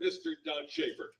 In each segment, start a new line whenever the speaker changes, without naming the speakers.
Mr. Doug Schaefer.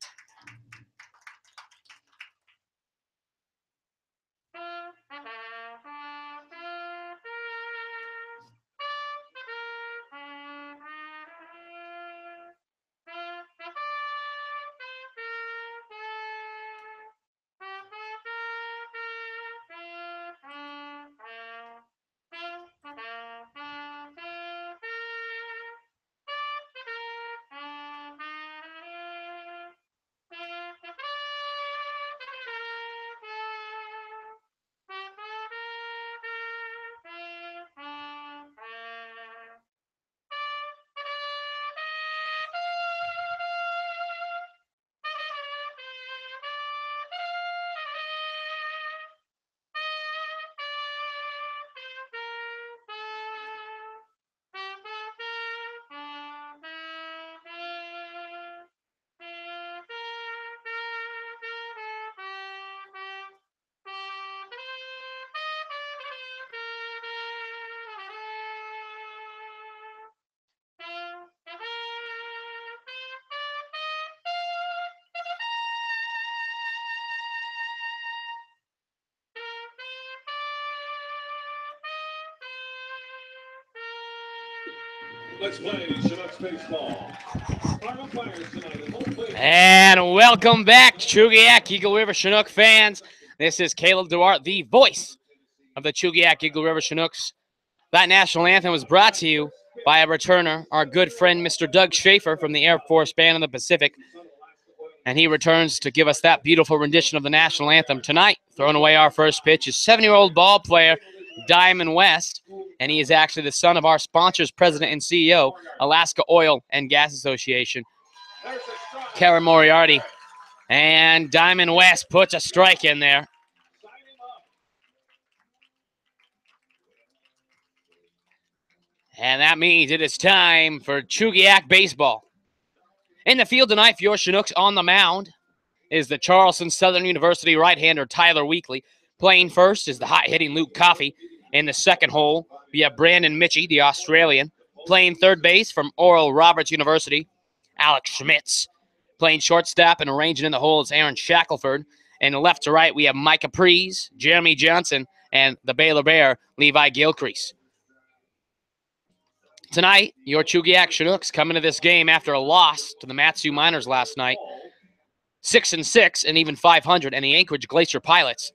Let's play Chinooks baseball. Our umpires tonight.
And welcome back, Chugiak Eagle River Chinook fans. This is Caleb Duarte, the voice of the Chugiak Eagle River Chinooks. That national anthem was brought to you by a returner, our good friend, Mr. Doug Schaefer from the Air Force Band of the Pacific. And he returns to give us that beautiful rendition of the national anthem tonight. Throwing away our first pitch is 7-year-old ball player Diamond West, and he is actually the son of our sponsors, president and CEO, Alaska Oil and Gas Association, Karen Moriarty. And Diamond West puts a strike in there. And that means it is time for Chugiak baseball. In the field tonight for your Chinooks on the mound is the Charleston Southern University right-hander Tyler Weekly. Playing first is the hot-hitting Luke Coffey. In the second hole, we have Brandon Mitchie, the Australian. Playing third base from Oral Roberts University, Alex Schmitz. Playing shortstop and arranging in the hole is Aaron Shackelford. And left to right, we have Micah Prees, Jeremy Johnson, and the Baylor Bear, Levi Gilcrease. Tonight, your Chugiak Chinooks come into this game after a loss to the Matsu Miners last night. 6-6 and even 500, and the Anchorage Glacier Pilots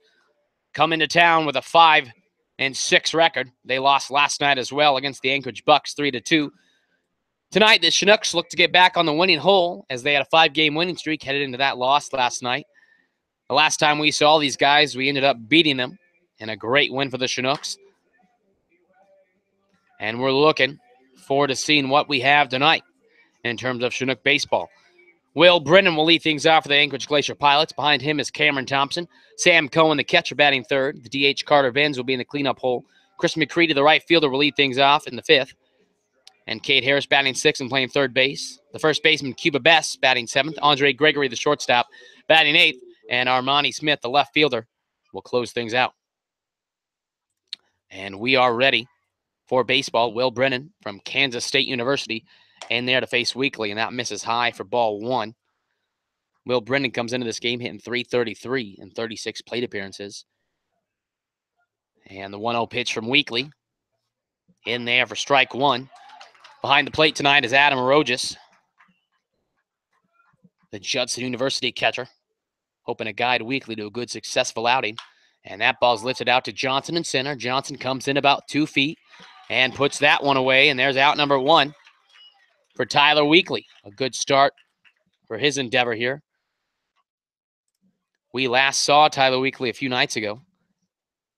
come into town with a 5-6 record. They lost last night as well against the Anchorage Bucks 3-2. Tonight, the Chinooks look to get back on the winning hole as they had a 5-game winning streak headed into that loss last night. The last time we saw these guys, we ended up beating them in a great win for the Chinooks. And we're looking forward to seeing what we have tonight in terms of Chinook baseball. Will Brennan will lead things off for the Anchorage Glacier Pilots. Behind him is Cameron Thompson. Sam Cohen, the catcher, batting third. The DH Carter Venz will be in the cleanup hole. Chris McCready, the right fielder, will lead things off in the fifth. And Cade Harris batting sixth and playing third base. The first baseman, Cuba Bess, batting seventh. Andre Gregory, the shortstop, batting eighth. And Armani Smith, the left fielder, will close things out. And we are ready for baseball. Will Brennan from Kansas State University in there to face Weekly, and that misses high for ball one. Will Brennan comes into this game hitting .333 in 36 plate appearances. And the 1-0 pitch from Weekly in there for strike one. Behind the plate tonight is Adam Rojas, the Judson University catcher, hoping to guide Weekly to a good, successful outing. And that ball's lifted out to Johnson in center. Johnson comes in about 2 feet and puts that one away, and there's out number one for Tyler Weekly. A good start for his endeavor here. We last saw Tyler Weekly a few nights ago,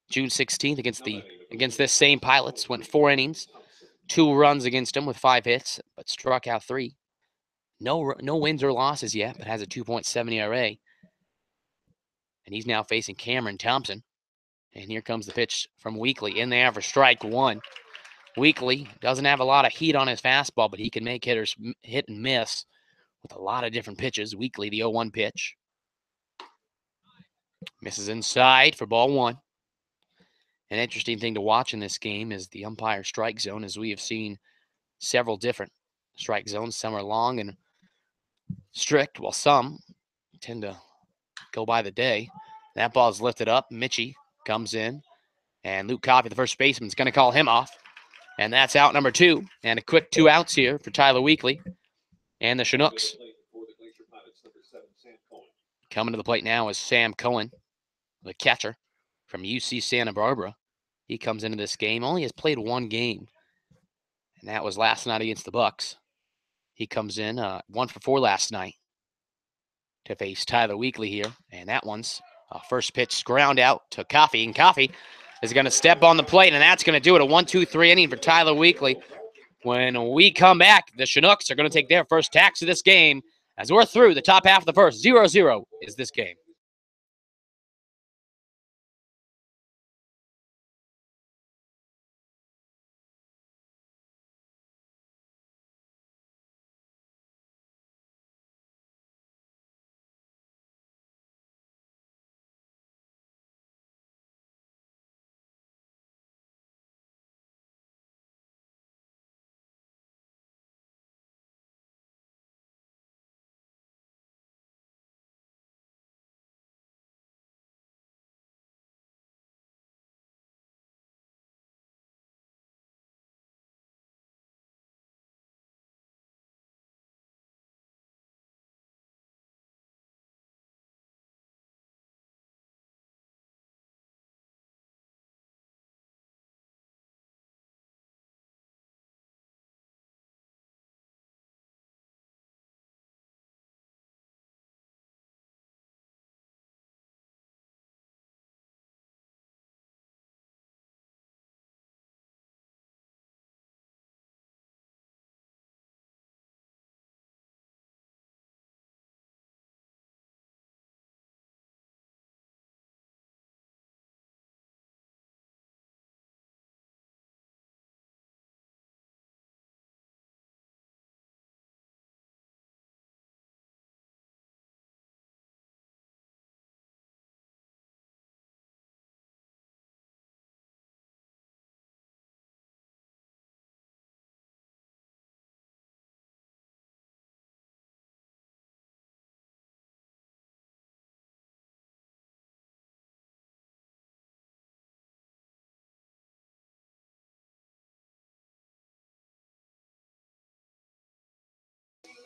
June 16th, against this same Pilots. Went 4 innings, 2 runs against him with 5 hits, but struck out 3. No wins or losses yet, but has a 2.7 ERA. And he's now facing Cameron Thompson. And here comes the pitch from Weekly in there for strike one. Weekly doesn't have a lot of heat on his fastball, but he can make hitters hit and miss with a lot of different pitches. Weekly, the 0-1 pitch. Misses inside for ball one. An interesting thing to watch in this game is the umpire strike zone, as we have seen several different strike zones. Some are long and strict, while some tend to go by the day. That ball is lifted up. Mitchie comes in, and Luke Coffey, the first baseman, is going to call him off. And that's out number 2. And a quick 2 outs here for Tyler Weekly and the Chinooks. Coming to the plate now is Sam Cohen, the catcher from UC Santa Barbara. He comes into this game, only has played 1 game, and that was last night against the Bucks. He comes in 1 for 4 last night to face Tyler Weekly here, and that one's first pitch ground out to Coffey, and Coffey is going to step on the plate, and that's going to do it. A 1-2-3 inning for Tyler Weekly. When we come back, the Chinooks are going to take their first tax of this game as we're through the top half of the first. 0-0 is this game.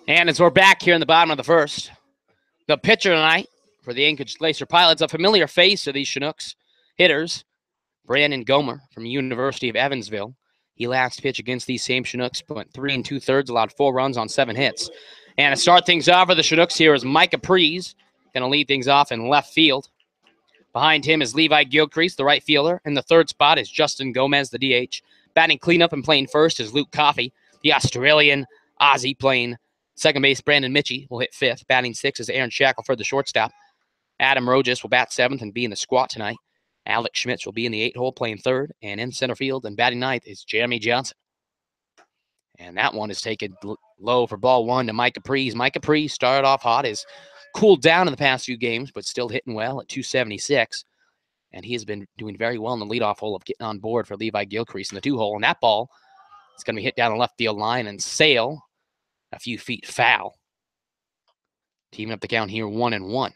And as we're back here in the bottom of the first, the pitcher tonight for the Anchorage Glacier Pilots, a familiar face of these Chinooks hitters, Brandon Gomer from University of Evansville. He last pitched against these same Chinooks, went 3 2/3, allowed 4 runs on 7 hits. And to start things off for the Chinooks here is Micah Prees, going to lead things off in left field. Behind him is Levi Gilcrease, the right fielder. In the third spot is Justin Gomez, the DH. Batting cleanup and playing first is Luke Coffey, the Australian Aussie, playing second base. Brandon Mitchie will hit 5th. Batting 6th is Aaron Shackelford, the shortstop. Adam Rojas will bat 7th and be in the squat tonight. Alex Schmitz will be in the 8 hole playing 3rd. And in center field and batting 9th is Jeremy Johnson. And that one is taken low for ball 1 to Micah Prees. Micah Prees started off hot, has cooled down in the past few games, but still hitting well at 276. And he has been doing very well in the leadoff hole of getting on board for Levi Gilcrease in the 2 hole. And that ball is going to be hit down the left field line and sail a few feet foul. Teaming up the count here 1-1.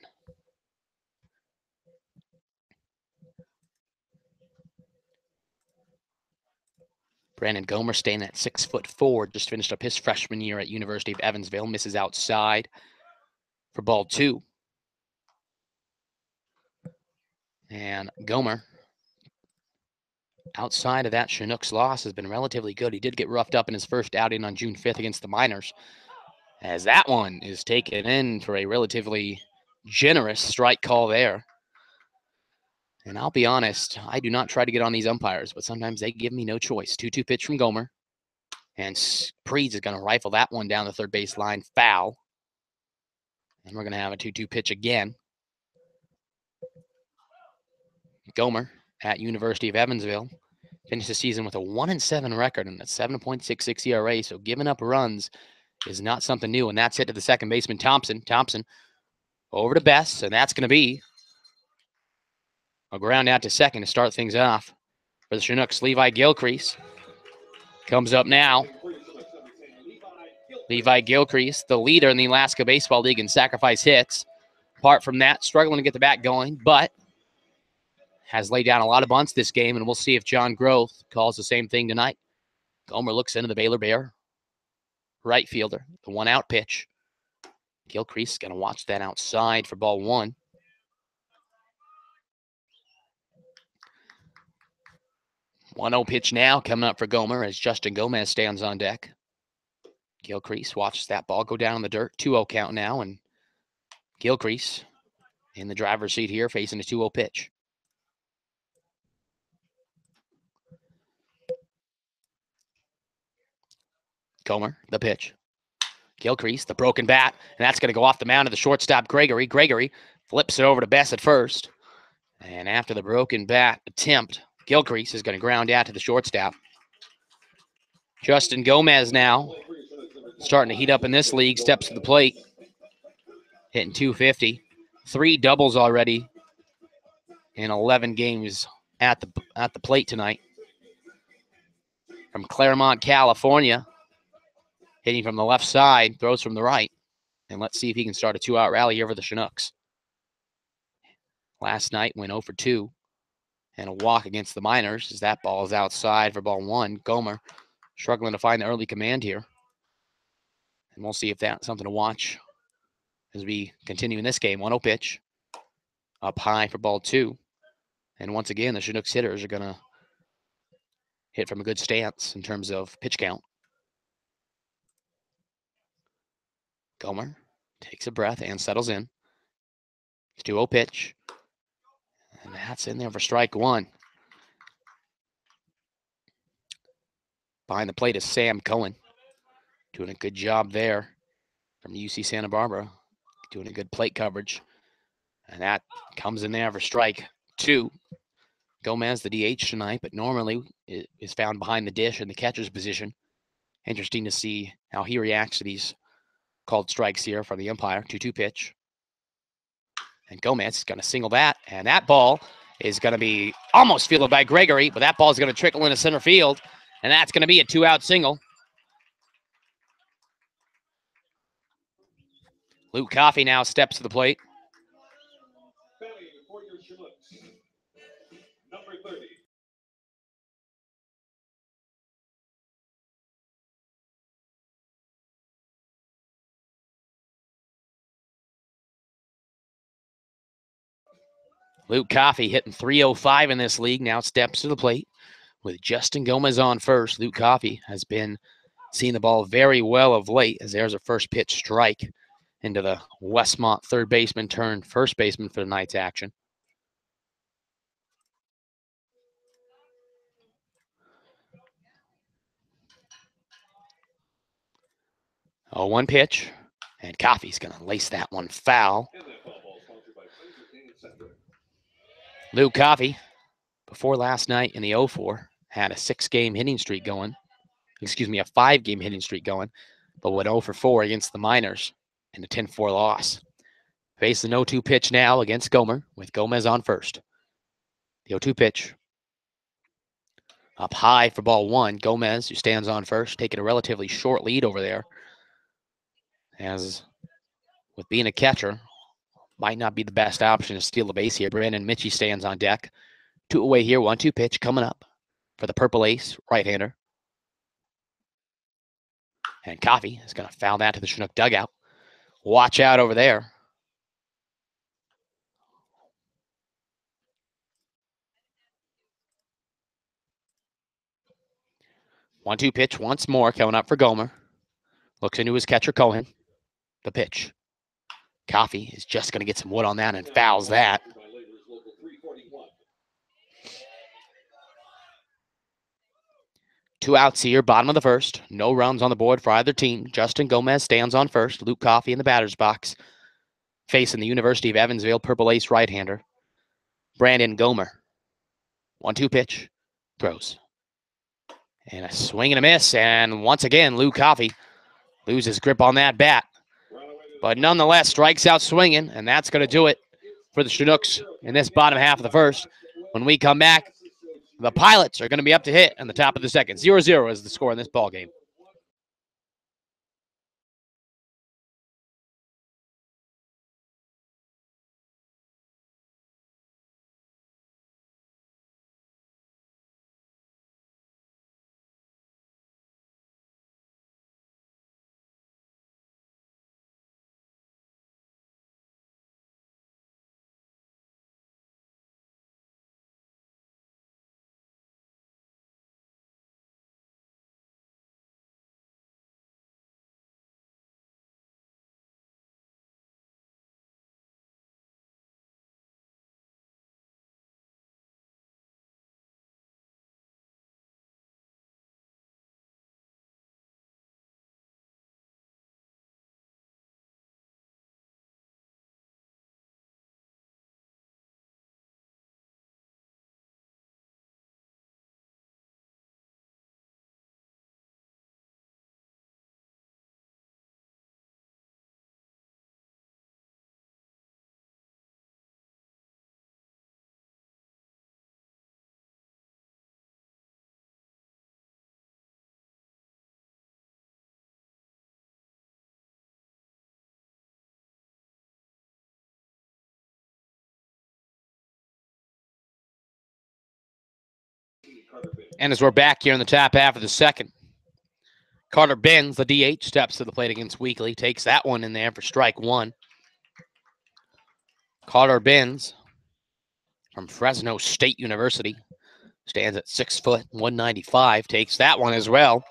Brandon Gomer staying at 6'4", just finished up his freshman year at University of Evansville. Misses outside for ball 2. And Gomer, outside of that Chinooks loss, has been relatively good. He did get roughed up in his first outing on June 5th against the Miners, as that one is taken in for a relatively generous strike call there. And I'll be honest, I do not try to get on these umpires, but sometimes they give me no choice. 2-2 pitch from Gomer. And Prees is going to rifle that one down the third base line, foul. And we're going to have a 2-2 pitch again. Gomer at University of Evansville finished the season with a 1-7 record and a 7.66 ERA, so giving up runs is not something new, and that's hit to the second baseman, Thompson. Thompson over to Bess, and that's going to be a ground out to second to start things off for the Chinooks. Levi Gilcrease comes up now. Levi Gilcrease, the leader in the Alaska Baseball League in sacrifice hits. Apart from that, struggling to get the bat going, but has laid down a lot of bunts this game, and we'll see if John Groth calls the same thing tonight. Gomer looks into the Baylor Bear right fielder, the 1-out pitch. Gilcrease is going to watch that outside for ball 1. One-0 pitch now coming up for Gomer as Justin Gomez stands on deck. Gilcrease watches that ball go down in the dirt. 2-0 count now, and Gilcrease in the driver's seat here facing a 2-0 pitch. Gomer, the pitch. Gilcrease, the broken bat, and that's going to go off the mound of the shortstop, Gregory. Gregory flips it over to Bess at first. And after the broken bat attempt, Gilcrease is going to ground out to the shortstop. Justin Gomez now starting to heat up in this league, steps to the plate, hitting .250. 3 doubles already in 11 games at the plate tonight. From Claremont, California, hitting from the left side, throws from the right. And let's see if he can start a 2-out rally here for the Chinooks. Last night went 0 for 2 and a walk against the Miners as that ball is outside for ball 1. Gomer struggling to find the early command here. And we'll see if that's something to watch as we continue in this game. 1-0 pitch. Up high for ball 2. And once again, the Chinooks hitters are going to hit from a good stance in terms of pitch count. Gomer takes a breath and settles in. 2-0 pitch. And that's in there for strike 1. Behind the plate is Sam Cohen. Doing a good job there from UC Santa Barbara. Doing a good plate coverage. And that comes in there for strike 2. Gomez, the DH tonight, but normally is found behind the dish in the catcher's position. Interesting to see how he reacts to these called strikes here from the umpire. 2-2 pitch. And Gomez is going to single that. And that ball is going to be almost fielded by Gregory, but that ball is going to trickle into center field. And that's going to be a 2-out single. Luke Coffey now steps to the plate.
Batting for your Chinooks, number 30.
Luke Coffey hitting .305 in this league. Now steps to the plate with Justin Gomez on first. Luke Coffey has been seeing the ball very well of late as there's a first pitch strike into the Westmont third baseman turned first baseman for tonight's action. Oh, 1 pitch, and Coffey's going to lace that one foul. Luke Coffey, before last night in the 0-4, had a 6-game hitting streak going. Excuse me, a 5-game hitting streak going, but went 0 for 4 against the Miners in a 10-4 loss. Face the 0-2 pitch now against Gomer with Gomez on first. The 0-2 pitch. Up high for ball 1. Gomez, who stands on first, taking a relatively short lead over there. As with being a catcher, might not be the best option to steal the base here. Brandon Mitchie stands on deck. 2 away here, 1-2 pitch coming up for the Purple Ace right-hander. And Coffey is going to foul that to the Chinook dugout. Watch out over there. One-two pitch once more coming up for Gomer. Looks into his catcher, Cohen. The pitch. Coffey is just going to get some wood on that and fouls that. Two outs here, bottom of the first. No runs on the board for either team. Justin Gomez stands on first. Luke Coffey in the batter's box. Facing the University of Evansville Purple Ace right-hander, Brandon Gomer. 1-2 pitch. Throws. And a swing and a miss. And once again, Luke Coffey loses grip on that bat. But nonetheless, strikes out swinging. And that's going to do it for the Chinooks in this bottom half of the first. When we come back, the Pilots are going to be up to hit in the top of the second. 0-0 is the score in this ballgame. And as we're back here in the top half of the second, Carter Benz, the DH, steps to the plate against Weekly, takes that one in there for strike one. Carter Benz from Fresno State University stands at 6 foot, 195, takes that one as well.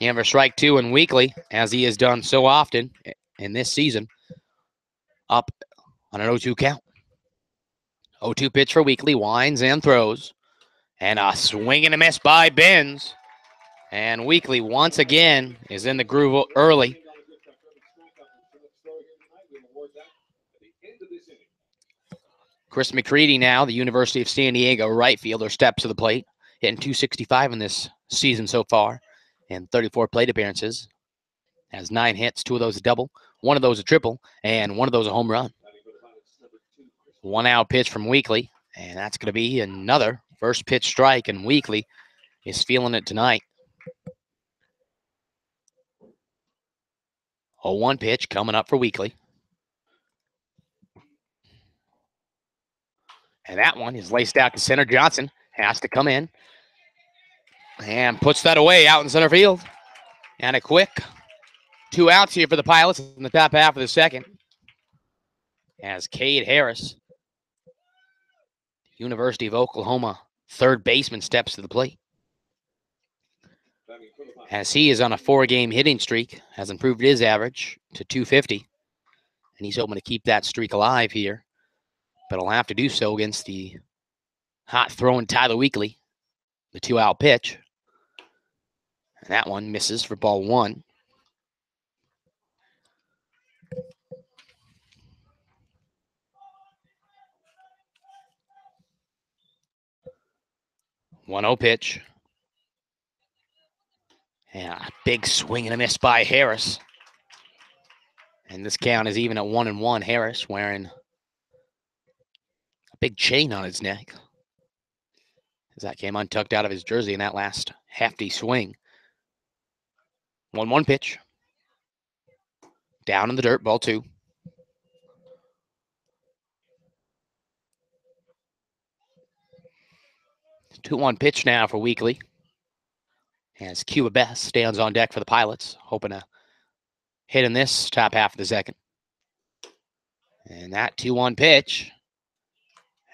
And for strike two and Weekly, as he has done so often in this season, up on an 0-2 count. 0-2 pitch for Weekly, winds and throws. And a swing and a miss by Benz. And Weekly, once again, is in the groove early. Chris McCready now, the University of San Diego right fielder, steps to the plate, hitting .265 in this season so far, and 34 plate appearances. Has 9 hits, 2 of those a double, 1 of those a triple, and 1 of those a home run. 1 out pitch from Weekly, and that's going to be another first pitch strike, and Weekly is feeling it tonight. 0-1 pitch coming up for Weekly. And that one is laced out to center. Johnson has to come in and puts that away out in center field. And a quick 2 outs here for the Pilots in the top half of the second. As Cade Harris, University of Oklahoma third baseman, steps to the plate. As he is on a 4-game hitting streak, has improved his average to .250. And he's hoping to keep that streak alive here. But he'll have to do so against the hot throwing Tyler Weekly. The 2-out pitch. And that one misses for ball 1. One 0 pitch. And a big swing and a miss by Harris. And this count is even at 1-1. Harris wearing a big chain on his neck, as that came untucked out of his jersey in that last hefty swing. 1-1 pitch. Down in the dirt, ball 2. Two-one pitch now for Weekly. As Cuba Best stands on deck for the Pilots, hoping to hit in this top half of the second. And that 2-1 pitch.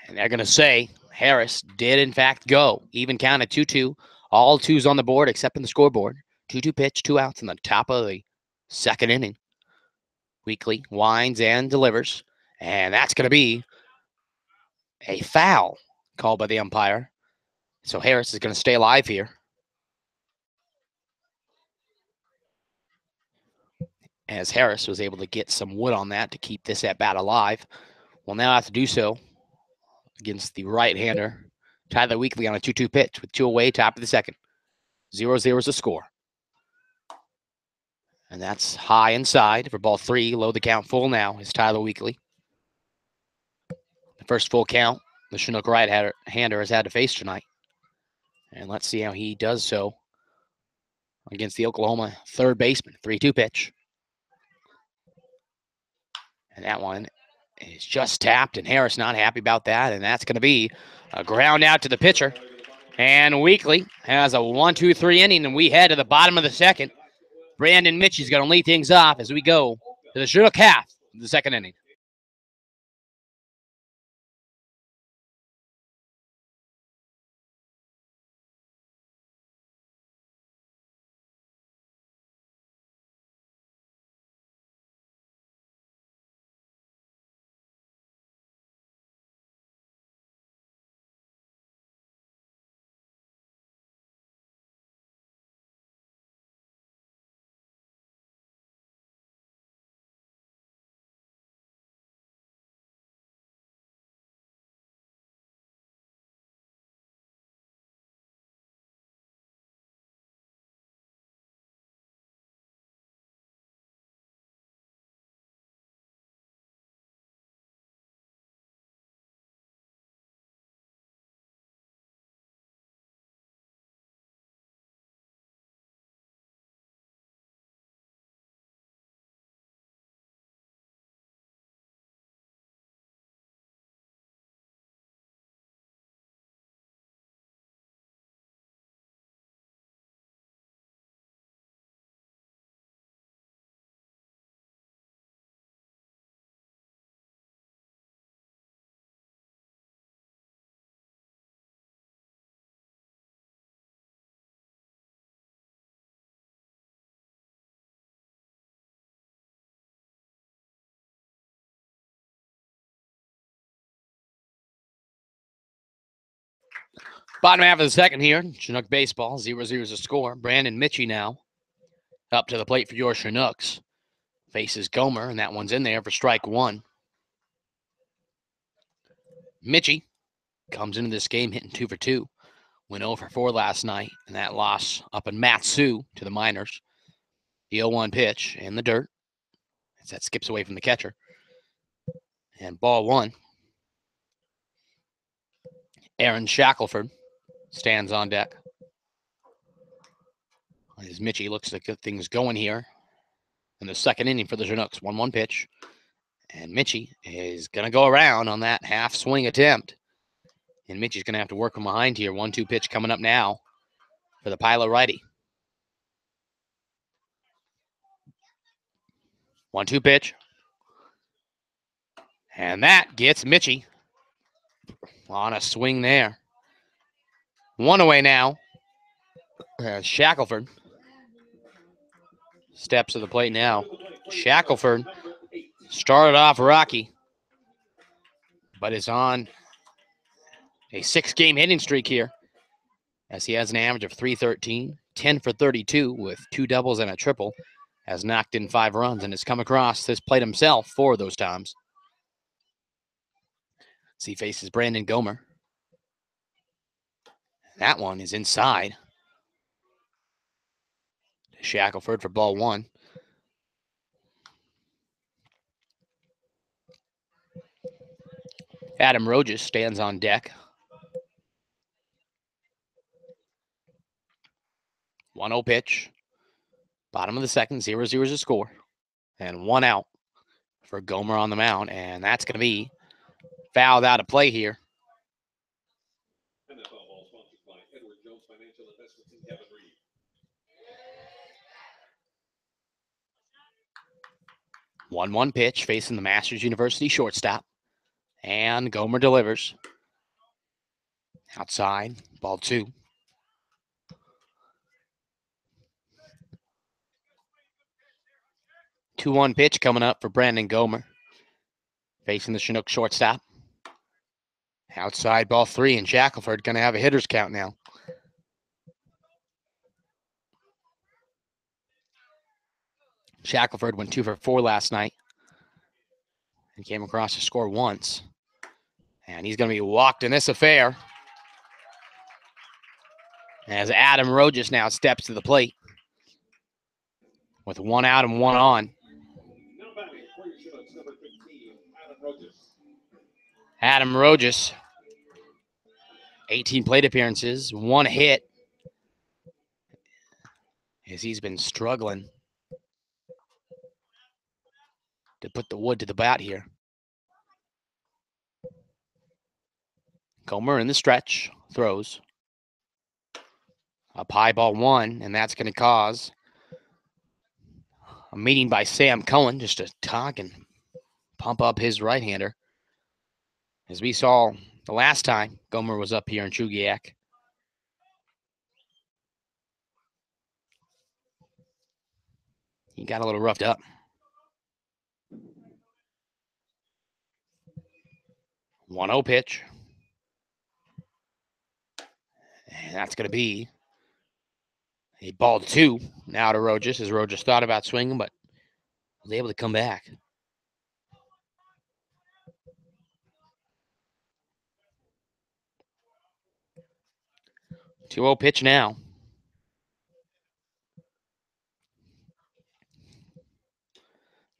And they're going to say Harris did, in fact, go. Even count at 2-2. All 2s on the board except in the scoreboard. 2-2 pitch, 2 outs in the top of the second inning. Weekly winds and delivers. And that's going to be a foul called by the umpire. So Harris is going to stay alive here. As Harris was able to get some wood on that to keep this at bat alive. Will now have to do so against the right-hander, Tyler Weekly, on a 2-2 pitch with 2 away, top of the second. 0-0 is the score. And that's high inside for ball 3. Load the count full now is Tyler Weekly. The first full count the Chinook right-hander has had to face tonight. And let's see how he does so against the Oklahoma third baseman. 3-2 pitch. And that one is just tapped, and Harris not happy about that, and that's going to be a ground out to the pitcher. And Weekly has a 1-2-3 inning, and we head to the bottom of the second. Brandon Mitchie's going to lead things off as we go to the Chinook half of the second inning. Bottom half of the second here. Chinook baseball, 0-0 is the score. Brandon Mitchie now up to the plate for your Chinooks. Faces Gomer, and that one's in there for strike one. Mitchie comes into this game hitting 2 for 2. Went 0 for 4 last night, and that loss up in Matsu to the Miners. The 0-1 pitch in the dirt as that skips away from the catcher. And ball one. Aaron Shackelford stands on deck. As Mitchie looks to get things going here in the second inning for the Chinooks. 1-1 pitch. And Mitchie is going to go around on that half swing attempt. And Mitchie's going to have to work from behind here. 1-2 pitch coming up now for the Pilot righty. 1-2 pitch. And that gets Mitchie on a swing there. One away now. Shackelford steps to the plate now. Shackelford started off rocky, but is on a 6-game hitting streak here as he has an average of .313, 10 for 32 with 2 doubles and a triple, has knocked in 5 runs and has come across this plate himself 4 of those times. As he faces Brandon Gomer. That one is inside. Shackelford for ball one. Adam Rojas stands on deck. 1-0 pitch. Bottom of the second, 0-0 is the score. And 1 out for Gomer on the mound. And that's going to be fouled out of play here.
NFL ball sponsored by Edward Jones Financial Investments in Kevin Reed.
1-1 pitch facing the Masters University shortstop. And Gomer delivers. Outside, ball 2. 2-1 pitch coming up for Brandon Gomer. Facing the Chinook shortstop. Outside, ball 3, and Shackelford going to have a hitter's count now. Shackelford went 2 for 4 last night and came across to score once. And he's going to be walked in this affair as Adam Rojas now steps to the plate with 1 out and 1 on.
Now batting for your Chinooks, number 15, Adam Rojas.
Adam Rojas, 18 plate appearances, 1 hit, as he's been struggling to put the wood to the bat here. Gomer in the stretch, throws. Up high, ball 1, and that's going to cause a meeting by Sam Cohen just to talk and pump up his right-hander. As we saw the last time Gomer was up here in Chugiak. He got a little roughed up. 1-0 pitch. And that's going to be a ball 2 now to Rojas, as Rojas thought about swinging, but was able to come back. 2-0 pitch now.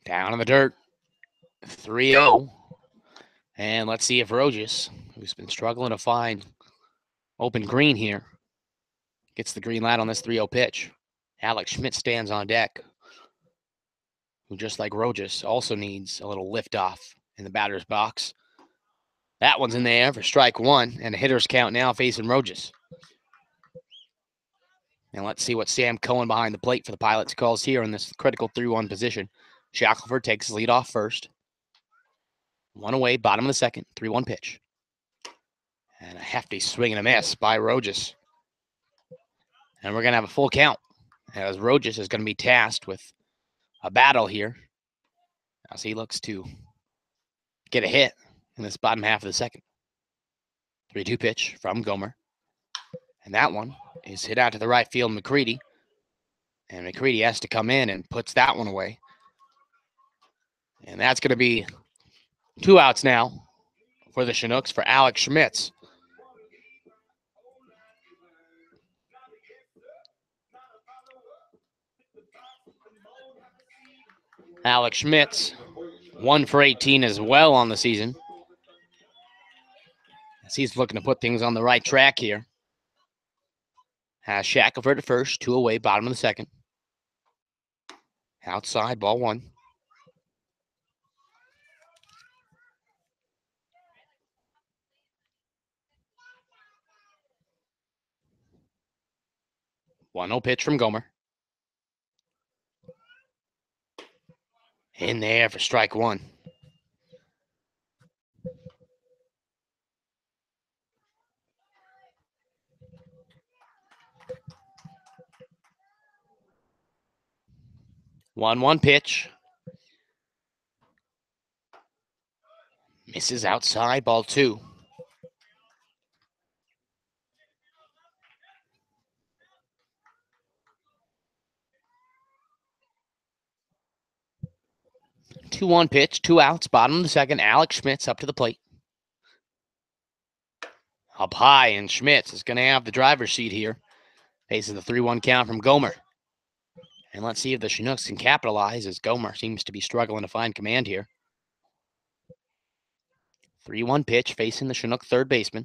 Down in the dirt. 3-0. And let's see if Rojas, who's been struggling to find open green here, gets the green light on this 3-0 pitch. Alex Schmidt stands on deck, who, just like Rojas, also needs a little lift off in the batter's box. That one's in the air for strike 1, and a hitter's count now facing Rojas. And let's see what Sam Cohen behind the plate for the Pilots calls here in this critical 3-1 position. Shackelford takes his lead off first. 1 away, bottom of the second, 3-1 pitch. And a hefty swing and a miss by Rojas. And we're going to have a full count, as Rojas is going to be tasked with a battle here as he looks to get a hit in this bottom half of the second. 3-2 pitch from Gomer. And that one is hit out to the right field, McCready. And McCready has to come in and puts that one away. And that's going to be 2 outs now for the Chinooks for Alex Schmitz. Alex Schmitz, 1 for 18 as well on the season. As he's looking to put things on the right track here. Has Shackelford at first, 2 away, bottom of the second. Outside, ball 1. One 0 pitch from Gomer. In there for strike 1. One pitch. Misses outside, ball 2. Two one pitch, 2 outs, bottom of the second. Alex Schmitz up to the plate. Up high, and Schmitz is going to have the driver's seat here. Faces the 3-1 count from Gomer. And let's see if the Chinooks can capitalize, as Gomer seems to be struggling to find command here. 3-1 pitch facing the Chinook third baseman.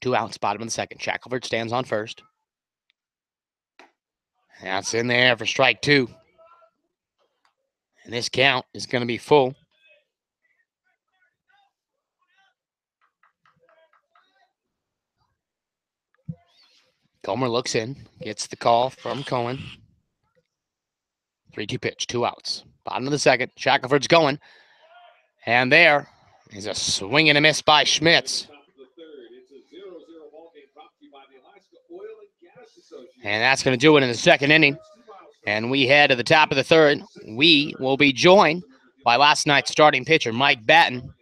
2 outs, bottom of the second. Shackelford stands on first. That's in there for strike 2. And this count is going to be full. Gomer looks in, gets the call from Cohen. 3-2 pitch, 2 outs. Bottom of the second, Shackelford's going. And there is a swing and a miss by Schmitz. And that's going to do it in the second inning. And we head to the top of the third. We will be joined by last night's starting pitcher, Mike Batten.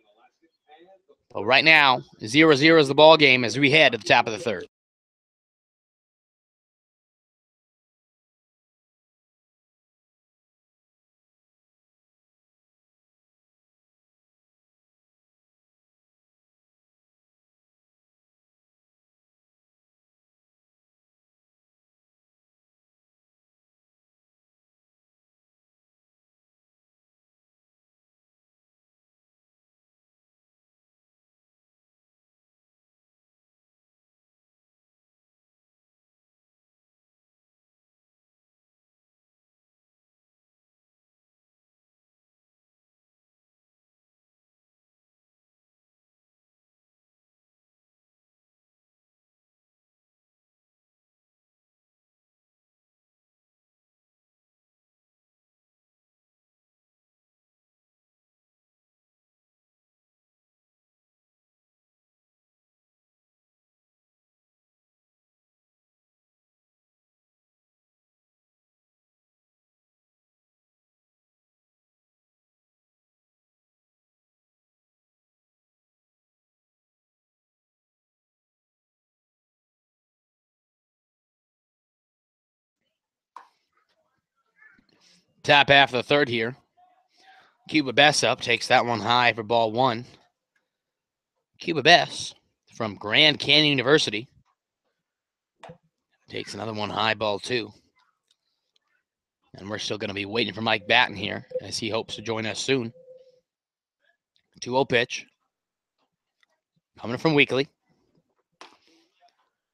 But right now, 0-0 is the ball game as we head to the top of the third. Top half of the third here. Cuba Bess up, takes that one high for ball 1. Cuba Bess from Grand Canyon University takes another one high, ball 2. And we're still going to be waiting for Mike Batten here as he hopes to join us soon. 2-0 pitch. Coming from Weekly.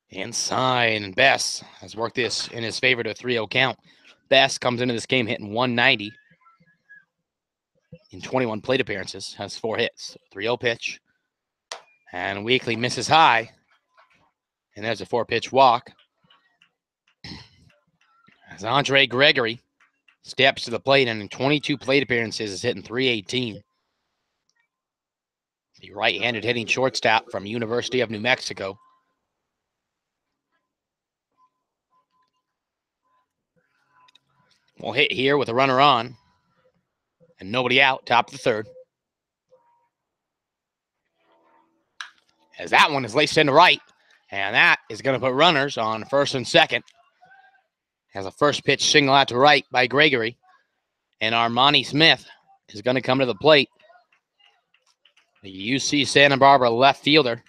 Inside, and Bess has worked this in his favor to a 3-0 count. Bess comes into this game hitting 190 in 21 plate appearances, has 4 hits. 3-0 pitch. And Weekly misses high. And there's a 4-pitch walk. As Andre Gregory steps to the plate and in 22 plate appearances is hitting 318. The right-handed hitting shortstop from University of New Mexico. Will hit here with a runner on. And nobody out, top of the third. As that one is laced into right. And that is going to put runners on first and second. Has a first pitch single out to right by Gregory. And Armani Smith is going to come to the plate. The UC Santa Barbara left fielder.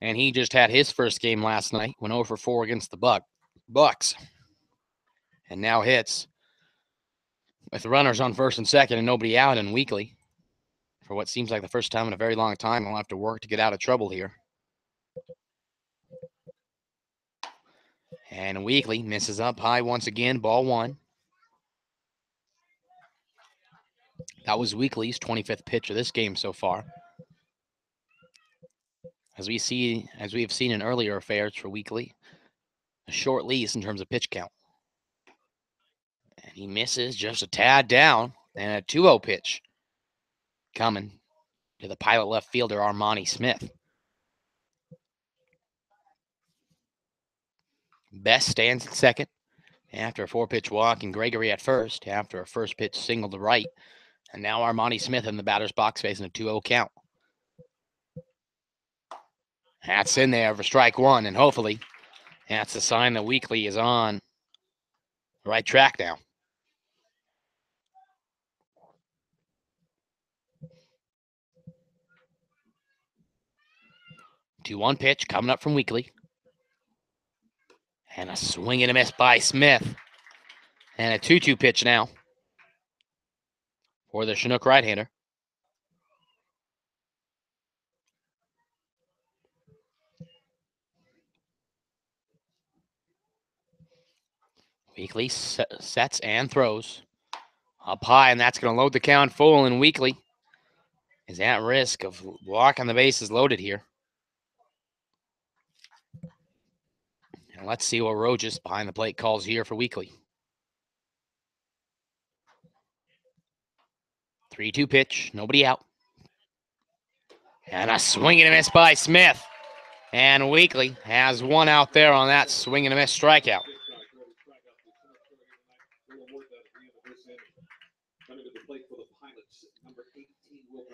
And he just had his first game last night. Went 0 for 4 against the Bucks. And now hits with runners on first and second and nobody out in Weekly. For what seems like the first time in a very long time, he'll have to work to get out of trouble here. And Weekly misses up high once again, ball one. That was Weekly's 25th pitch of this game so far. As we have seen in earlier affairs for Weekly, a short lease in terms of pitch count. And he misses just a tad down, and a 2-0 pitch coming to the Pilot left fielder, Armani Smith. Best stands at second after a 4-pitch walk, and Gregory at first after a first pitch single to right. And now Armani Smith in the batter's box facing a 2-0 count. That's in there for strike one, and hopefully that's a sign that Weekly is on the right track now. 2-1 pitch coming up from Weekly. And a swing and a miss by Smith. And a 2-2 pitch now for the Chinook right-hander. Weekly sets and throws up high, and that's going to load the count full, and Weekly is at risk of walking the bases loaded here. And let's see what Rojas behind the plate calls here for Weekly. 3-2 pitch, nobody out. And a swing and a miss by Smith. And Weekly has one out there on that swing and a miss strikeout.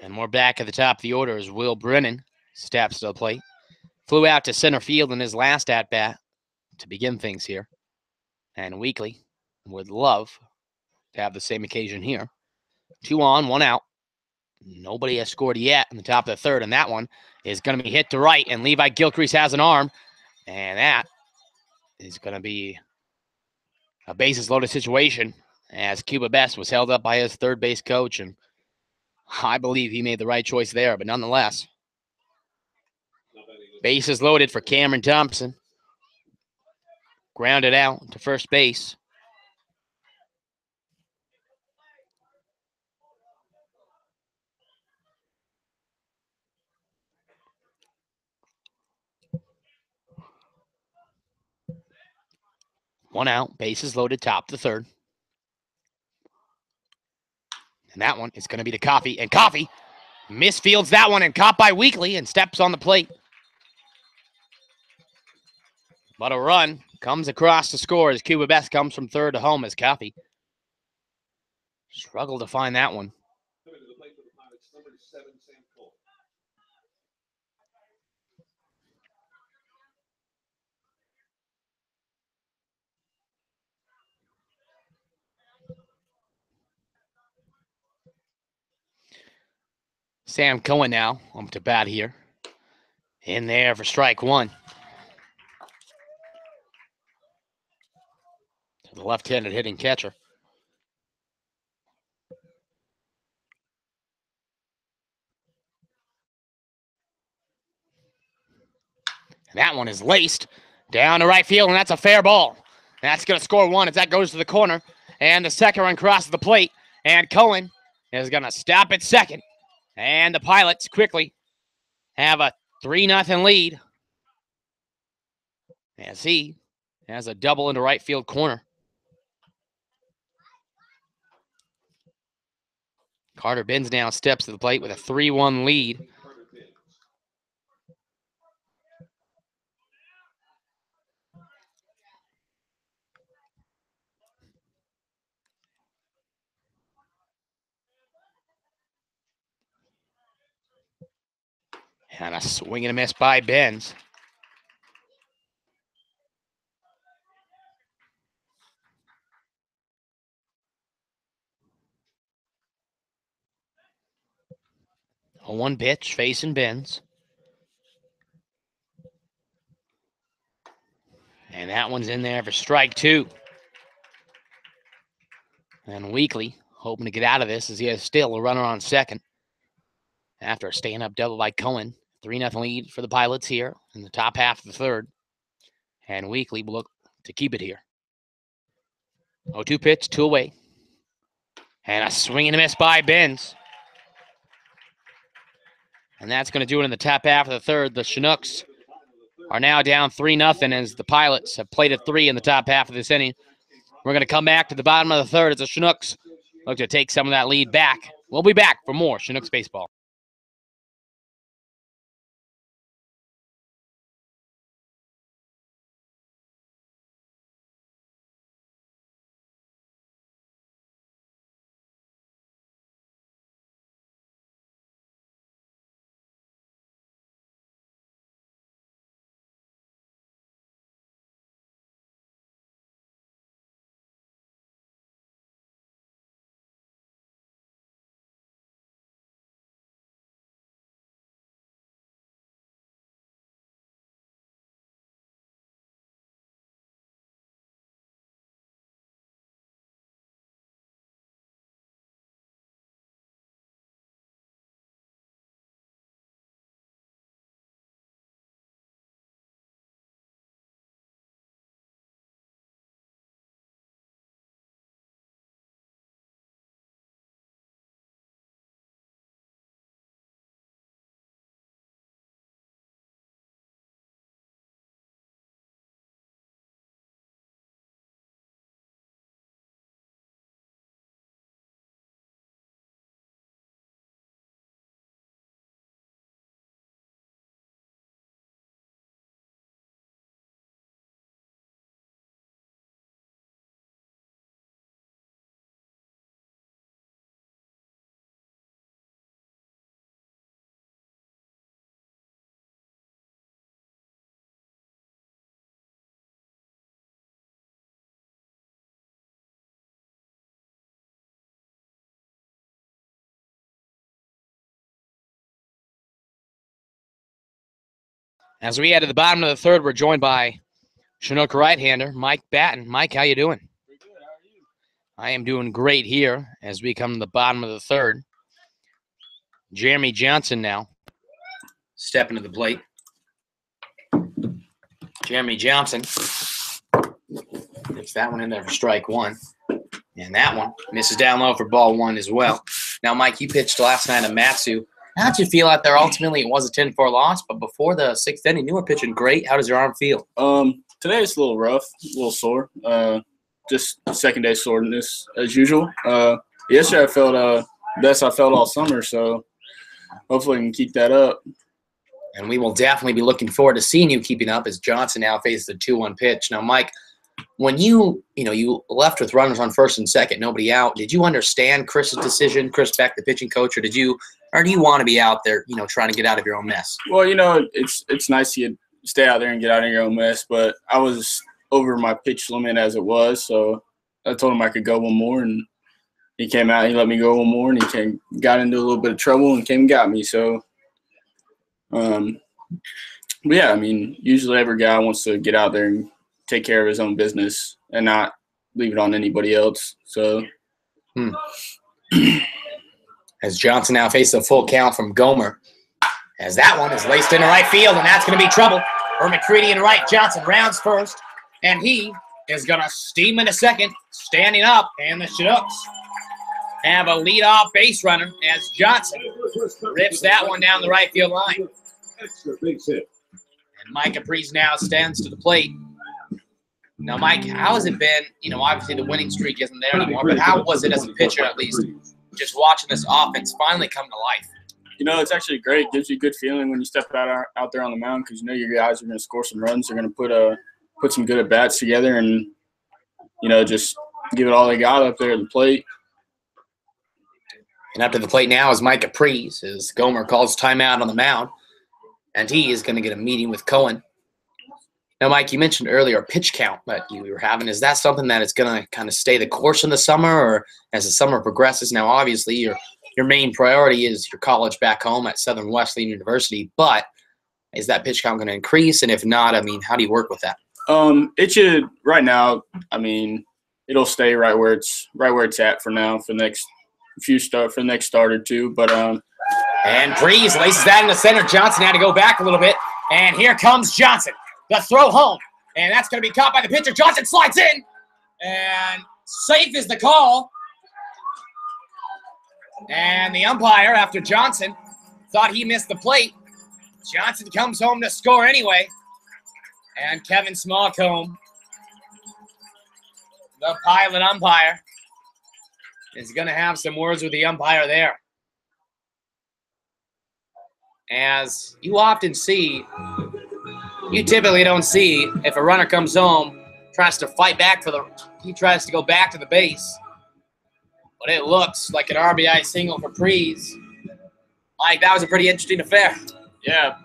And we're back at the top of the order as Will Brennan steps to the plate. Flew out to center field in his last at-bat to begin things here. And Weekly would love to have the same occasion here. 2 on, 1 out. Nobody has scored yet in the top of the third, and that one is going to be hit to right, and Levi Gilcrease has an arm, and that is going to be a bases-loaded situation as Cuba Best was held up by his third base coach, and I believe he made the right choice there, but nonetheless, bases loaded for Cameron Thompson. Grounded out to first base. One out, bases loaded, top of the third. And that one is going to be to Coffey. And Coffey misfields that one and caught by Weekly and steps on the plate. But a run comes across to score as Cuba Best comes from third to home as Coffey struggled to find that one. Sam Cohen now up to bat here. In there for strike one. To the left-handed hitting catcher. And that one is laced down to right field, and that's a fair ball. That's going to score one as that goes to the corner. And the second run crosses the plate. And Cohen is going to stop at second. And the Pilots quickly have a 3-0 lead as he has a double into right field corner. Carter Binns now steps to the plate with a 3-1 lead. And a swing and a miss by Benz. A 1 pitch facing Benz. And that one's in there for strike 2. And Weekly hoping to get out of this as he has still a runner on second. After a stand-up double by Cohen. 3-0 lead for the Pilots here in the top half of the third. And Weekly will look to keep it here. 0-2 pitch, 2 away. And a swing and a miss by Benz. And that's going to do it in the top half of the third. The Chinooks are now down 3-0 as the Pilots have played at 3 in the top half of this inning. We're going to come back to the bottom of the third as the Chinooks look to take some of that lead back. We'll be back for more Chinooks baseball. As we head to the bottom of the third, we're joined by Chinook right-hander Mike Batten. Mike, how you doing?
Pretty good. How are you?
I am doing great here as we come to the bottom of the third. Jeremy Johnson now stepping to the plate. Jeremy Johnson gets that one in there for strike 1. And that one misses down low for ball 1 as well. Now, Mike, you pitched last night at Matsu. How did you feel out there? Ultimately, it was a 10-4 loss, but before the 6th inning, you were pitching great. How does your arm feel?
Today it's a little rough, a little sore. Just second-day soreness as usual. Yesterday I felt best I felt all summer, so hopefully I can keep that up.
And we will definitely be looking forward to seeing you keeping up as Johnson now faces the 2-1 pitch. Now, Mike, when you left with runners on first and second, nobody out, did you understand Chris's decision, Chris Beck, the pitching coach, or do you want to be out there, trying to get out of your own mess?
Well, it's nice to stay out there and get out of your own mess, but I was over my pitch limit as it was, so I told him I could go one more, and he came out, he let me go one more, and he got into a little bit of trouble and came and got me. So, but yeah, usually every guy wants to get out there and take care of his own business and not leave it on anybody else. So,
As Johnson now faces a full count from Gomer, as that one is laced into right field, and that's going to be trouble for McCready and right. Johnson rounds first, and he is going to steam into second, standing up, and the Chinooks have a leadoff base runner as Johnson rips that one down the right field line.
Extra big hit.
And Mike Caprice now stands to the plate. Now, Mike, how has it been? Obviously the winning streak isn't there anymore, but how was it as a pitcher, at least, just watching this offense finally come to life?
It's actually great. It gives you a good feeling when you step out there on the mound because your guys are going to score some runs. They're going to put some good at-bats together and, just give it all they got up there at the plate.
And up to the plate now is Mike Caprice as Gomer calls timeout on the mound. And he is going to get a meeting with Cohen. Now, Mike, you mentioned earlier a pitch count that you were having. Is that something that is going to kind of stay the course in the summer, or as the summer progresses? Now, obviously, your main priority is your college back home at Southern Wesleyan University, but is that pitch count going to increase? And if not, I mean, how do you work with that?
It should right now. I mean, it'll stay right where it's at for now for the next start or two. But
and Breeze laces that in the center. Johnson had to go back a little bit, and here comes Johnson. The throw home, and that's going to be caught by the pitcher. Johnson slides in, and safe is the call. And the umpire, after Johnson, thought he missed the plate. Johnson comes home to score anyway. And Kevin Smallcombe, the pilot umpire, is going to have some words with the umpire there. As you often see, you typically don't see if a runner comes home, tries to fight back he tries to go back to the base. But it looks like an RBI single for Prees. Mike, that was a pretty interesting affair.
Yeah,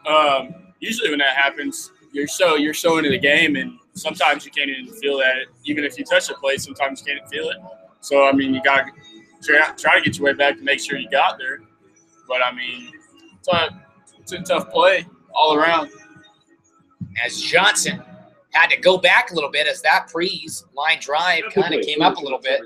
usually when that happens, you're so into the game, and sometimes you can't even feel that. Even if you touch the plate, sometimes you can't feel it. So, I mean, you got to try to get your way back to make sure you got there. But, I mean, it's a tough play all around.
As Johnson had to go back a little bit as that Prees line drive kind of came up a little bit.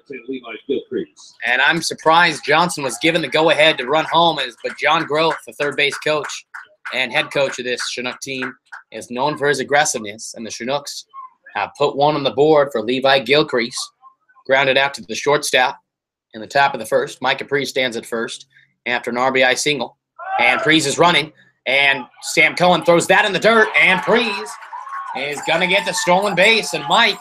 And I'm surprised Johnson was given the go-ahead to run home, but John Groth, the third base coach and head coach of this Chinook team, is known for his aggressiveness, and the Chinooks have put one on the board for Levi Gilcrease, grounded out to the shortstop in the top of the first. Micah Prees stands at first after an RBI single, and Prees is running, and Sam Cohen throws that in the dirt, and Prees is going to get the stolen base. And Mike,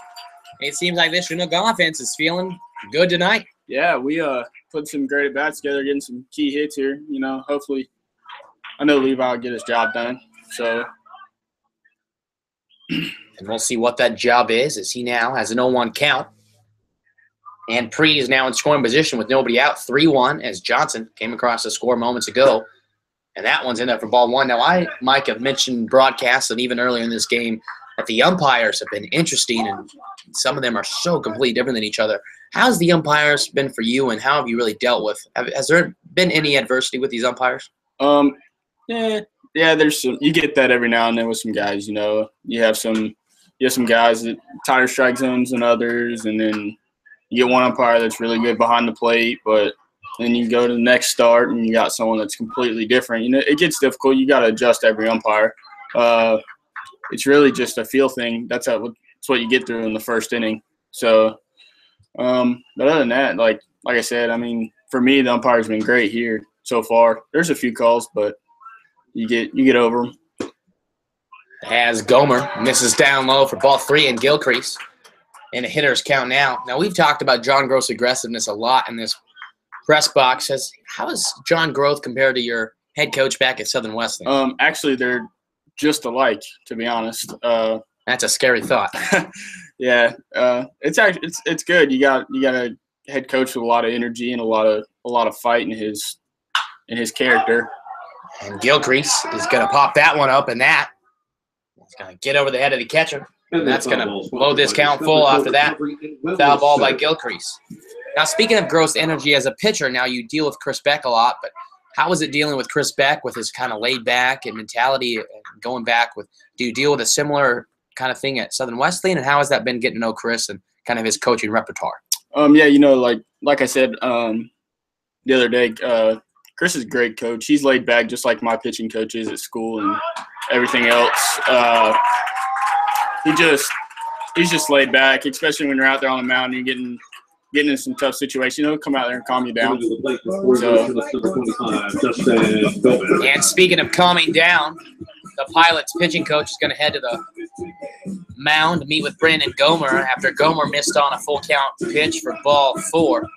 it seems like this Chinook offense is feeling good tonight.
Yeah, we put some great at-bats together, getting some key hits here. You know, hopefully, I know Levi will get his job done. So,
and we'll see what that job is, as he now has an 0-1 count. And Prees now in scoring position with nobody out, 3-1, as Johnson came across the score moments ago. And that one's in there for ball one. Now, Mike, have mentioned broadcasts and even earlier in this game that the umpires have been interesting, and some of them are so completely different than each other. How's the umpires been for you, and how have you really dealt with? Has there been any adversity with these umpires?
Yeah, there's some. You get that every now and then with some guys. You know, you have some guys that tighter strike zones than others, and then you get one umpire that's really good behind the plate, but then you go to the next start and you got someone that's completely different. You know, it gets difficult. You got to adjust every umpire. It's really just a feel thing. That's what you get through in the first inning. So, but other than that, like I said, I mean, for me, the umpire's been great here so far. There's a few calls, but you get over them.
As Gomer misses down low for ball 3 and Gilcrease in a hitter's count now. Now, we've talked about John Groth's aggressiveness a lot in this press box. How is John Groth compared to your head coach back at Southern Wesleyan?
Actually, they're just alike, to be honest.
That's a scary thought.
Yeah, it's good. You got a head coach with a lot of energy and a lot of fight in his character.
And Gilcrease is going to pop that one up, and that is going to get over the head of the catcher. And that's going to blow this count full after that foul ball by Gilcrease. Now, speaking of Groth's energy as a pitcher, now you deal with Chris Beck a lot, but how is it dealing with Chris Beck with his kind of laid back and mentality and going back with – do you deal with a similar kind of thing at Southern Wesleyan, and how has that been getting to know Chris and kind of his coaching repertoire?
Yeah, you know, like I said the other day, Chris is a great coach. He's laid back just like my pitching coach is at school and everything else. He's just laid back, especially when you're out there on the mound and you're getting in some tough situations. He'll come out there and calm you down.
And speaking of calming down, the Pilots pitching coach is going to head to the mound to meet with Brandon Gomer after Gomer missed on a full count pitch for ball 4.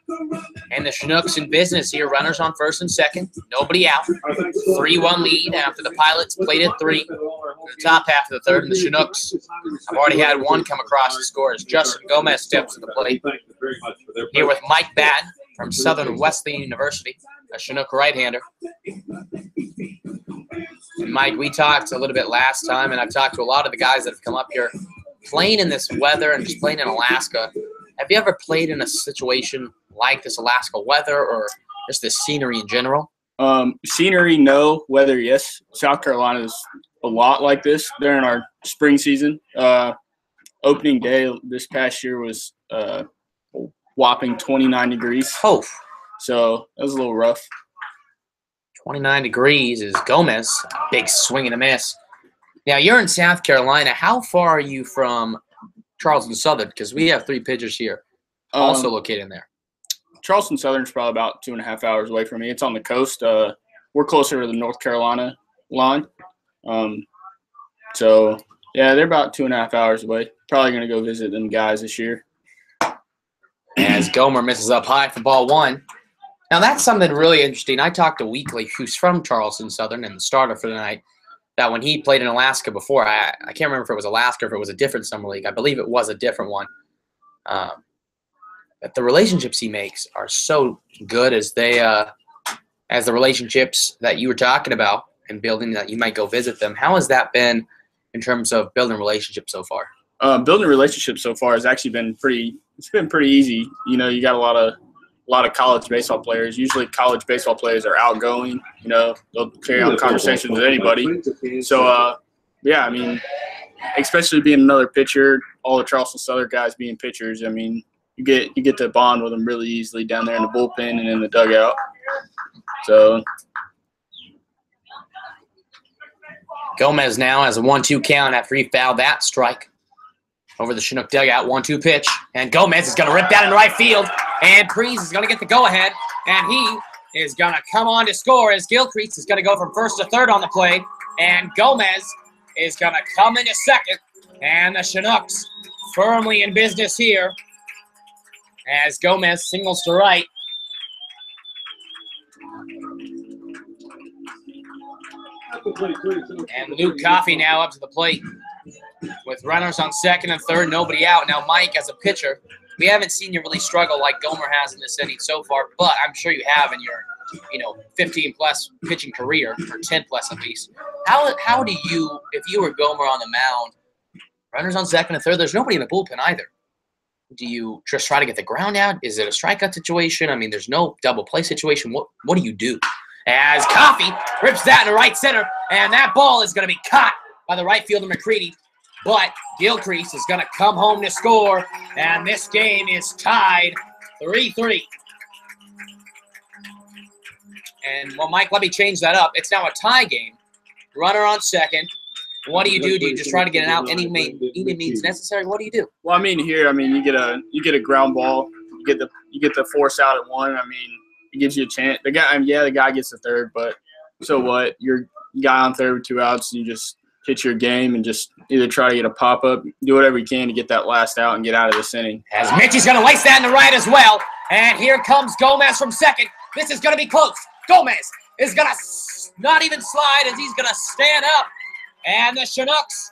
And the Chinooks in business here, runners on first and second, nobody out. 3-1 lead after the Pilots plated 3 in the top half of the third, and the Chinooks have already had one come across the score as Justin Gomez steps to the plate. Here with Mike Batten from Southern Wesleyan University, a Chinook right-hander. And Mike, we talked a little bit last time, and I've talked to a lot of the guys that have come up here playing in this weather and just playing in Alaska. Have you ever played in a situation like this Alaska weather or just this scenery in general?
Scenery, no. Weather, yes. South Carolina is a lot like this during our spring season. Opening day this past year was whopping 29 degrees.
Oh.
So that was a little rough.
29 degrees is Gomez. Big swing and a miss. Now, you're in South Carolina. How far are you from Charleston Southern? Because we have 3 pitchers here also located in there.
Charleston Southern's probably about 2.5 hours away from me. It's on the coast. We're closer to the North Carolina line. So, yeah, they're about 2.5 hours away. Probably going to go visit them guys this year.
As Gomer misses up high for ball 1. Now, that's something really interesting. I talked to Weekly, who's from Charleston Southern and the starter for the night, that when he played in Alaska before, I can't remember if it was Alaska or if it was a different summer league. I believe it was a different one. That the relationships he makes are so good as the relationships that you were talking about and building that you might go visit them. How has that been in terms of building relationships so far?
Building relationships so far has actually been pretty easy. You know, you got a lot of college baseball players. Usually college baseball players are outgoing. You know, they'll carry on conversations with anybody. So, yeah, I mean, especially being another pitcher, all the Charleston Southern guys being pitchers, I mean, you get to bond with them really easily down there in the bullpen and in the dugout. So
Gomez now has a 1-2 count after he fouled that strike over the Chinook dugout. 1-2 pitch, and Gomez is going to rip that in right field, and Priest is going to get the go-ahead, and he is going to come on to score as Gilcrease is going to go from first to third on the play, and Gomez is going to come into second, and the Chinooks firmly in business here as Gomez singles to right. And Luke Coffey now up to the plate with runners on second and third, nobody out. Now, Mike, as a pitcher, we haven't seen you really struggle like Gomer has in this inning so far, but I'm sure you have in your 15-plus pitching career, or 10-plus at least. How do you, if you were Gomer on the mound, runners on second and third, there's nobody in the bullpen either. Do you just try to get the ground out? Is it a strikeout situation? I mean, there's no double play situation. What do you do? As Coffey rips that in the right center, and that ball is going to be caught by the right fielder McCready. But Gilcrease is going to come home to score, and this game is tied 3-3. And, well, Mike, let me change that up. It's now a tie game. Runner on second. What do you do? Do you just try to get it out any means necessary? What do you do?
Well, I mean, here, you get a ground ball. You get the force out at one. I mean, it gives you a chance. The guy gets the third, but so what? You're guy on third with 2 outs, and you just pitch your game and just either try to get a pop up, do whatever you can to get that last out and get out of this inning.
As Mitchie's going to waste that in the right as well, and here comes Gomez from second. This is going to be close. Gomez is going to not even slide as he's going to stand up. And the Chinooks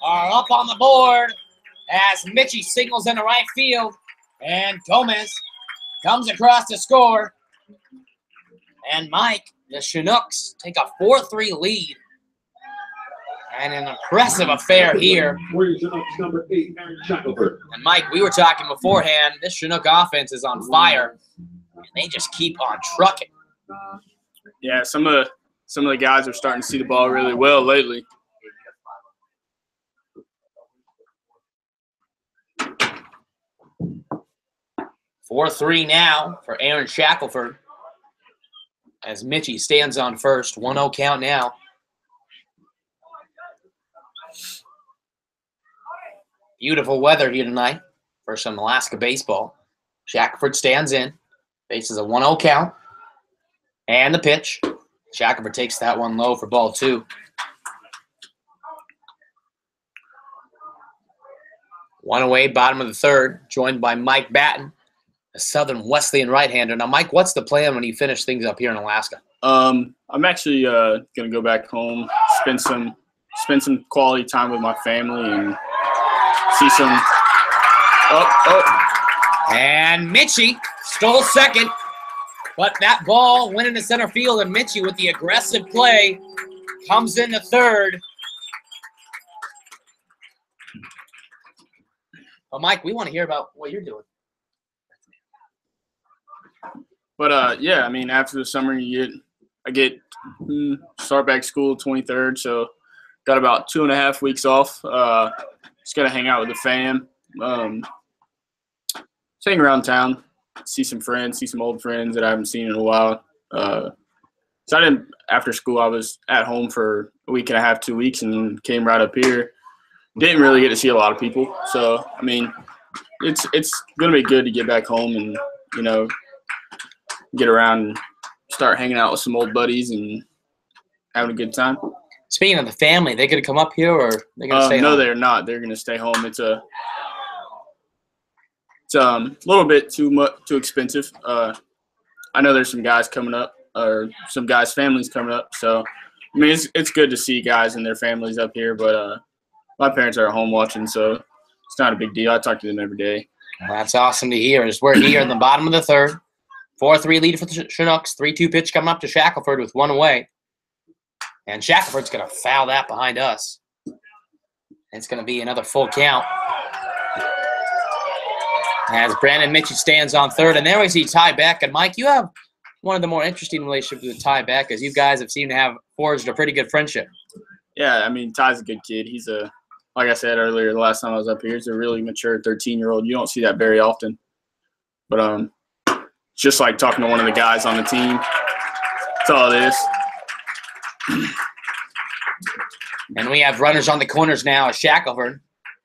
are up on the board as Mitchie signals in the right field. And Gomez comes across to score. And Mike, the Chinooks take a 4-3 lead. And an impressive affair here. And Mike, we were talking beforehand, this Chinook offense is on fire. And they just keep on trucking.
Yeah, some of the guys are starting to see the ball really well lately.
$4-3 now for Aaron Shackelford as Mitchie stands on first. 1-0 count now. Beautiful weather here tonight for some Alaska baseball. Shackelford stands in, faces a 1-0 count. And the pitch. Shackelford takes that one low for ball 2. One away, bottom of the third, joined by Mike Batten, a Southern Wesleyan right-hander. Now, Mike, what's the plan when you finish things up here in Alaska?
I'm actually going to go back home, spend some quality time with my family, and see some.
And Mitchie stole second, but that ball went into center field, and Mitchie with the aggressive play comes in the third. Well, Mike, we want to hear about what you're doing.
But yeah, I mean, after the summer, I get start back school 23rd, so got about 2.5 weeks off. Just gotta hang out with the fam, just hang around town, see some friends, see some old friends that I haven't seen in a while. So I didn't after school. I was at home for a week and a half, 2 weeks, and came right up here. Didn't really get to see a lot of people, so I mean, it's gonna be good to get back home and get around and start hanging out with some old buddies and having a good time.
Speaking of the family, they going to come up here or they're going to stay home?
No, they're not. They're going to stay home. It's a little bit too expensive. I know there's some guys coming up, or some guys' families coming up. So, I mean, it's good to see guys and their families up here. But my parents are at home watching, so it's not a big deal. I talk to them every day.
Well, that's awesome to hear. We're here in the bottom of the third. 4-3 lead for the Chinooks. 3-2 pitch coming up to Shackelford with one away. And Shackelford's going to foul that behind us. It's going to be another full count. As Brandon Mitchell stands on third. And there we see Ty Beck. And, Mike, you have one of the more interesting relationships with Ty Beck, as you guys have seemed to have forged a pretty good friendship.
Yeah, I mean, Ty's a good kid. He's like I said earlier, the last time I was up here, he's a really mature 13-year-old. You don't see that very often. But just like talking to one of the guys on the team. That's all it is.
And we have runners on the corners now as Shackelford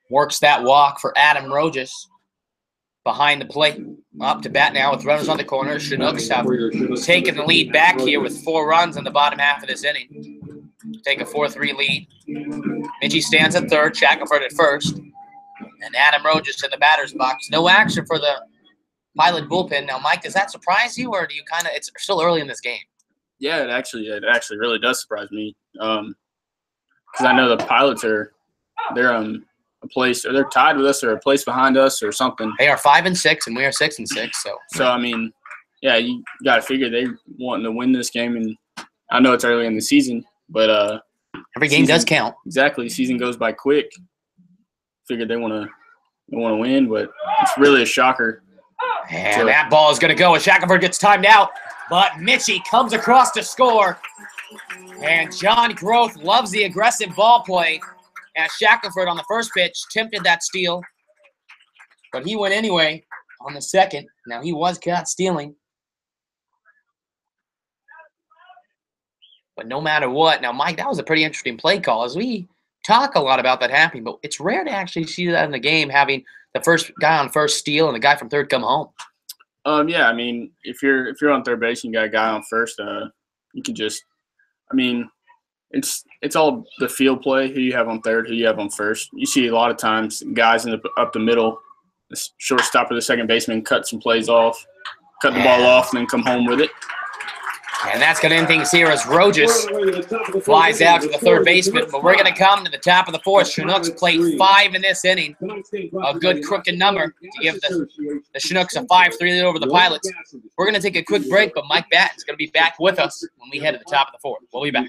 works that walk for Adam Rojas behind the plate. Up to bat now with runners on the corners. Chinooks have taken the lead back here with 4 runs in the bottom half of this inning. Take a 4-3 lead. Mitchie stands at third, Shackelford at first. And Adam Rojas in the batter's box. No action for the Pilot bullpen. Now, Mike, does that surprise you, or do you it's still early in this game?
Yeah, it actually really does surprise me. Because I know the Pilots they're they're tied with us or a place behind us or something.
They are 5-6 and we are 6-6.
So I mean, yeah, you got to figure they wanting to win this game, and I know it's early in the season, but
every game does count.
Exactly, the season goes by quick. Figured they want to win, but it's really a shocker.
And that ball is going to go as Shackelford gets timed out. But Mitchie comes across to score. And John Groth loves the aggressive ball play. As Shackelford on the first pitch tempted that steal. But he went anyway on the second. Now he was caught stealing. But no matter what. Now, Mike, that was a pretty interesting play call. As we talk a lot about that happening, but it's rare to actually see that in the game, having the first guy on first steal and the guy from third come home.
Yeah, I mean, if you're on third base and you got a guy on first, you can just, I mean, it's all the field play, who you have on third, who you have on first. You see a lot of times guys up the middle, the shortstop or the second baseman cut some plays off, cut the ball off, and then come home with it.
And that's going to end things here as Rojas flies out to the third baseman. But we're going to come to the top of the fourth. Chinooks played 5 in this inning. A good crooked number to give the Chinooks a 5-3 lead over the Pilots. We're going to take a quick break, but Mike Batten is going to be back with us when we head to the top of the fourth. We'll be back.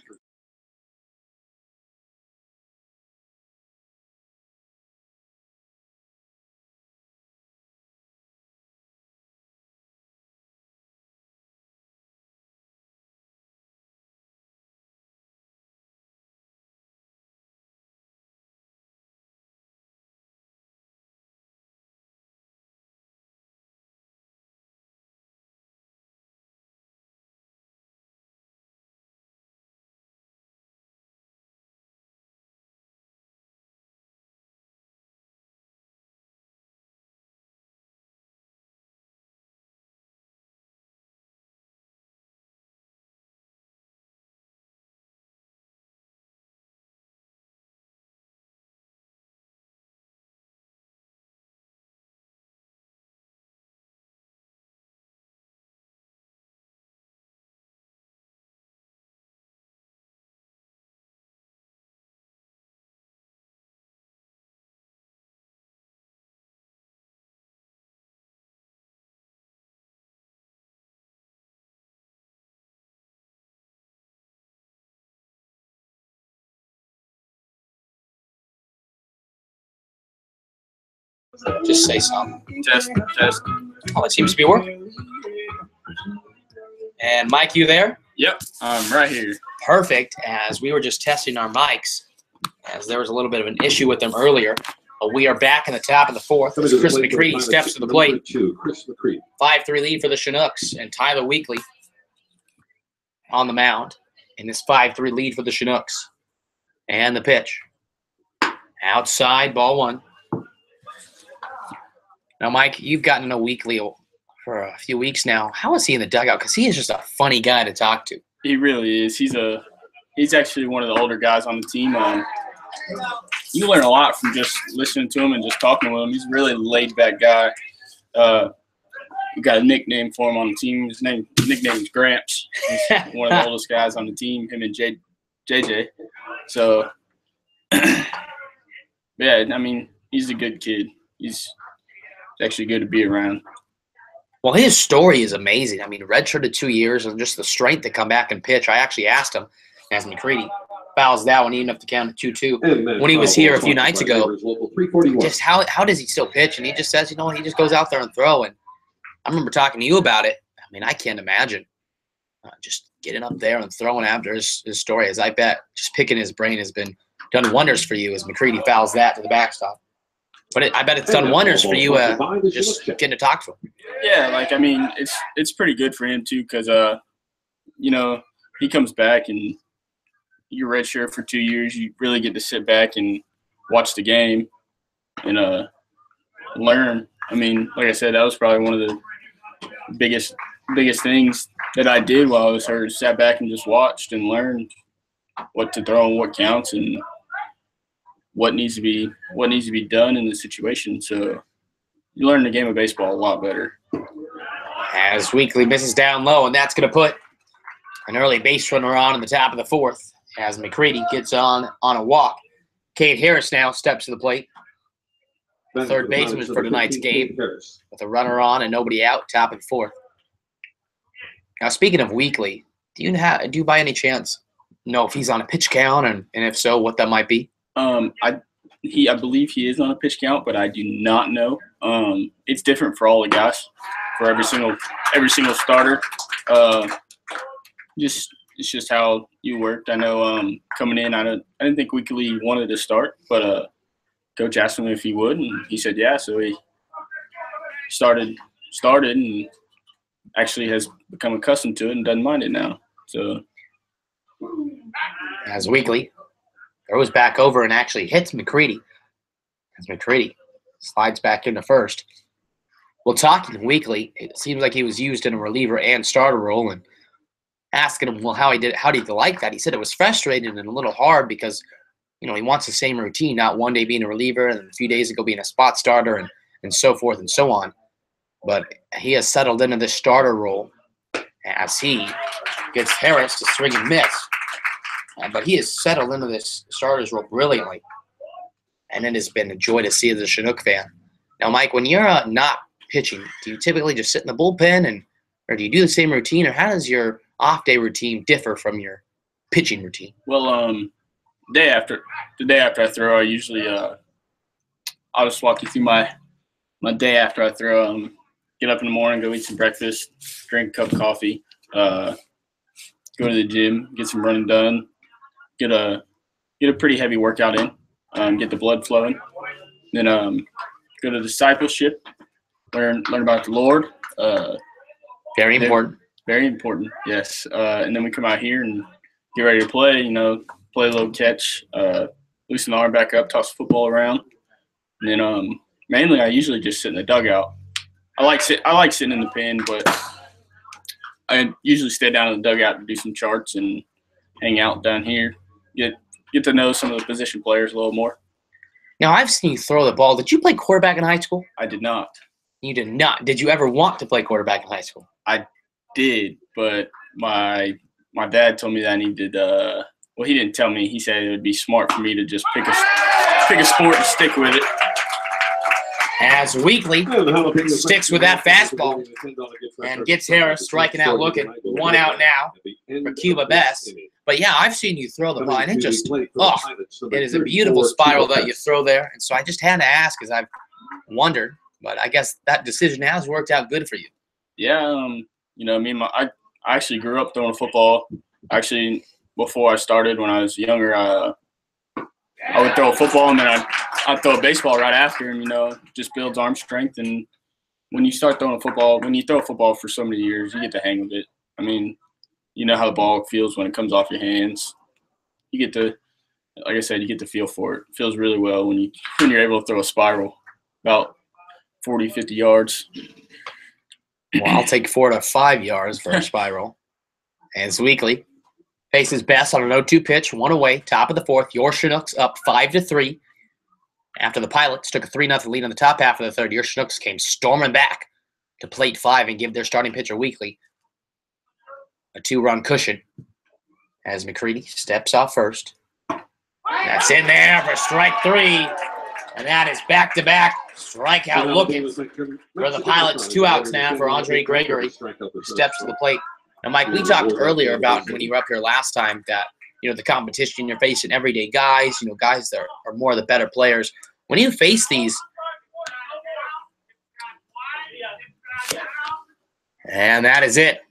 Just say something.
Test.
Oh, it seems to be working. And Mike, you there?
Yep, I'm right here.
Perfect. As we were just testing our mics, as there was a little bit of an issue with them earlier. But we are back in the top of the fourth. As Chris McCready steps to the plate. 5-3 lead for the Chinooks, and Tyler Weekly on the mound in this 5-3 lead for the Chinooks. And the pitch. Outside, ball one. Now, Mike, you've gotten to know Weekly for a few weeks now. How is he in the dugout? Because he is just a funny guy to talk to.
He really is. He's actually one of the older guys on the team. You learn a lot from just listening to him and just talking with him. He's a really laid-back guy. We got a nickname for him on the team. His nickname is Gramps. He's one of the oldest guys on the team, him and JJ. So, yeah, I mean, he's a good kid. He's actually good to be around.
Well, his story is amazing. I mean, redshirted 2 years and just the strength to come back and pitch. I actually asked him, as McCready fouls that one, even up to count at 2-2. When he was here a few nights ago, just how does he still pitch? And he just says, he just goes out there and throw. And I remember talking to you about it. I mean, I can't imagine just getting up there and throwing after his story. As I bet just picking his brain has been done wonders for you as McCready fouls that to the backstop. But I bet it's done wonders for you just getting to talk to him.
Yeah, I mean, it's pretty good for him too because, he comes back and you're redshirt for 2 years. You really get to sit back and watch the game and learn. I mean, like I said, that was probably one of the biggest things that I did while I was hurt. Sat back and just watched and learned what to throw and what counts and what needs to be done in the situation. So you learn the game of baseball a lot better.
As Weekly misses down low, and that's going to put an early base runner on in the top of the fourth as McCready gets on a walk. Cade Harris now steps to the plate. Third baseman for tonight's game with a runner on and nobody out, top of the fourth. Now, speaking of Weekly, do you by any chance know if he's on a pitch count, and if so, what that might be?
I believe he is on a pitch count, but I do not know. It's different for all the guys, for every single starter. It's just how you worked. I know coming in, I didn't think Weekly wanted to start, but Coach asked him if he would, and he said yeah. So he started, and actually has become accustomed to it and doesn't mind it now. So
as Weekly throws back over and actually hits McCready. As McCready slides back into first. Well, talking Weekly, it seems like he was used in a reliever and starter role, and asking him, well, how did he like that? He said it was frustrating and a little hard because, he wants the same routine, not one day being a reliever and a few days ago being a spot starter and so forth and so on. But he has settled into this starter role as he gets Harris to swing and miss. But he has settled into this starter's role brilliantly. And it has been a joy to see as a Chinook fan. Now, Mike, when you're not pitching, do you typically just sit in the bullpen or do you do the same routine? Or how does your off-day routine differ from your pitching routine?
Well, the day after I throw, I usually I'll just walk you through my day after I throw. Get up in the morning, go eat some breakfast, drink a cup of coffee, go to the gym, get some running done, get a pretty heavy workout in, get the blood flowing, then go to discipleship, learn about the Lord.
Very important.
Very important, yes. And then we come out here and get ready to play. Play a little catch, loosen the arm back up, toss the football around, and then mainly I usually just sit in the dugout. I like sitting in the pen, but I usually stay down in the dugout to do some charts and hang out down here, get to know some of the position players a little more.
Now, I've seen you throw the ball. Did you play quarterback in high school?
I did not.
You did not. Did you ever want to play quarterback in high school?
I did, but my dad told me that I needed. Well, he didn't tell me. He said it would be smart for me to just pick a sport and stick with it.
As Weekly sticks with that fastball and gets Harris striking out looking. 1 out now for Cuba Best. But, yeah, I've seen you throw the ball, and it is a beautiful spiral that you throw there. And so I just had to ask, as I've wondered. But I guess that decision has worked out good for you.
Yeah, you know, I actually grew up throwing football. Actually, before I started, when I was younger, I would throw a football and then I'd throw a baseball right after, and, you know, just builds arm strength. And when you start throwing a football, when you throw a football for so many years, you get the hang of it. I mean, you know how the ball feels when it comes off your hands. You get to, like I said, you get to feel for it. It feels really well when you're able to throw a spiral about 40, 50 yards.
Well, I'll take 4 to 5 yards for a spiral. As Weekly faces best on an 0-2 pitch, one away, top of the fourth. Your Chinooks up 5-3. After the Pilots took a 3-0 lead in the top half of the third, your Chinooks came storming back to plate 5 and give their starting pitcher Weekly a 2-run cushion as McCready steps off first. That's in there for strike 3. And that is back-to-back strikeout looking for the Pilots. 2 outs now for Andre Gregory, who steps to the plate. Now, Mike, we talked earlier about when you were up here last time that, you know, the competition, you're facing everyday guys, you know, guys that are more of the better players. When you face these, and that is it.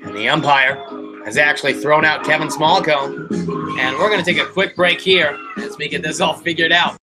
And the umpire has actually thrown out Kevin Smallcomb. And we're going to take a quick break here as we get this all figured out.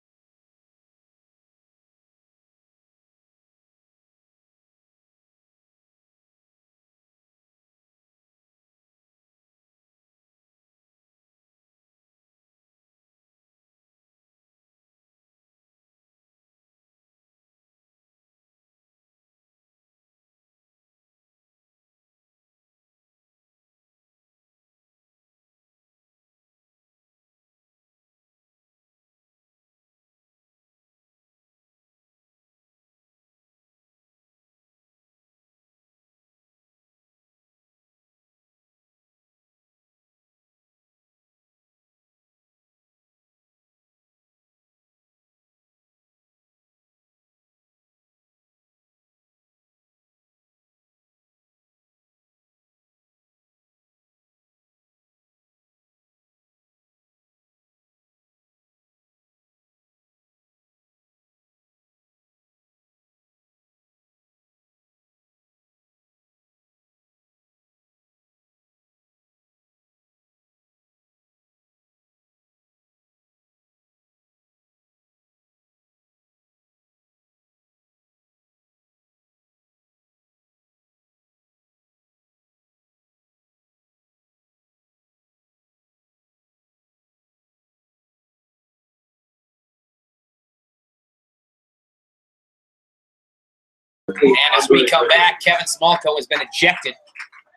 And as we come back, Kevin Smallcomb has been ejected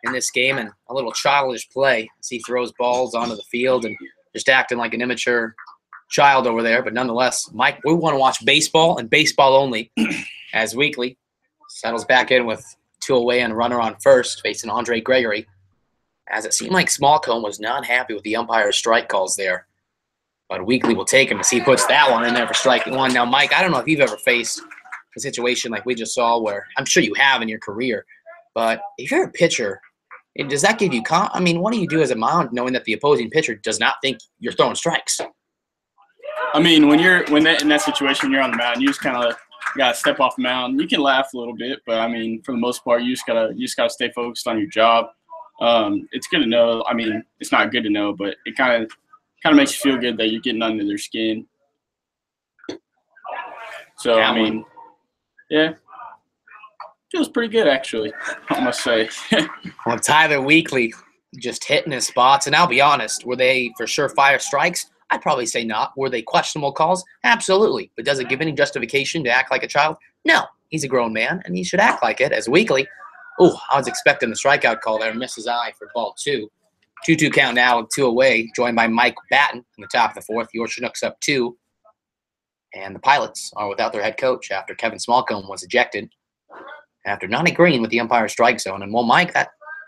in this game, and a little childish play as he throws balls onto the field and just acting like an immature child over there. But nonetheless, Mike, we want to watch baseball and baseball only as Weekly settles back in with 2 away and runner on first, facing Andre Gregory, as it seemed like Smallcomb was not happy with the umpire's strike calls there. But Weekly will take him as he puts that one in there for strike 1. Now, Mike, I don't know if you've ever faced a situation like we just saw where I'm sure you have in your career, but if you're a pitcher, does that give you I mean, what do you do as a mound knowing that the opposing pitcher does not think you're throwing strikes?
I mean, in that situation, you're on the mound, you just kind of got to step off the mound. You can laugh a little bit, but I mean, for the most part, you just gotta stay focused on your job. It's good to know. I mean, it's not good to know, but it kind of makes you feel good that you're getting under their skin. So, I mean, yeah, feels pretty good, actually, I must say.
Well, Tyler Weekly just hitting his spots. And I'll be honest, were they for sure fire strikes? I'd probably say not. Were they questionable calls? Absolutely. But does it give any justification to act like a child? No. He's a grown man, and he should act like it. As Weekly, I was expecting the strikeout call there. Misses eye for ball 2. 2-2 count now with 2 away, joined by Mike Batten in the top of the fourth. Your Chinooks up 2. And the Pilots are without their head coach after Kevin Smallcomb was ejected after not agreeing with the umpire's strike zone. And, well, Mike,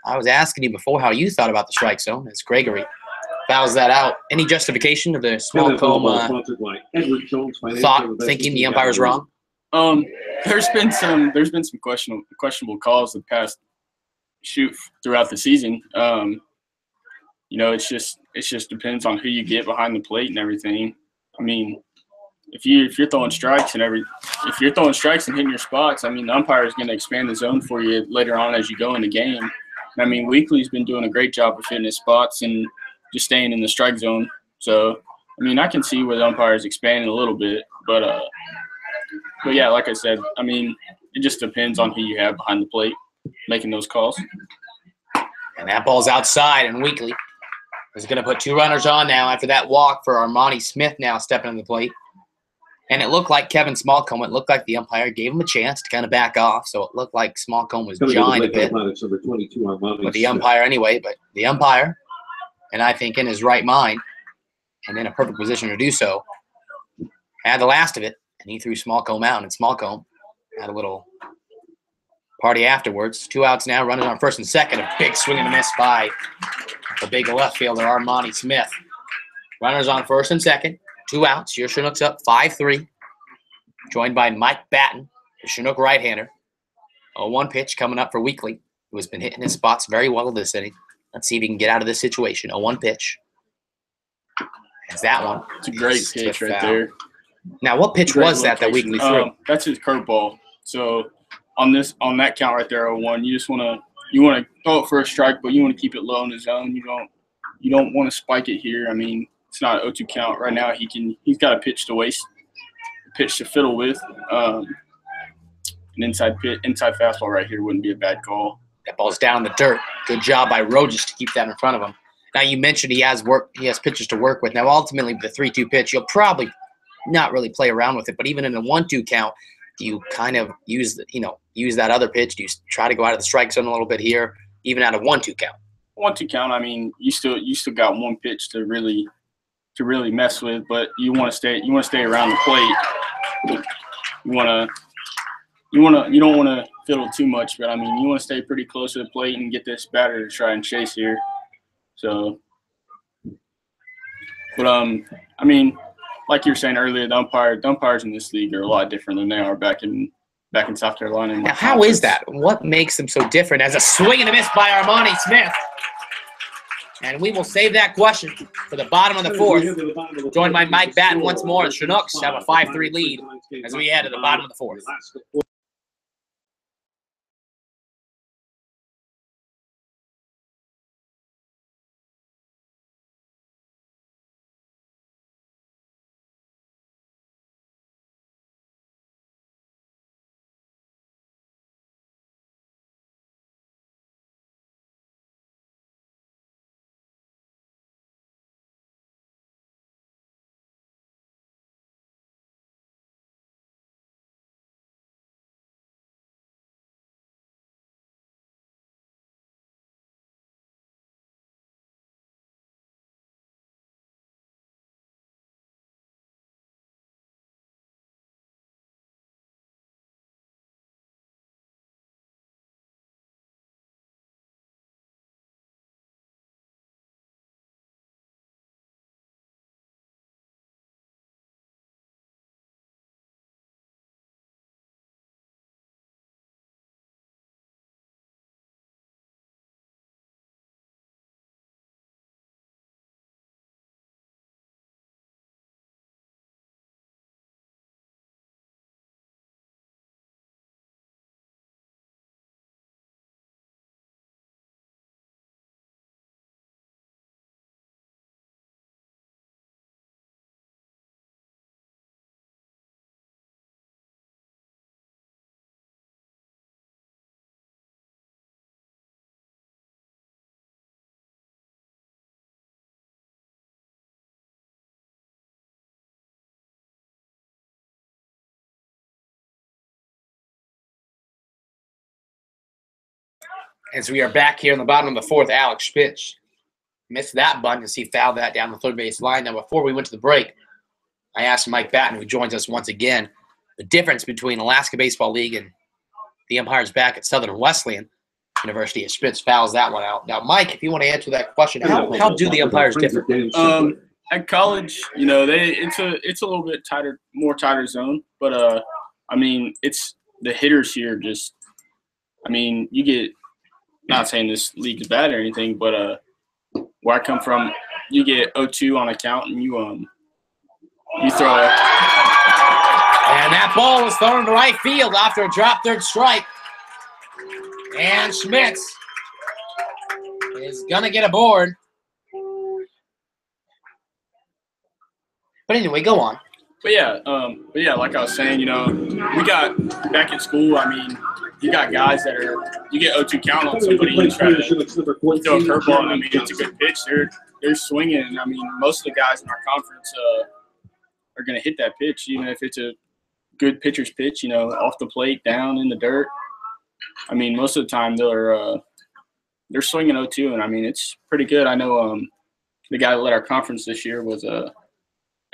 I was asking you before how you thought about the strike zone as Gregory fouls that out. Any justification of the Smallcomb thinking the umpire's wrong?
There's been some questionable calls the past throughout the season. You know, it's just it just depends on who you get behind the plate and everything. I mean, if you're throwing strikes and if you're throwing strikes and hitting your spots, I mean, the umpire is going to expand the zone for you later on as you go in the game. And, I mean, Weekly's been doing a great job of hitting his spots and just staying in the strike zone. So, I mean, I can see where the umpire is expanding a little bit, but yeah, like I said, I mean, it just depends on who you have behind the plate making those calls.
And that ball's outside, and Weekly is going to put 2 runners on now after that walk for Armani Smith now stepping on the plate. And it looked like Kevin Smallcombe. It looked like the umpire gave him a chance to kind of back off. So it looked like Smallcombe was jawing a bit. But the umpire anyway. But the umpire, and I think in his right mind, and in a perfect position to do so, had the last of it. And he threw Smallcombe out. And Smallcombe had a little party afterwards. 2 outs now, running on first and second. A big swing and a miss by the big left fielder, Armani Smith. Runners on first and second. 2 outs. Your Chinooks up 5-3. Joined by Mike Batten, the Chinook right-hander. 0-1 pitch coming up for Weekly, who has been hitting his spots very well this inning. Let's see if he can get out of this situation. 0-1 pitch. Is that one?
It's a great pitch right there.
Now, what pitch was that Weekly threw?
That's his curveball. So on that count right there, 0-1, you want to throw it for a strike, but you want to keep it low in the zone. You don't want to spike it here. I mean, it's not an 0-2 count right now. He's got a pitch to waste, pitch to fiddle with. An inside fastball right here wouldn't be a bad call.
That ball's down in the dirt. Good job by Rojas to keep that in front of him. Now you mentioned he has pitches to work with. Now ultimately with the 3-2 pitch, you'll probably not really play around with it. But even in a 1-2 count, do you kind of use that other pitch? Do you try to go out of the strike zone a little bit here, even out of 1-2 count?
1-2 count. I mean, you still got one pitch to really mess with, but you want to stay around the plate. You don't want to fiddle too much, but I mean, you want to stay pretty close to the plate and get this batter to try and chase here. So, but I mean, like you were saying earlier, the umpires in this league are a lot different than they are back in South Carolina.
Now, how is that? What makes them so different? As a swing and a miss by Armani Smith. And we will save that question for the bottom of the fourth. Joined by Mike Batten once more. The Chinooks have a 5-3 lead as we head to the bottom of the fourth. As we are back here in the bottom of the fourth, Alex Spitz missed that bunt as he fouled that down the third base line. Now, before we went to the break, I asked Mike Batten, who joins us once again, the difference between Alaska Baseball League and the umpires back at Southern Wesleyan University. As Spitz fouls that one out. Now, Mike, if you want to answer that question, how do the umpires differ?
At college, it's a little bit tighter zone, but I mean, it's the hitters here just. I mean, you get. Not saying this league is bad or anything, but where I come from, you get 0-2 on a count and you throw it.
And that ball was thrown to right field after a drop third strike. And Schmitz is going to get aboard. But anyway, go on.
But yeah, like I was saying, we got back in school. I mean, you got guys that you get 0-2 count on somebody and try to throw a curveball. I mean, it's a good pitch. They're swinging. I mean, most of the guys in our conference are going to hit that pitch, even if it's a good pitcher's pitch. Off the plate, down in the dirt. I mean, most of the time they're swinging 0-2, and I mean it's pretty good. I know the guy that led our conference this year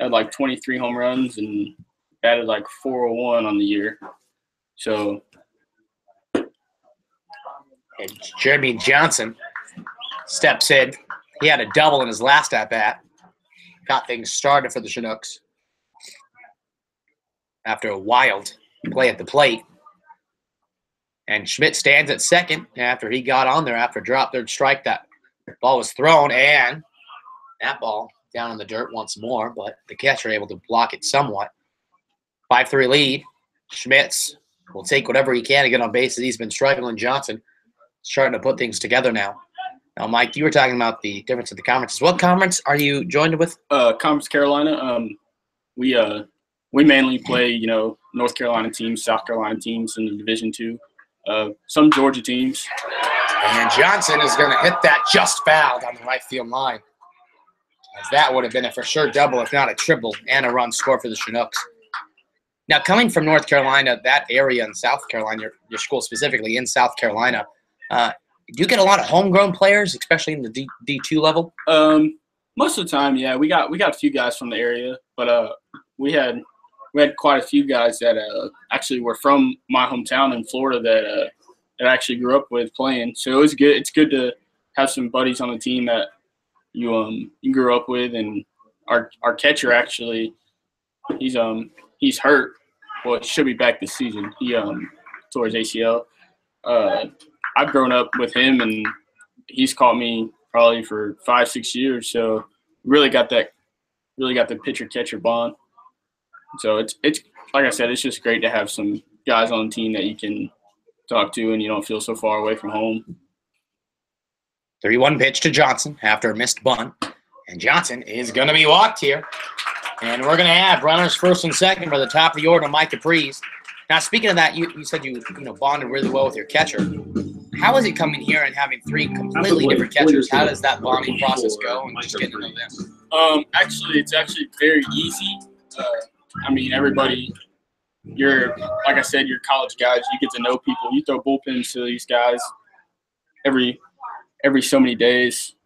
had like 23 home runs and batted like 401 on the year. So,
and Jeremy Johnson steps in. He had a double in his last at bat. Got things started for the Chinooks after a wild play at the plate. And Schmidt stands at second after he got on there after a drop third strike. That ball was thrown, and that ball down in the dirt once more, but the catcher able to block it somewhat. 5-3 lead. Schmitz will take whatever he can to get on base. He's been struggling. Johnson is starting to put things together now. Now, Mike, you were talking about the difference of the conferences. What conference are you joined with?
Conference Carolina. We mainly play, North Carolina teams, South Carolina teams in the Division II. Some Georgia teams.
And Johnson is going to hit that just foul down the right field line, as that would have been a for sure double, if not a triple, and a run score for the Chinooks. Now, coming from North Carolina, that area in South Carolina, your school specifically in South Carolina, do you get a lot of homegrown players, especially in the D2 level?
Most of the time, yeah. We got a few guys from the area, but we had quite a few guys that actually were from my hometown in Florida that I actually grew up with playing. So it was good. It's good to have some buddies on the team that you grew up with. And our catcher actually, he's hurt. Well, he should be back this season. He tore his ACL. I've grown up with him, and he's caught me probably for 5-6 years. So really got the pitcher catcher bond. So it's like I said, it's just great to have some guys on the team that you can talk to and you don't feel so far away from home.
3-1 pitch to Johnson after a missed bunt. And Johnson is going to be walked here. And we're going to have runners first and second for the top of the order, Mike Caprice. Now, speaking of that, you said you bonded really well with your catcher. How is it coming here and having three completely different catchers? How does that bonding process go and just getting to know them?
Actually, it's very easy. I mean, everybody, like I said, you're college guys. You get to know people. You throw bullpens to these guys every so many days.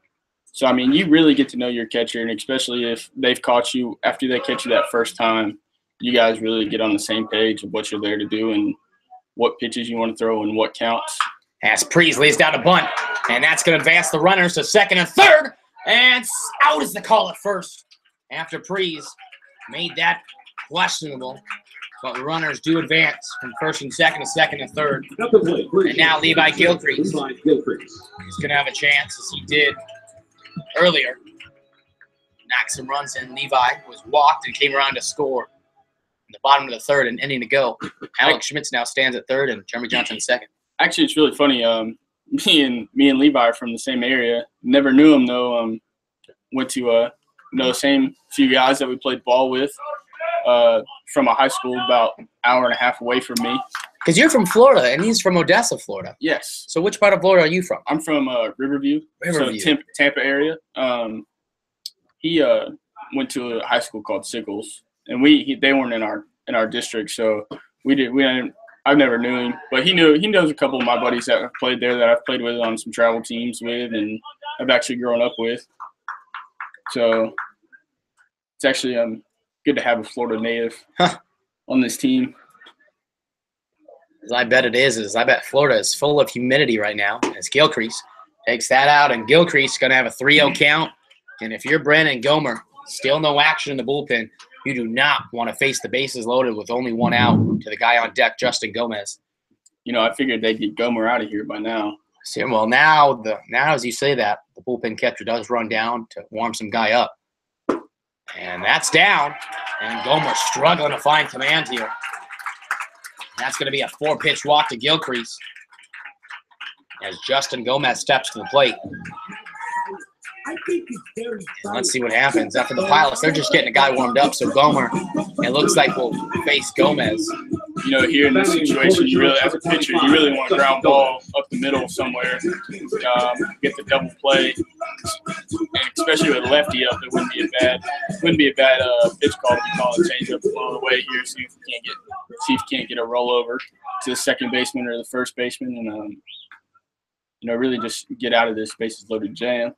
So, I mean, you really get to know your catcher, and especially if they've caught you after they catch you that first time, you guys really get on the same page of what you're there to do and what pitches you want to throw and what counts.
As Prees lays down a bunt, and that's going to advance the runners to second and third, and out is the call at first after Prees made that questionable. But the runners do advance from first and second to second and third. And now Levi Gilcrease is going to have a chance, as he did earlier. Knocked some runs in. Levi was walked and came around to score in the bottom of the third and inning to go. Alex Schmitz now stands at third and Jeremy Johnson second.
Actually, it's really funny. Me and Levi are from the same area. Never knew him, though. Went to the same few guys that we played ball with from a high school about an hour and a half away from me.
Because you're from Florida, and he's from Odessa, Florida.
Yes.
So which part of Florida are you from?
I'm from Riverview. So Tampa area. He went to a high school called Sickles, and they weren't in our district, so I've never knew him, but he knows a couple of my buddies that have played there that I've played with on some travel teams with, and I've actually grown up with. So it's actually good to have a Florida native on this team.
As I bet it is I bet Florida is full of humidity right now, as Gilcrease takes that out, and Gilcrease is going to have a 3-0 count. And if you're Brandon Gomer, still no action in the bullpen, you do not want to face the bases loaded with only one out to the guy on deck, Justin Gomez.
I figured they'd get Gomer out of here by now.
So, well, now as you say that, the bullpen catcher does run down to warm some guy up. And that's down. And Gomer struggling to find command here. That's going to be a 4-pitch walk to Gilcrease as Justin Gomez steps to the plate. And let's see what happens. After the pilots, they're just getting a guy warmed up. So Gomer, it looks like we'll face Gomez.
You know, here in this situation, you really, as a pitcher, you really want a ground ball up the middle somewhere, get the double play, and especially with a lefty up, it wouldn't be a bad pitch call to be calling a changeup along the way here. See if you can't get a rollover to the second baseman or the first baseman, and you know, really just get out of this bases loaded jam.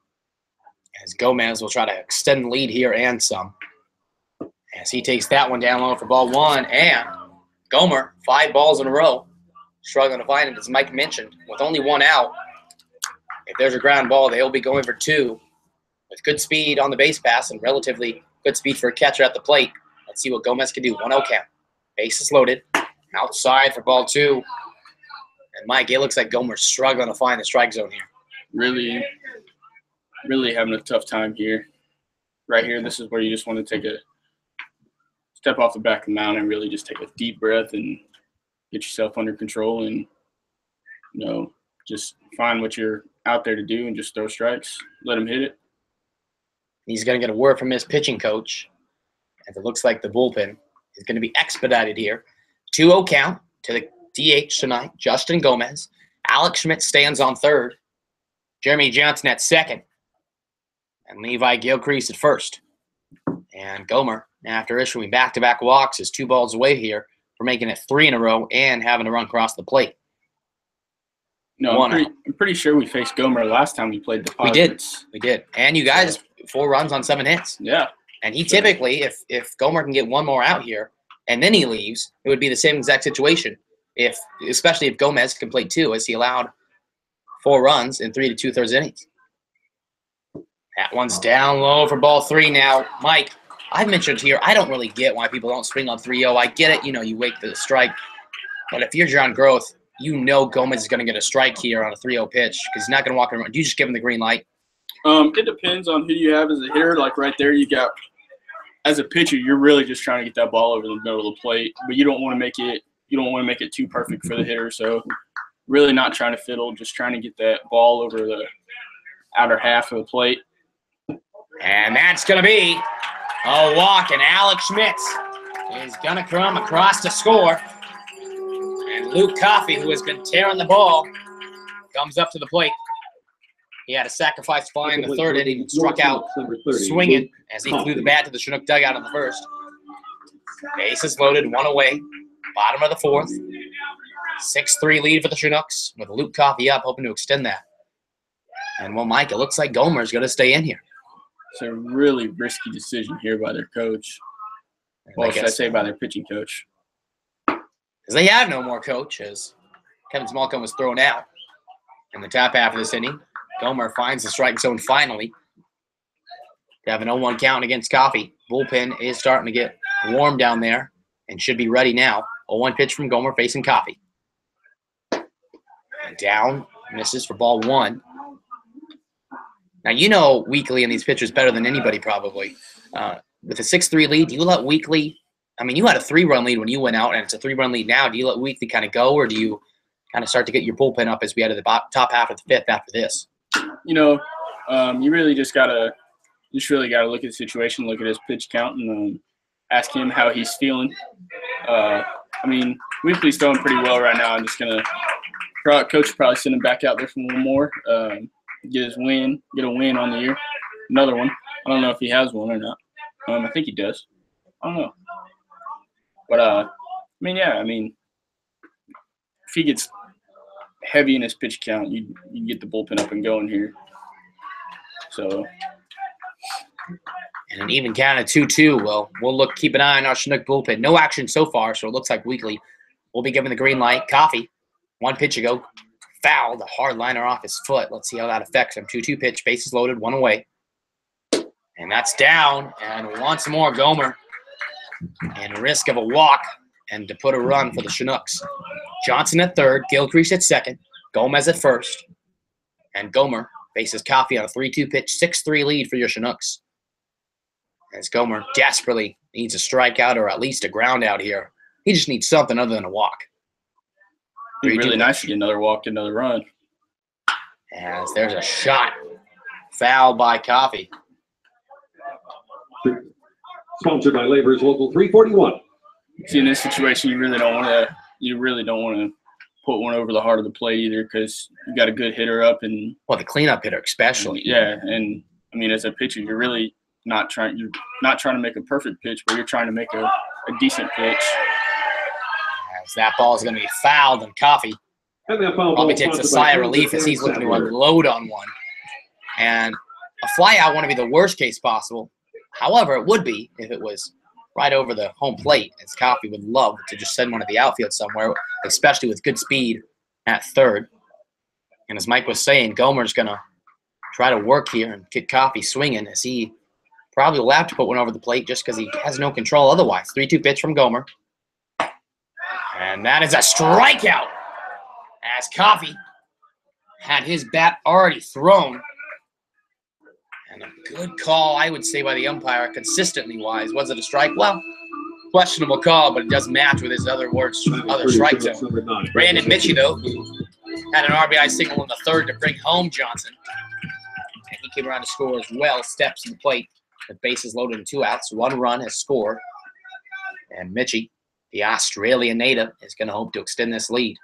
As Gomez will try to extend the lead here and some. As he takes that one down low for ball 1, and Gomer, 5 balls in a row, struggling to find it, as Mike mentioned, with only 1 out. If there's a ground ball, they'll be going for 2 with good speed on the base pass and relatively good speed for a catcher at the plate. Let's see what Gomez can do. 1-0 count. Bases loaded. Outside for ball 2. And Mike, it looks like Gomer's struggling to find the strike zone here.
Really having a tough time here. Right here, this is where you just want to take a step off the back of the mound and really just take a deep breath and get yourself under control and, you know, just find what you're out there to do and just throw strikes. Let him hit it.
He's going to get a word from his pitching coach, as it looks like the bullpen is going to be expedited here. 2-0 count to the DH tonight, Justin Gomez. Alex Schmidt stands on third. Jeremy Johnson at second. And Levi Gilcrease at first. And Gomer, after issuing back-to-back walks, is 2 balls away here for making it 3 in a row and having to run across the plate.
No, I'm pretty sure we faced Gomer last time we played the Pirates.
We did. And you guys, 4 runs on 7 hits.
Yeah.
And he typically, if Gomer can get 1 more out here and then he leaves, it would be the same exact situation. Especially if Gomez can play 2, as he allowed 4 runs in 3 2/3 innings. That one's down low for ball 3 now. Mike, I mentioned here, I don't really get why people don't swing on 3-0. I get it, you know, you wait for the strike. But if you're John Groth, you know Gomez is going to get a strike here on a 3-0 pitch because he's not going to walk around. Do you just give him the green light?
It depends on who you have as a hitter. Like right there, you got – as a pitcher, you're really just trying to get that ball over the middle of the plate. But you don't want to make it too perfect for the hitter. So really not trying to fiddle, just trying to get that ball over the outer half of the plate.
And that's going to be a walk, and Alex Schmitz is going to come across to score. And Luke Coffey, who has been tearing the ball, comes up to the plate. He had a sacrifice fly in the 3rd inning and struck out swinging as he threw the bat to the Chinook dugout in the 1st. Bases loaded, 1 away, bottom of the 4th. 6-3 lead for the Chinooks with Luke Coffey up, hoping to extend that. And, well, Mike, it looks like Gomer's going to stay in here.
It's a really risky decision here by their coach. Well, should I say by their pitching coach?
Because they have no more coach, as Kevin Smallcombe was thrown out in the top half of this inning. Gomer finds the strike zone finally. They have an 0-1 count against Coffey. Bullpen is starting to get warm down there and should be ready now. 0-1 pitch from Gomer facing Coffey. And down, misses for ball 1. Now, you know Weekly and these pitchers better than anybody probably. With a 6-3 lead, do you let Weekly – I mean, you had a 3-run lead when you went out, and it's a 3-run lead now. Do you let Weekly kind of go, or do you kind of start to get your bullpen up as we head to the top half of the 5th after this?
You know, you really just gotta look at the situation, look at his pitch count, and ask him how he's feeling. I mean, Weekly's throwing pretty well right now. I'm just gonna – coach will probably send him back out there for 1 more. Get a win on the year. Another one. I don't know if he has one or not. I think he does. I don't know. But, I mean, if he gets heavy in his pitch count, you get the bullpen up and going here. So.
And an even count of 2-2. Well, we'll keep an eye on our Chinook bullpen. No action so far, so it looks like Weekly will be given the green light. Coffey, 1 pitch ago. Fouled a hard liner off his foot. Let's see how that affects him. 2-2 pitch, bases loaded, 1 away. And that's down. And once more, Gomer. And risk of a walk and to put a run for the Chinooks. Johnson at 3rd, Gilcrease at 2nd, Gomez at 1st. And Gomer faces Coffee on a 3-2 pitch, 6-3 lead for your Chinooks. As Gomer desperately needs a strikeout or at least a ground out here. He just needs something other than a walk.
It'd be really nice to get another walk, another run.
As there's a shot. Foul by Coffee.
Sponsored by Labor's Local 341.
See, in this situation, you really don't want to put one over the heart of the plate either, because you got a good hitter up and
the cleanup hitter especially.
Yeah, and I mean, as a pitcher, you're really not trying to make a perfect pitch, but you're trying to make a decent pitch.
As that ball is going to be fouled, and Coffee probably takes a sigh of relief as he's looking to unload on one. And a fly out wouldn't be the worst case possible. However, it would be if it was right over the home plate, as Coffee would love to just send one to the outfield somewhere, especially with good speed at third. And as Mike was saying, Gomer's going to try to work here and get Coffee swinging, as he probably will have to put one over the plate just because he has no control otherwise. 3-2 pitch from Gomer. And that is a strikeout, as Coffee had his bat already thrown. And a good call, I would say, by the umpire, consistently wise. Was it a strike? Well, questionable call, but it does match with his other strike zone. Brandon Mitchie, though, had an RBI single in the third to bring home Johnson. And he came around to score as well. Steps to the plate with bases loaded and 2 outs. 1 run has scored. And Mitchie, the Australian native, is going to hope to extend this lead.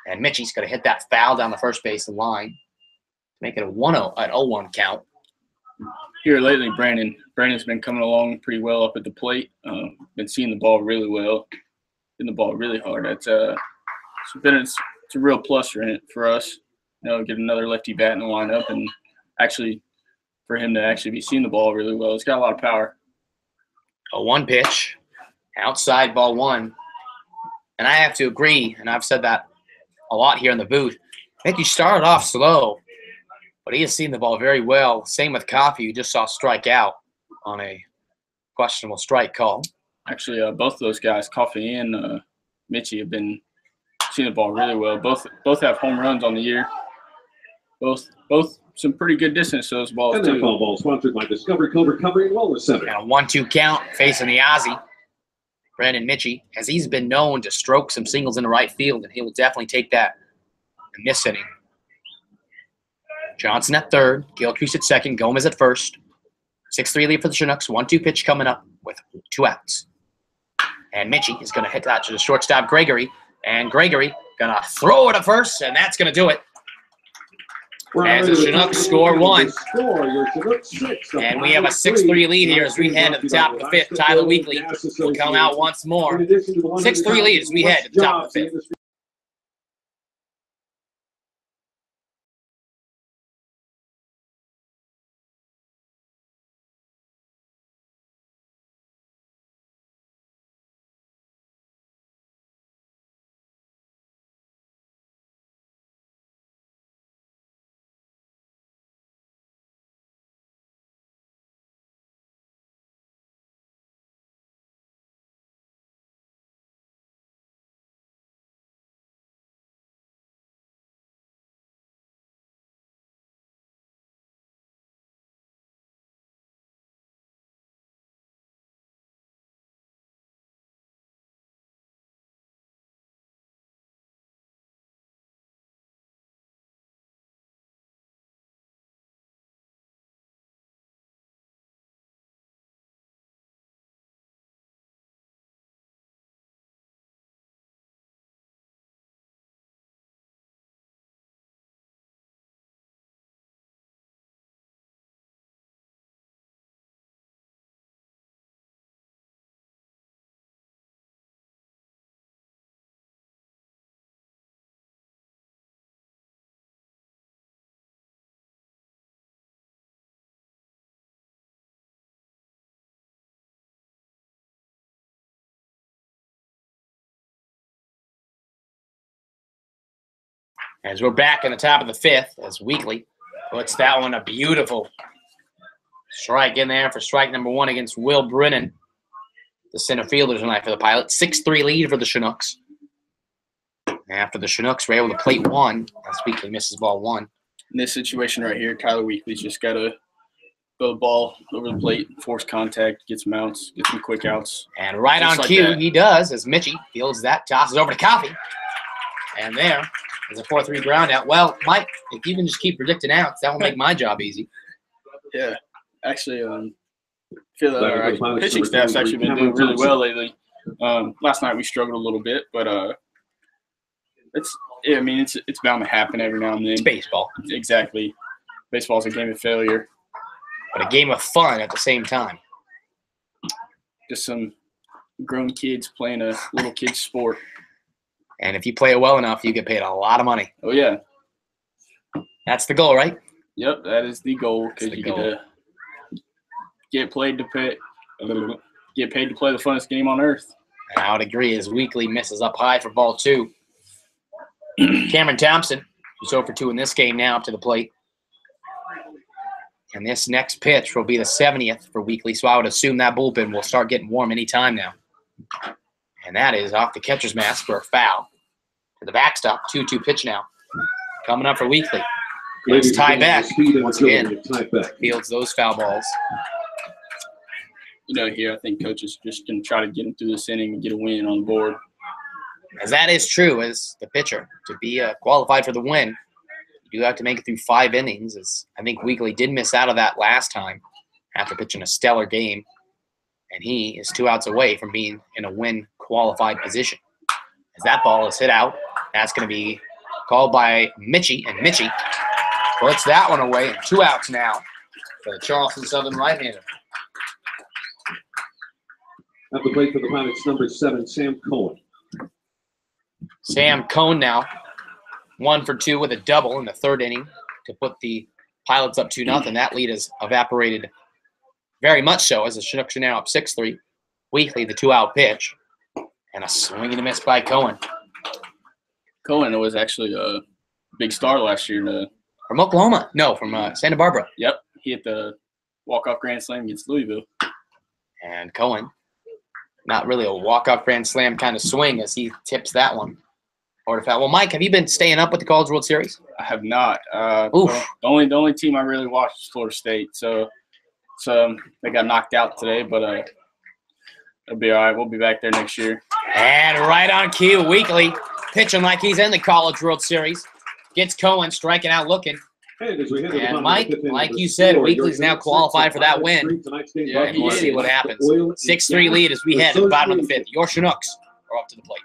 And Mitchie's going to hit that foul down the first base line to make it a 0-1 count.
Here lately, Brandon's been coming along pretty well up at the plate. Been seeing the ball really well, hitting the ball really hard. It's a real plus for us. Get another lefty bat in the lineup, and actually for him to actually be seeing the ball really well. He's got a lot of power.
A 1 pitch, outside ball 1. And I have to agree, and I've said that a lot here in the booth. I think he started off slow, but he has seen the ball very well. Same with Coffee, who just saw strike out on a questionable strike call.
Actually, both of those guys, Coffee and Mitchie, have been seeing the ball really well. Both have home runs on the year. Both some pretty good distance to those balls, too.
NFL ball sponsored by Discovery Code Recovery and Wellness Center.
And a 1-2 count facing the Aussie, Brandon Mitchie, as he's been known to stroke some singles into right field, and he will definitely take that in this inning. Johnson at third, Gilchrist at second, Gomez at first. 6-3 lead for the Chinooks. 1-2 pitch coming up with 2 outs. And Mitchie is going to hit that to the shortstop, Gregory. And Gregory going to throw it at first, and that's going to do it. As the Chinooks score 1. And we have a 6-3 lead here as we head to the top of the 5th. Tyler Weekly will come out once more. 6-3 lead as we head to the top of the 5th. As we're back in the top of the 5th, as Weekly puts that one a beautiful strike in there for strike number 1 against Will Brennan, the center fielder tonight for the Pilots. 6-3 lead for the Chinooks. After the Chinooks were able to plate 1, as Weekly misses ball 1.
In this situation right here, Tyler Weekly's just got to throw the ball over the plate, force contact, get some outs, get some quick outs.
And right
Just
on
like
cue,
that.
he does, as Mitchie fields that, tosses over to Coffee. And there is a 4-3 ground out. Well, Mike, if you can just keep predicting outs, that will make my job easy.
Yeah, actually, feel our pitching staff's actually been doing really well lately. Last night we struggled a little bit, but it's bound to happen every now and then.
It's baseball.
Exactly. Baseball's a game of failure.
But a game of fun at the same time.
Just some grown kids playing a little kid's sport.
And if you play it well enough, you get paid a lot of money.
Oh, yeah.
That's the goal, right?
Yep, that is the goal, because you get paid to play the funnest game on earth.
And I would agree, as Weekly misses up high for ball 2. Cameron Thompson, who's 0 for 2 in this game now, up to the plate. And this next pitch will be the 70th for Weekly, so I would assume that bullpen will start getting warm any time now. And that is off the catcher's mask for a foul. To the backstop, 2-2 pitch now. Coming up for Weekly. It's Ty Beck once again. Fields those foul balls.
Here I think Coach is just going to try to get him through this inning and get a win on the board.
As that is true as the pitcher. To be qualified for the win, you do have to make it through 5 innings. As I think Weekly did miss out of that last time after pitching a stellar game. And he is 2 outs away from being in a win-qualified position. As that ball is hit out, that's going to be called by Mitchie. And Mitchie puts that one away. And 2 outs now for the Charleston Southern right-hander.
At the plate for the Pilots, number 7, Sam Cohen.
Sam Cohen now 1 for 2 with a double in the 3rd inning to put the Pilots up 2-0. That lead has evaporated very much so, as the Chinooks are now up 6-3. Weekly, the 2-out pitch. And a swing and a miss by Cohen.
Cohen was actually a big star last year.
From Oklahoma. No, from Santa Barbara.
Yep. He hit the walk-off grand slam against Louisville.
And Cohen, not really a walk-off grand slam kind of swing as he tips that one. Or foul. Well, Mike, have you been staying up with the College World Series?
I have not.
Oof.
The only team I really watched is Florida State. So they got knocked out today, but it'll be all right. We'll be back there next year.
And right on cue, Weekly pitching like he's in the College World Series. Gets Cohen striking out looking. And Mike, like you said, Weekly's now qualified for that win.
Yeah,
And we'll see what happens. 6-3 lead as we head to the bottom of the 5th. Your Chinooks are up to the plate.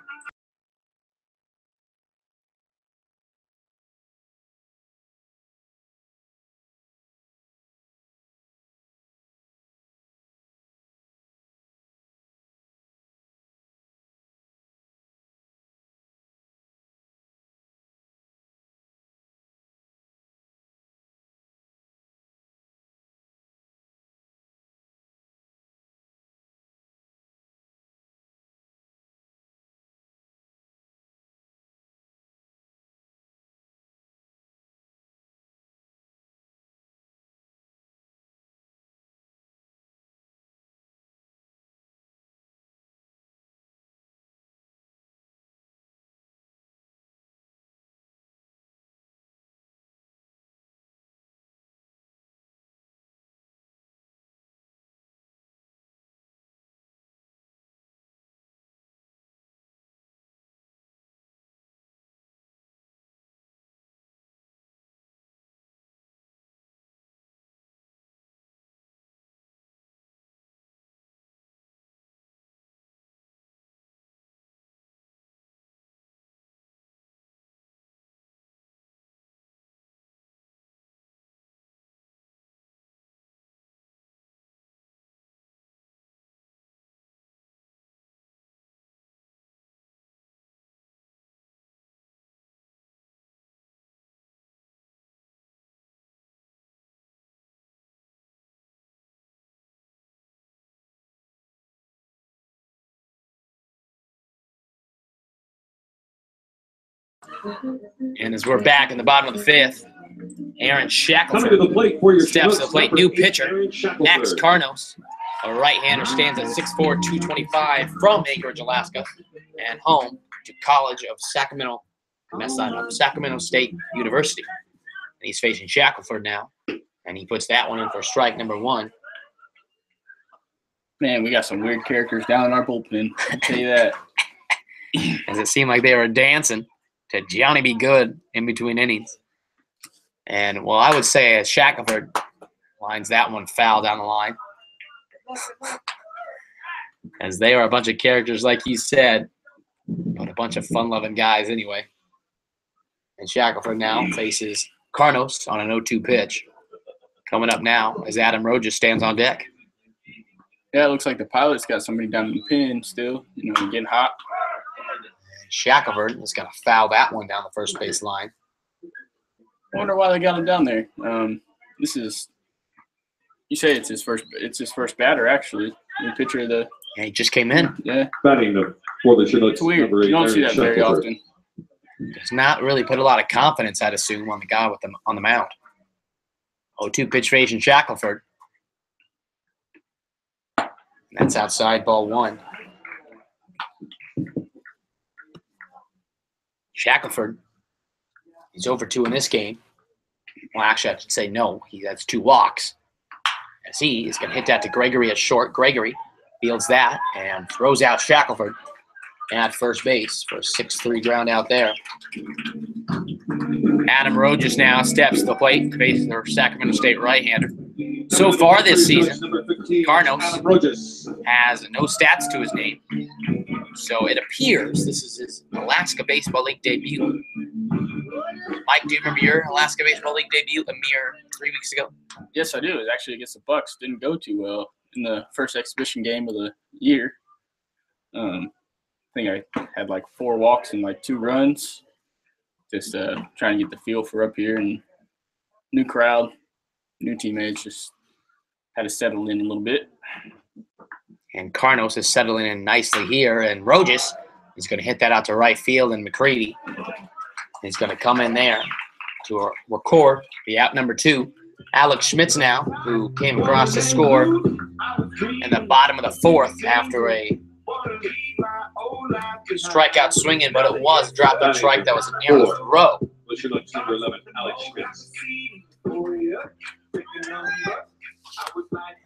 And as we're back in the bottom of the 5th, Aaron Shackleton steps to the plate. New pitcher, Max Carnos, a right-hander, stands at 6'4", 225 from Anchorage, Alaska, and home to College of Sacramento Sacramento State University. he's facing Shackelford now. And he puts that one in for strike number 1.
Man, we got some weird characters down in our bullpen. I'll tell you that.
As it seemed like they were dancing to Johnny Be Good in between innings. And, well, I would say as Shackelford lines that one foul down the line. As they are a bunch of characters, like you said, but a bunch of fun-loving guys anyway. And Shackelford now faces Carnos on an 0-2 pitch. Coming up now as Adam Rojas stands on deck.
Yeah, it looks like the Pilot's got somebody down in the pen still, getting hot.
Shackelford is going to foul that one down the first base line.
I wonder why they got him down there. This is, you say it's his first batter actually. The pitcher of the.
Yeah, he just came in.
Yeah.
Batting for the Chinooks.
It's weird. You don't see that very often.
Does not really put a lot of confidence, I'd assume, on the guy with them on the mound. 0-2 pitch facing Shackelford. That's outside, ball 1. Shackelford, he's over 2 in this game. Well, actually, I should say no. That's 2 walks. As he is going to hit that to Gregory at short. Gregory fields that and throws out Shackelford at first base for a 6-3 ground out there. Adam Rojas now steps to the plate, faces their Sacramento State right-hander. So far this season, Carnos has no stats to his name. So it appears this is his Alaska Baseball League debut. Mike, do you remember your Alaska Baseball League debut a mere 3 weeks ago?
Yes, I do. It was actually against the Bucks. Didn't go too well in the first exhibition game of the year. I think I had like 4 walks and like 2 runs. Just trying to get the feel for up here, and new crowd, new teammates, just had to settle in a little bit.
And Carnos is settling in nicely here, and Rojas is going to hit that out to right field, and McCready is going to come in there to record the out number 2. Alex Schmitz now, who came across to score in the bottom of the 4th after a strikeout swinging, but it was a drop-in strike that was near the throw.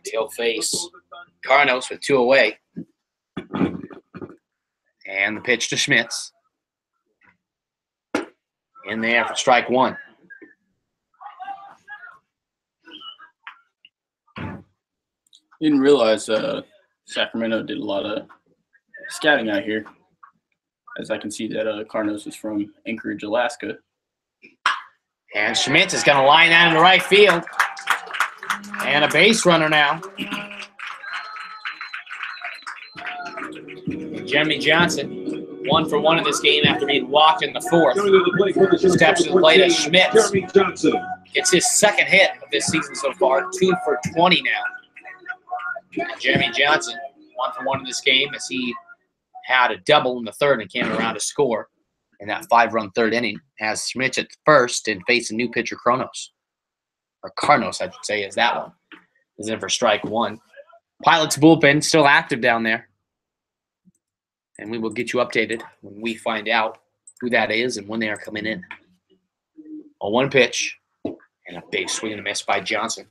He'll face Carnos with 2 away. And the pitch to Schmitz. In there for strike 1.
Didn't realize Sacramento did a lot of scouting out here. As I can see that Carnos is from Anchorage, Alaska.
And Schmitz is going to line that in the right field. And a base runner now. Jeremy Johnson, 1 for 1 in this game after being walked in the 4th. Steps to the plate as Schmitz gets his 2nd hit of this season so far, 2 for 20 now. And Jeremy Johnson, 1 for 1 in this game as he had a double in the 3rd and came around to score in that 5-run 3rd inning. Has Schmitz at first and facing new pitcher Carnos, I should say, is that one. Is in for strike 1. Pilot's bullpen still active down there. And we will get you updated when we find out who that is and when they are coming in. A 1 pitch and a big swing and a miss by Johnson.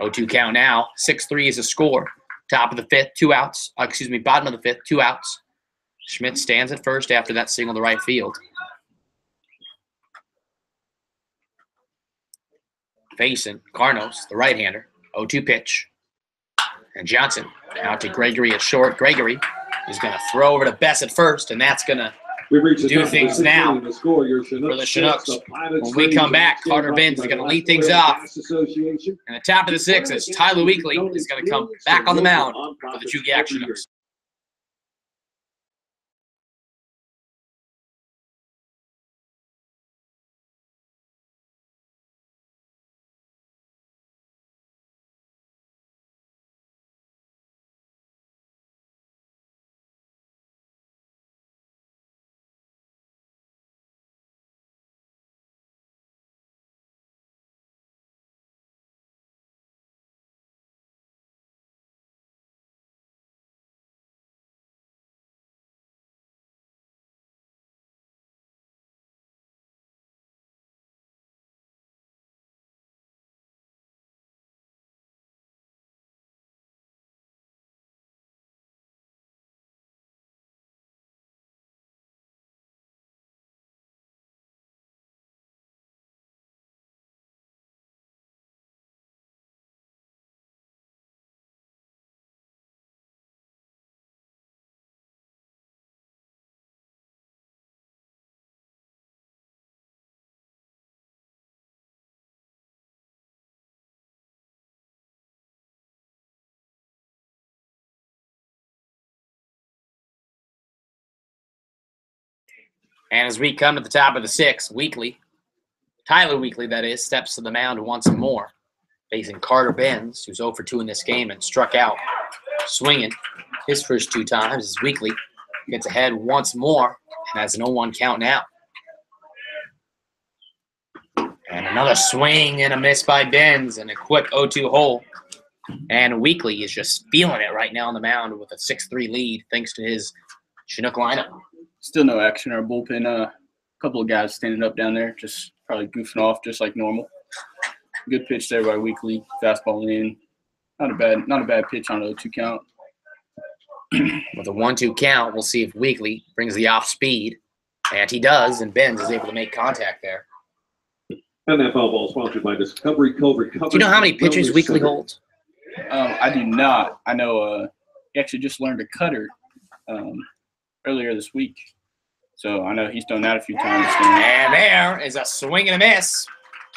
0-2 count now. 6-3 is a score. Top of the 5th, 2 outs. Bottom of the 5th, 2 outs. Schmidt stands at first after that single to right field. Facing Carnos, the right-hander. 0-2 pitch. And Johnson out to Gregory at short. Gregory is going to throw over to Bess at first, and that's going to do things now for the Chinooks. When we come back, Carter Binns is going to lead things off. And the top of the 6th is Tyler Weekly is going to come back on the mound for the Chugiak Chinooks. And as we come to the top of the 6th, Weekly, Tyler Weekly, that is, steps to the mound once more, facing Carter Benz, who's 0 for 2 in this game and struck out swinging his first 2 times. As Weekly gets ahead once more and has an 0-1 count now. And another swing and a miss by Benz and a quick 0-2 hole. And Weekly is just feeling it right now on the mound with a 6-3 lead thanks to his Chinook lineup.
Still no action in our bullpen. A couple of guys standing up down there, just probably goofing off just like normal. Good pitch there by Weekly. Fastball in. Not a bad pitch on a 0-2 count.
With a 1-2 count, we'll see if Weekly brings the off speed. And he does, and Benz is able to make contact there.
And that foul ball sponsored by Discovery Cove Recovery.
Do you know how many pitches Weekly holds?
I do not. I know he actually just learned a cutter earlier this week. So I know he's done that a few times.
And there is a swing and a miss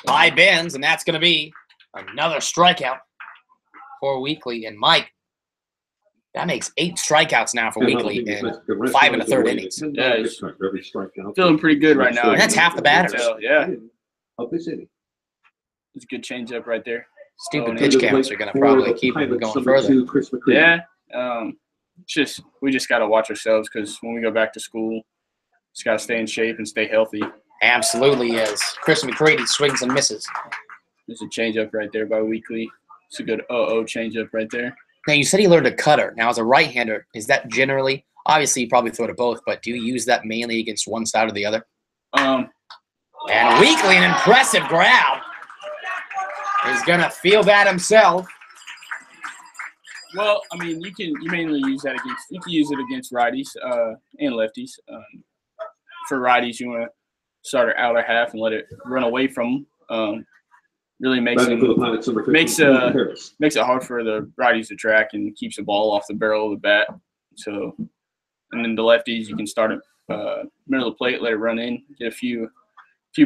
by Benz, and that's going to be another strikeout for Weekly. And Mike, that makes 8 strikeouts now for Weekly in 5 1/3 innings.
Yeah, he's feeling pretty good right now.
And that's half the batters.
Yeah,
Of this inning.
it's a good changeup right there.
Stupid pitch counts are going to probably keep him going further.
Yeah, we just got to watch ourselves because when we go back to school, just got to stay in shape and stay healthy.
Absolutely, as Chris McCready swings and misses.
There's a changeup right there by Weekly. It's a good 0-0 changeup right there.
Now, you said he learned a cutter. Now, as a right-hander, is that generally – obviously, you probably throw to both, but do you use that mainly against one side or the other?
Um,
And Weekly, an impressive grab, is going to feel that himself.
Well, I mean, you mainly use that you can use it against righties and lefties. For righties, you want to start it outer half and let it run away from them. Really makes it hard for the righties to track and keeps the ball off the barrel of the bat. So, and then the lefties, you can start it middle of the plate, let it run in, get a few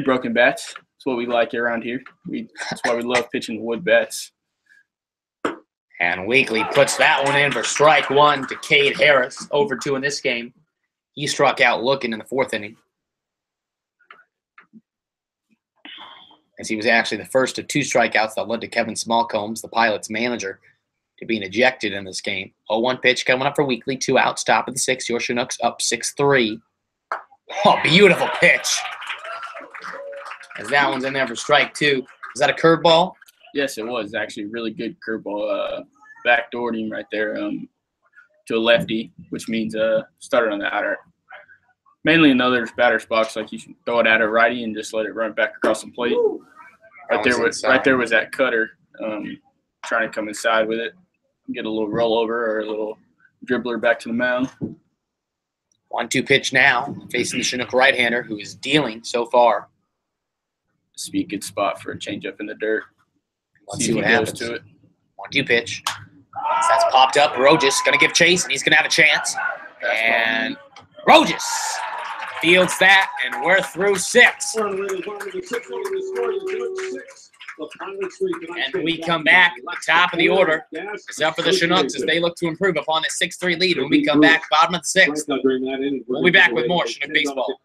broken bats. That's what we like around here. That's why we love pitching the wood bats.
And Weekly puts that one in for strike 1 to Cade Harris, 0 for 2 in this game. He struck out looking in the 4th inning, as he was actually the first of 2 strikeouts that led to Kevin Smallcombs, the Pilots manager, to being ejected in this game. 0-1 pitch coming up for Weekly, 2 outs, top of the 6th. Your Chinooks up 6-3. Oh, beautiful pitch. As that one's in there for strike 2. Is that a curveball?
Yes, it was actually a really good curveball. Backdoored him right there to a lefty, which means started on the outer. Mainly in other batter spots, like you should throw it at a righty and just let it run back across the plate. Right there was that cutter trying to come inside with it, get a little rollover or a little dribbler back to the mound.
1-2 pitch now, facing the Chinook right-hander, who is dealing so far.
This would be a good spot for a changeup in the dirt.
Let's see what happens. To it. 1-2 pitch. That's popped up. Rojas going to give chase, and he's going to have a chance. And Rojas fields that, and we're through 6. And we come back. The top of the order is up for the Chinooks as they look to improve upon this 6-3 lead. When we come back, bottom of the 6th, we'll be back with more Chinook baseball.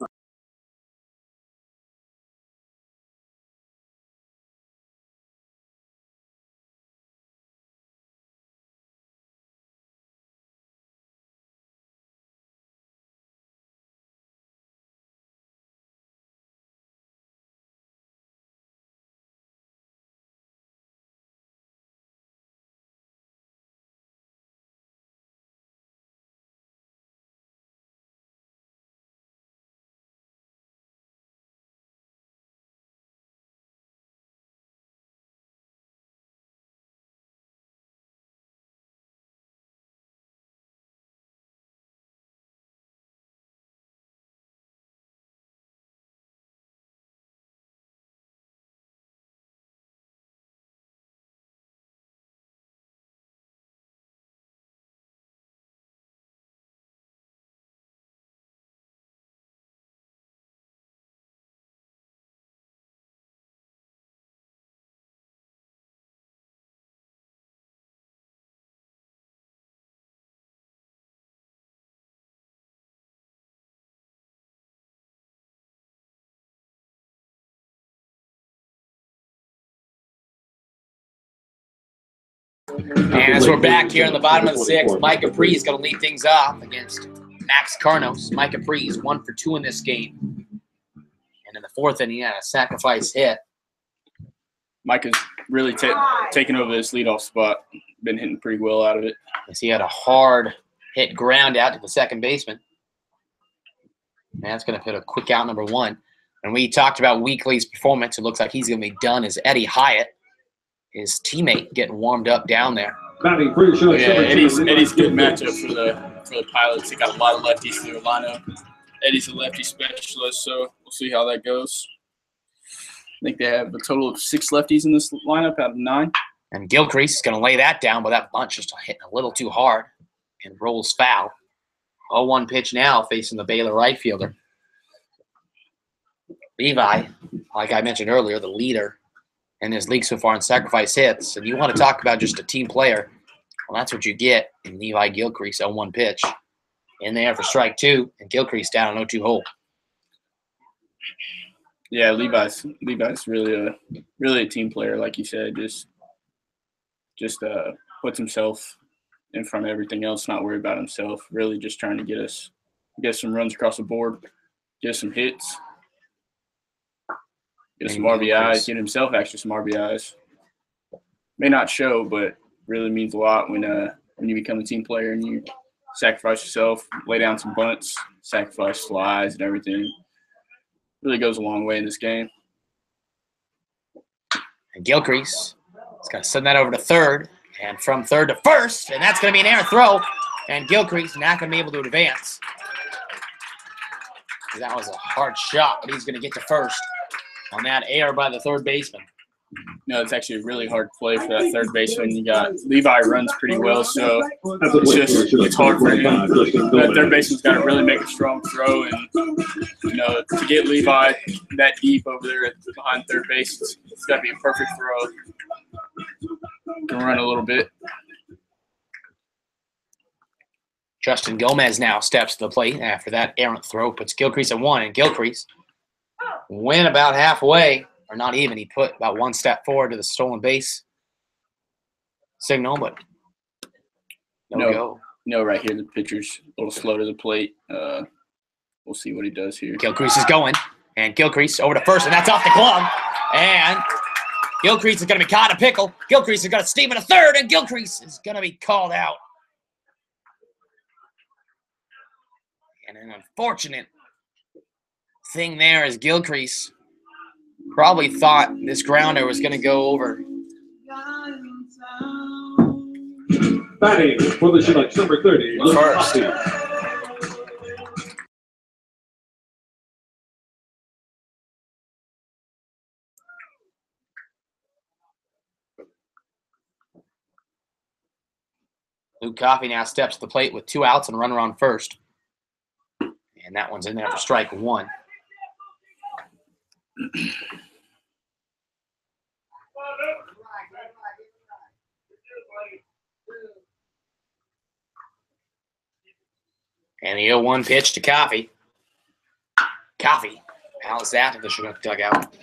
And as we're back here in the bottom of the sixth, Mike Capri is going to lead things off against Max Carnos. Mike Capri is 1 for 2 in this game. And in the fourth inning, he had a sacrifice hit.
Mike has really taken over this leadoff spot. Been hitting pretty well out of it.
As he had a hard hit ground out to the second baseman. And that's going to put a quick out number 1. And we talked about Weekly's performance. It looks like he's going to be done as Eddie Hyatt, his teammate, getting warmed up down there.
Yeah, Eddie's good matchup for the Pilots. They got a lot of lefties in their lineup. Eddie's a lefty specialist, so we'll see how that goes. I think they have a total of 6 lefties in this lineup out of 9.
And Gilcrease is going to lay that down, but that bunch just hitting a little too hard and rolls foul. 0-1 pitch now facing the Baylor right fielder. Levi, like I mentioned earlier, the leader in his league so far in sacrifice hits. And you want to talk about just a team player, well, that's what you get in Levi Gilcrease, 0-1 pitch. In there for strike 2, and Gilcrease down an 0-2 hole.
Yeah, Levi's really a team player, like you said. Just puts himself in front of everything else, not worry about himself. Really, just trying to get some runs across the board, get some hits, get some RBIs, get himself actually some RBIs. May not show, but really means a lot when you become a team player and you sacrifice yourself, lay down some bunts, sacrifice flies and everything. Really goes a long way in this game.
And Gilcrease is going to send that over to third, and from third to first, and that's going to be an errant throw. And Gilcrease not going to be able to advance. That was a hard shot, but he's going to get to first on that error by the third baseman.
No, it's actually a really hard play for that third baseman. You got Levi runs pretty well, so it's hard for him. That third baseman's got to really make a strong throw, and to get Levi that deep over there behind third base, it's got to be a perfect throw. Can run a little bit.
Justin Gomez now steps to the plate after that errant throw, puts Gilcrease at 1, and Gilcrease went about halfway. Or not even. He put about 1 step forward to the stolen base signal, but no go.
No, right here, the pitcher's a little slow to the plate. We'll see what he does here.
Gilcrease is going, and Gilcrease over to first, and that's off the glove. And Gilcrease is going to be caught in a pickle. Gilcrease is going to steam in a third, and Gilcrease is going to be called out. And an unfortunate thing there is Gilcrease probably thought this grounder was going to go over.
Batting for the Chinooks, number 30.
First. Luke Coffey now steps to the plate with 2 outs and a runner on first. And that one's in there for strike 1. And the 0-1 pitch to Coffey. Coffey how's that in the Chinook dugout?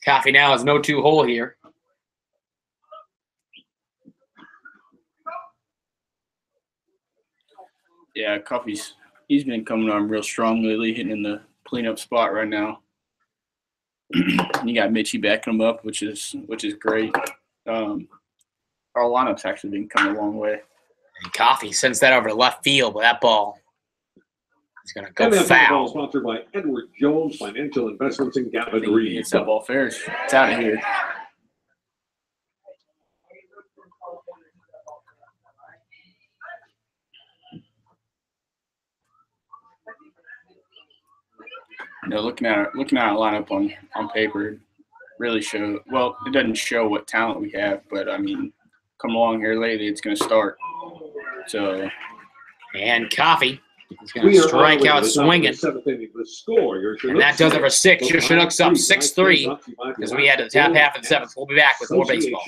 Coffey now has no 2 hole here.
Yeah, he's been coming on real strong lately, hitting in the cleanup spot right now. You got Mitchie backing him up, which is great. Our lineup's actually been coming a long way.
And Coffey sends that over to left field, but that ball is going to go foul.
Sponsored by Edward Jones Financial Investments in Gavin Reed.
It's that ball fair. It's out of here. Looking at our lineup on paper, really show. Well, it doesn't show what talent we have, but I mean, come along here lately, it's going to start. So,
and Coffey is going to strike out swinging, and that does it for 6. Your Chinooks up 6-3 as we head to the top half of the 7th. We'll be back with more baseball.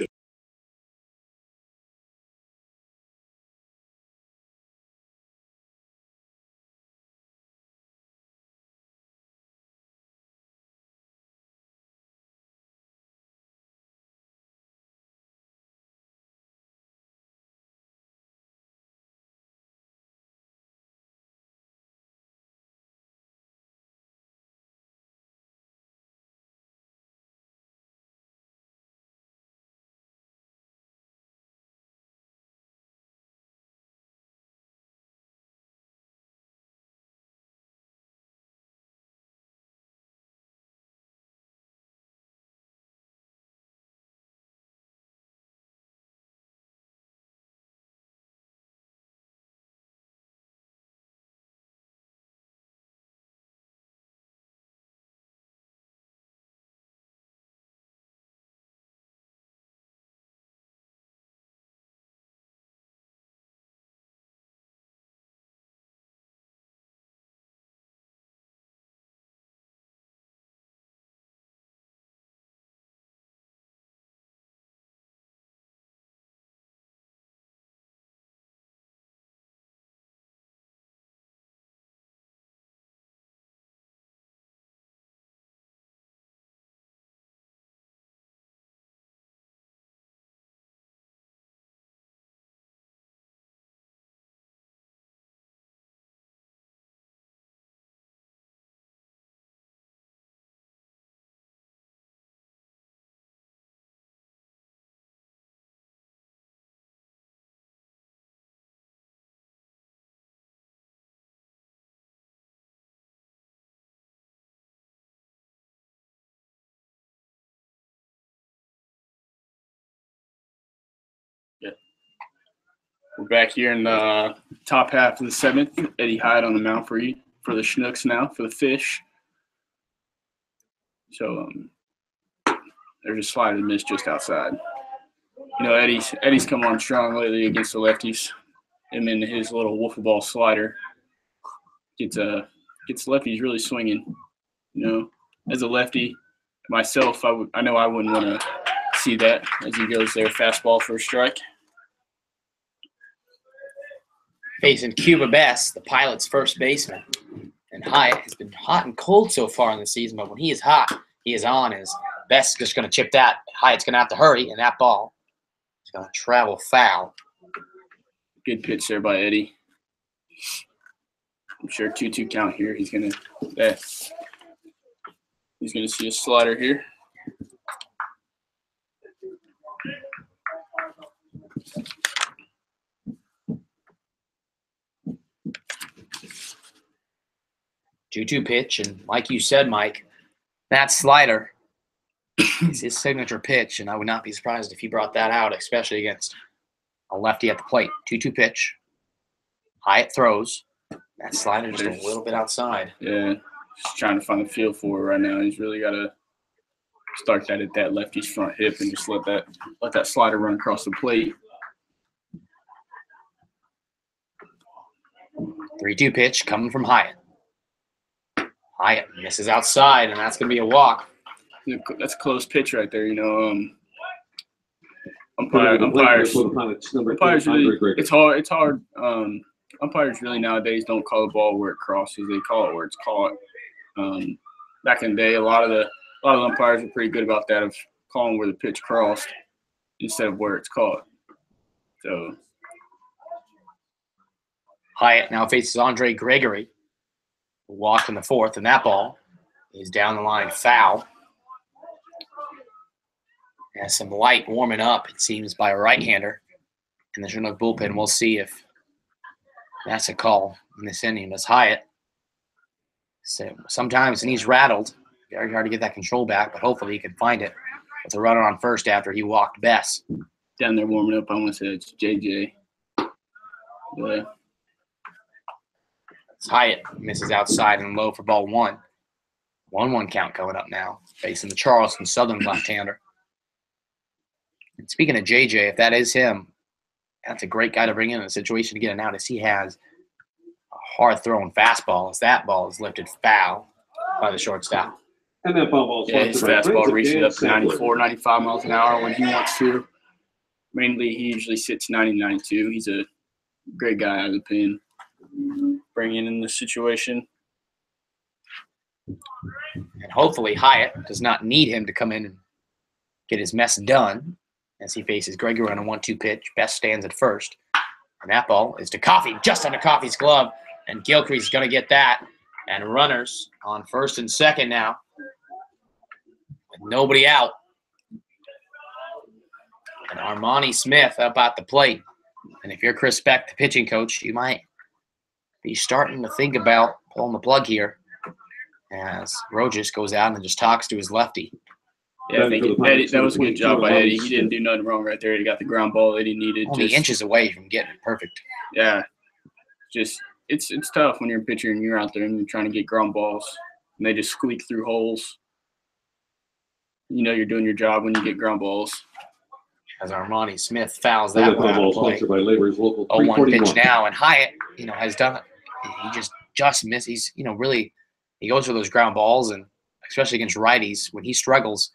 We're back here in the top half of the 7th. Eddie Hyatt on the mound for the Chinooks now, for the Fish. So there's a slider that missed just outside. You know, Eddie's come on strong lately against the lefties. Him and his little wiffle ball slider gets lefties really swinging. You know, as a lefty myself, I know I wouldn't want to see that as he goes there, fastball for a strike.
Facing Cuba Best, the Pilots' first baseman. And Hyatt has been hot and cold so far in the season, but when he is hot, he is on. His Best is just going to chip that. Hyatt's going to have to hurry, and that ball is going to travel foul.
Good pitch there by Eddie. I'm sure 2-2 count here. He's going to see a slider here.
Two-two pitch, and like you said, Mike, that slider is his signature pitch, and I would not be surprised if he brought that out, especially against a lefty at the plate. 2-2 pitch. Hyatt throws. That slider just a little bit outside.
Yeah, just trying to find the feel for it right now. He's really got to start that at that lefty's front hip and just let that slider run across the plate.
3-2 pitch coming from Hyatt. Hyatt misses outside, and that's going to be a walk.
That's a close pitch right there, you know. Umpires really, it's hard. Umpires really nowadays don't call the ball where it crosses. They call it where it's caught. Back in the day, a lot of the umpires were pretty good about that, of calling where the pitch crossed instead of where it's caught. So
Hyatt now faces Andre Gregory, who walked in the 4th, and that ball is down the line foul. Has some light warming up, it seems, by a right-hander in the Chinook bullpen. We'll see if that's a call in this inning. As Hyatt, so sometimes when he's rattled, very hard to get that control back, but hopefully he can find it with a runner on first after he walked Bess.
Down there warming up, I want to say it's JJ. Yeah.
Hyatt misses outside and low for ball 1. 1-1 count coming up now, facing the Charleston Southern left-hander. And speaking of JJ, if that is him, that's a great guy to bring in a situation to get an out, as he has a hard-throwing fastball, as that ball is lifted foul by the shortstop.
And that ball
his fastball reaches up to 94, 95 miles an hour when he wants to. Mainly, he usually sits 90, 92. He's a great guy out of the pen, bringing in this situation.
And hopefully Hyatt does not need him to come in and get his mess done as he faces Gregory on a 1-2 pitch. Best stands at first. And that ball is to Coffey, just under Coffey's glove. And Gilcrease is going to get that. And runners on first and second now, with nobody out. And Armani Smith up at the plate. And if you're Chris Beck, the pitching coach, you might be starting to think about pulling the plug here, as Rojas goes out and just talks to his lefty.
Yeah, I think Eddie, that was a good job by Eddie. He didn't do nothing wrong right there. He got the ground ball that he needed.
Only inches away from getting it perfect.
Yeah, just it's tough when you're a pitcher and you're out there and you're trying to get ground balls and they just squeak through holes. You know you're doing your job when you get ground balls.
As Armani Smith fouls that one out of play. 0-1 pitch now, and Hyatt, has done it. He just missed. He's, really, he goes for those ground balls, and especially against righties, when he struggles,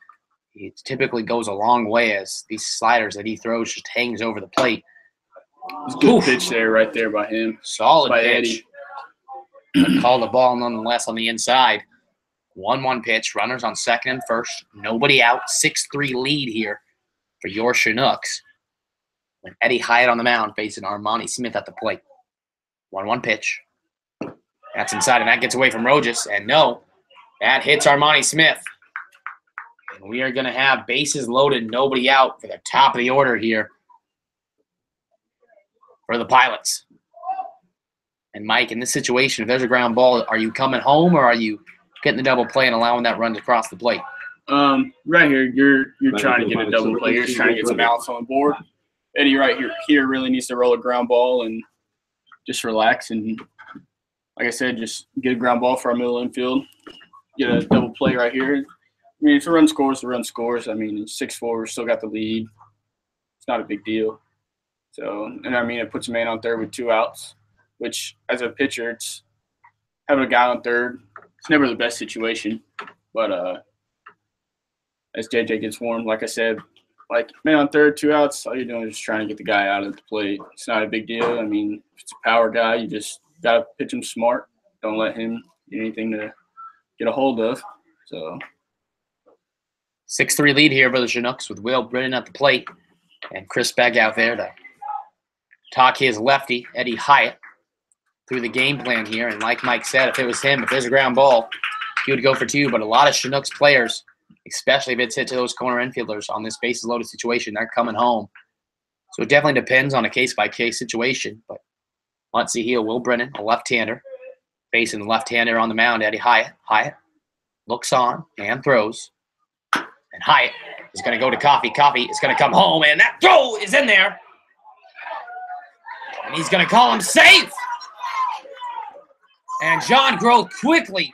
he typically goes a long way, as these sliders that he throws just hangs over the plate.
It's a good pitch there, right there by him.
Solid
by
pitch.
Eddie.
Call the ball nonetheless on the inside. 1-1 pitch. Runners on second and first. Nobody out. 6-3 lead here for your Chinooks. With Eddie Hyatt on the mound facing Armani Smith at the plate. 1-1 pitch. That's inside, and that gets away from Rojas. And no, that hits Armani Smith. And we are going to have bases loaded, nobody out for the top of the order here for the Pilots. And Mike, in this situation, if there's a ground ball, are you coming home or are you getting the double play and allowing that run to cross the plate?
Right here, you're trying to get a double play. You're trying to get some outs on the board. Eddie right here really needs to roll a ground ball and just relax and, like I said, just get a ground ball for our middle infield. Get a double play right here. I mean, if the run scores, the run scores. I mean, it's 6-4, we still got the lead. It's not a big deal. So, and I mean, it puts a man on third with 2 outs, which as a pitcher, it's having a guy on third. It's never the best situation. But as JJ gets warm, like I said, like man on third, 2 outs, all you're doing is just trying to get the guy out of the plate. It's not a big deal. I mean, if it's a power guy, you just got to pitch him smart. Don't let him get anything to get a hold of. So
6-3 lead here for the Chinooks with Will Brennan at the plate and Chris Begg out there to talk his lefty, Eddie Hyatt, through the game plan here. And like Mike said, if it was him, if there's a ground ball, he would go for 2. But a lot of Chinooks players, especially if it's hit to those corner infielders on this bases loaded situation, they're coming home. So it definitely depends on a case-by-case situation. But let's see here, Will Brennan, a left-hander, facing the left-hander on the mound, Eddie Hyatt. Hyatt looks on and throws. And Hyatt is going to go to Coffee. Coffee is going to come home, and that throw is in there. And he's going to call him safe. And John Groth quickly.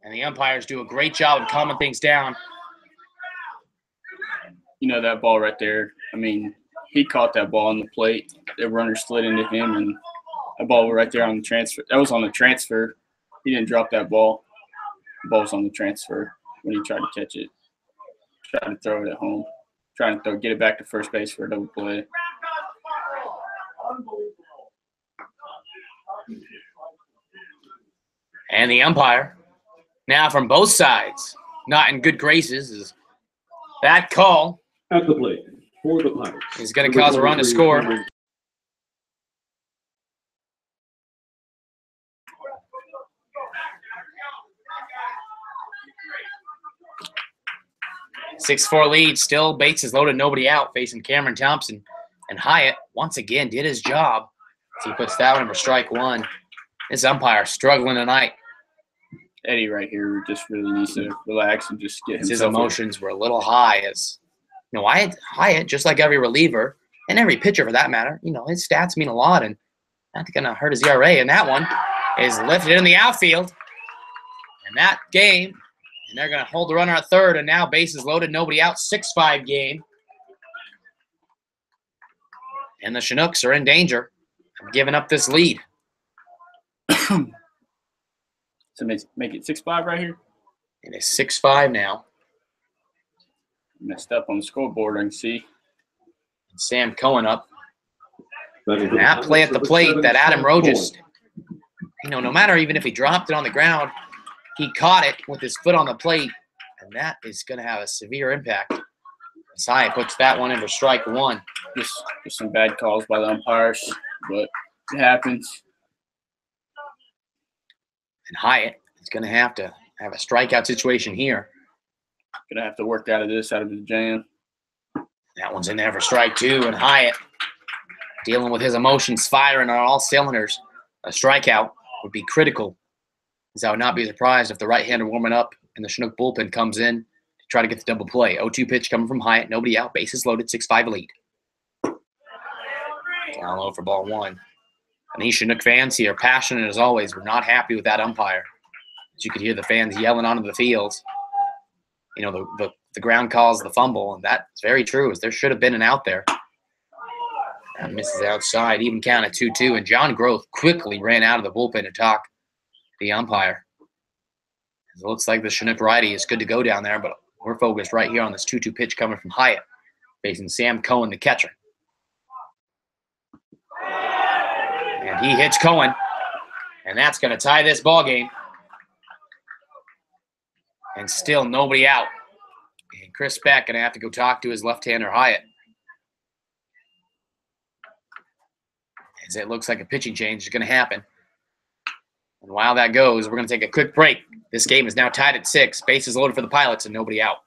And the umpires do a great job of calming things down.
You know, that ball right there, I mean, he caught that ball on the plate. The runner slid into him, and that ball was right there on the transfer. That was on the transfer. He didn't drop that ball. The ball was on the transfer when he tried to catch it. Trying to throw it at home. Trying to get it back to first base for a double play.
And the umpire, now from both sides, not in good graces, is that call
At the plate for the Pirates.
is going to cause a run to score. Six-4 lead, still bases loaded, nobody out, facing Cameron Thompson. And Hyatt, once again, did his job. So he puts that one in for strike 1. This umpire struggling tonight.
Eddie right here just really needs to relax and just get
His
himself
emotions were a little high. As you know, Hyatt, just like every reliever and every pitcher for that matter, you know, his stats mean a lot, and that's going to hurt his ERA. And that one is lifted in the outfield. And that game, and they're going to hold the runner at third, and now bases loaded, nobody out, 6-5 game. And the Chinooks are in danger of giving up this lead.
to make it 6-5 right here.
It is 6-5 now.
Messed up on the scoreboard, I can see.
And Sam Cohen up. And that play at the plate that Adam Rowe just, you know, no matter even if he dropped it on the ground, he caught it with his foot on the plate, and that is going to have a severe impact. Hyatt puts that one in for strike 1.
Just some bad calls by the umpires, but it happens.
And Hyatt is going to have a strikeout situation here.
Gonna have to work out of the jam.
That one's in there for strike 2, and Hyatt dealing with his emotions firing on all cylinders. A strikeout would be critical, as I would not be surprised if the right-hander warming up and the Chinook bullpen comes in to try to get the double play. 0-2 pitch coming from Hyatt, nobody out, bases loaded, 6-5 lead. Down low for ball 1. And these Chinook fans here, passionate as always, were not happy with that umpire. As you could hear the fans yelling onto the fields. You know, the ground calls the fumble, and that's very true, as there should have been an out there. That misses outside, even count at 2-2, and John Groth quickly ran out of the bullpen to talk to the umpire. It looks like the Chinook righty is good to go down there, but we're focused right here on this 2-2 pitch coming from Hyatt, facing Sam Cohen, the catcher. And he hits Cohen, and that's going to tie this ball game. And still nobody out. And Chris Beck going to have to go talk to his left-hander Hyatt. As it looks like a pitching change is going to happen. And while that goes, we're going to take a quick break. This game is now tied at 6. Bases loaded for the Pilots and nobody out.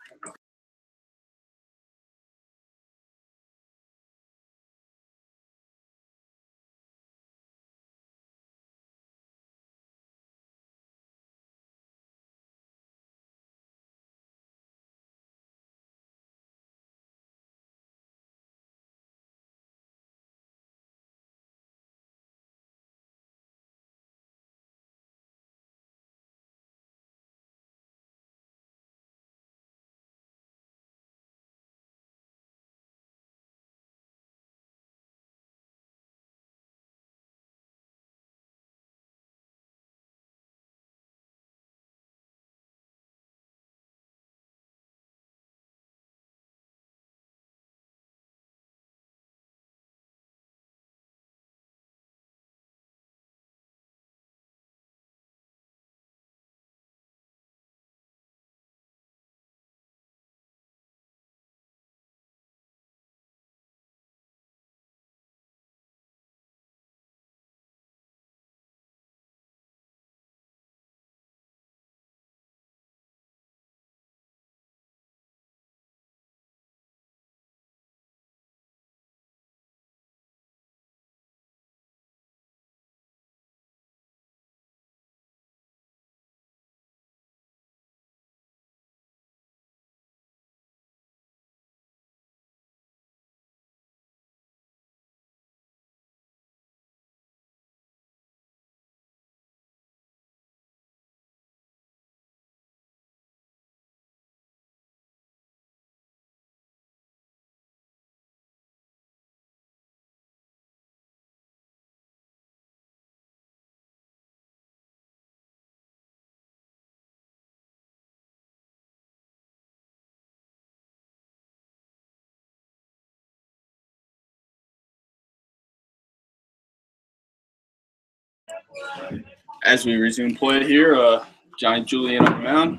As we resume play here, Johnny Julian on the mound.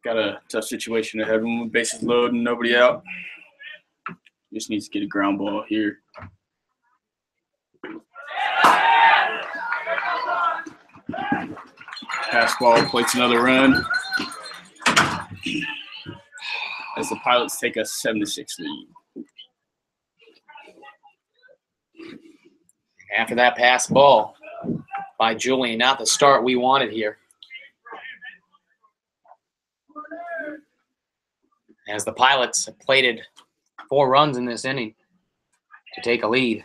Got a tough situation ahead of him with bases loaded and nobody out. Just needs to get a ground ball here. Pass ball, plates another run. As the Pilots take a 7-6 lead.
After that pass ball by Julian, not the start we wanted here. As the Pilots have plated 4 runs in this inning to take a lead.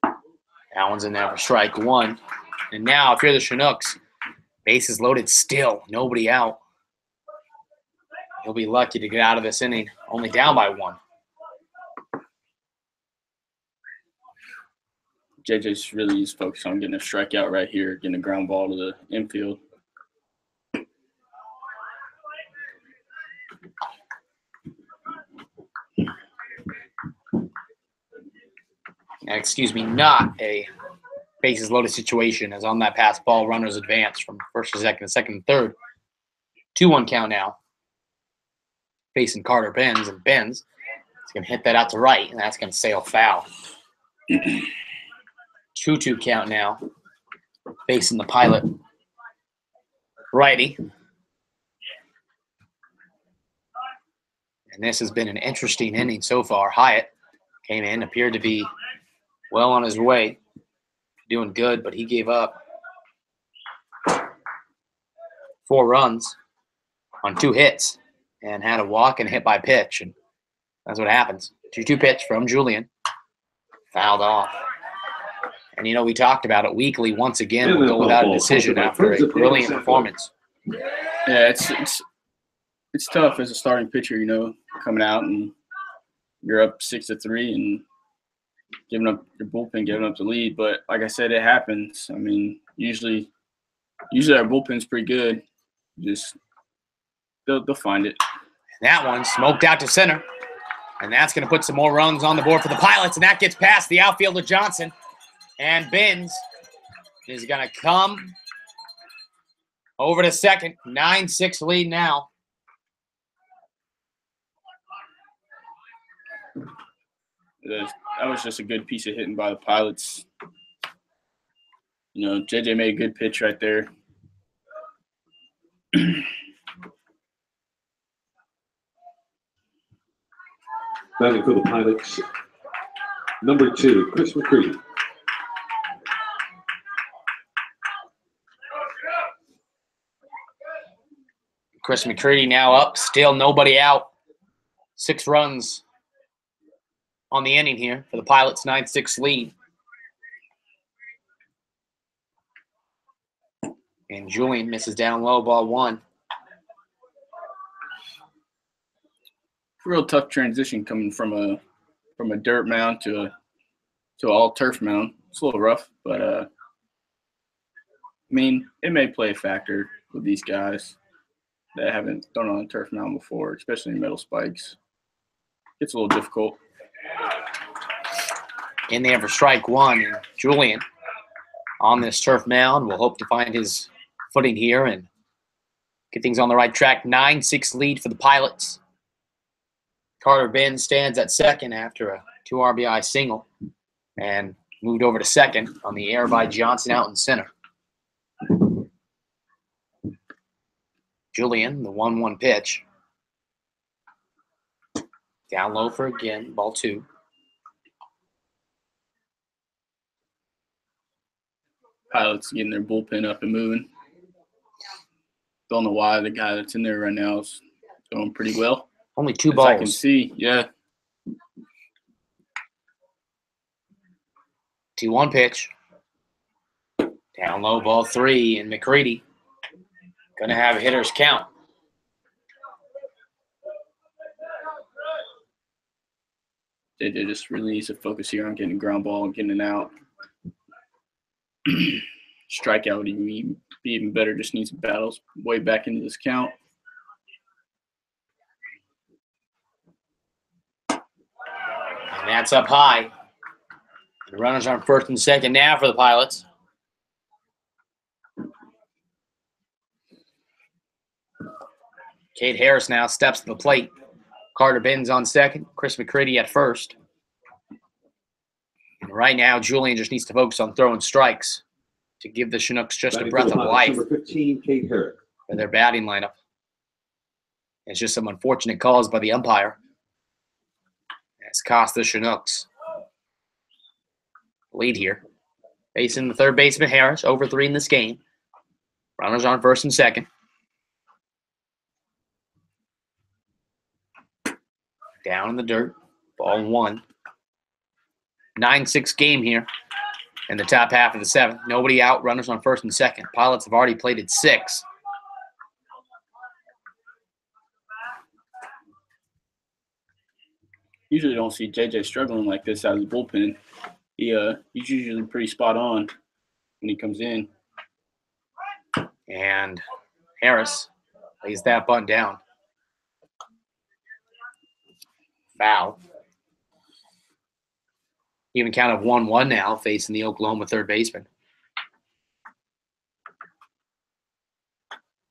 That one's in there for strike 1. And now, if you're the Chinooks, bases loaded still, nobody out. You'll be lucky to get out of this inning, only down by 1.
JJ's really is focused on getting a strikeout right here, getting a ground ball to the infield.
Excuse me, not a bases loaded situation, as on that pass ball, runners advance from first to second to third. 2-1 count now. Facing Carter Benz, and Benz is going to hit that out to right, and that's going to sail foul. 2-2 count now. Facing the Pilot righty. And this has been an interesting inning so far. Hyatt came in, appeared to be well on his way, doing good, but he gave up 4 runs on 2 hits and had a walk and a hit by pitch, and that's what happens. 2-2 pitch from Julian, fouled off. And, you know, we talked about it weekly. Once again, we'll go without a decision after a brilliant performance.
Yeah, it's tough as a starting pitcher, you know, coming out and you're up 6-3 and giving up your bullpen, giving up the lead. But like I said, it happens. I mean, usually our bullpen's pretty good. Just they'll find it.
That one smoked out to center, and that's going to put some more runs on the board for the Pilots, and that gets past the outfielder Johnson. And Benz is going to come over to second. 9-6 lead now.
That was just a good piece of hitting by the Pilots. You know, JJ made a good pitch right there.
Batting for the Pilots, number 2, Chris McCready.
Chris McCready now up, still nobody out. 6 runs on the inning here for the Pilots' 9-6 lead. And Julian misses down low, ball 1.
Real tough transition coming from a dirt mound to an all turf mound. It's a little rough, but I mean, it may play a factor with these guys that haven't done it on a turf mound before, especially in metal spikes. It's a little difficult.
In there for strike 1, and Julian on this turf mound will hope to find his footing here and get things on the right track. 9-6 lead for the Pilots. Carter Benz stands at second after a 2 RBI single and moved over to second on the air by Johnson out in center. Julian, the 1-1 pitch. Down low for again, ball 2.
Pilots getting their bullpen up and moving. Don't know why the guy that's in there right now is going pretty well.
Only 2
As
balls.
I can see, yeah.
2-1 pitch. Down low, ball 3, and McCready going to have a hitter's count.
They just really needs to focus here on getting a ground ball and getting it out. Strikeout would be even better. Just needs to battle his way back into this count.
And that's up high. The runners on first and second now for the Pilots. Cade Harris now steps to the plate. Carter Benz on second. Chris McCready at first. And right now, Julian just needs to focus on throwing strikes to give the Chinooks just a breath of life
Number 15, Cade Harris.
for their batting lineup. It's just some unfortunate calls by the umpire. It's cost the Chinooks lead here. Facing the third baseman, Harris, over 3 in this game. Runners on first and second. Down in the dirt. Ball 1. 9-6 game here in the top half of the 7th. Nobody out. Runners on first and second. Pilots have already plated 6.
Usually don't see JJ struggling like this out of the bullpen. He's usually pretty spot on when he comes in.
And Harris lays that bunt down. Foul. Even count of 1-1 now facing the Oklahoma third baseman.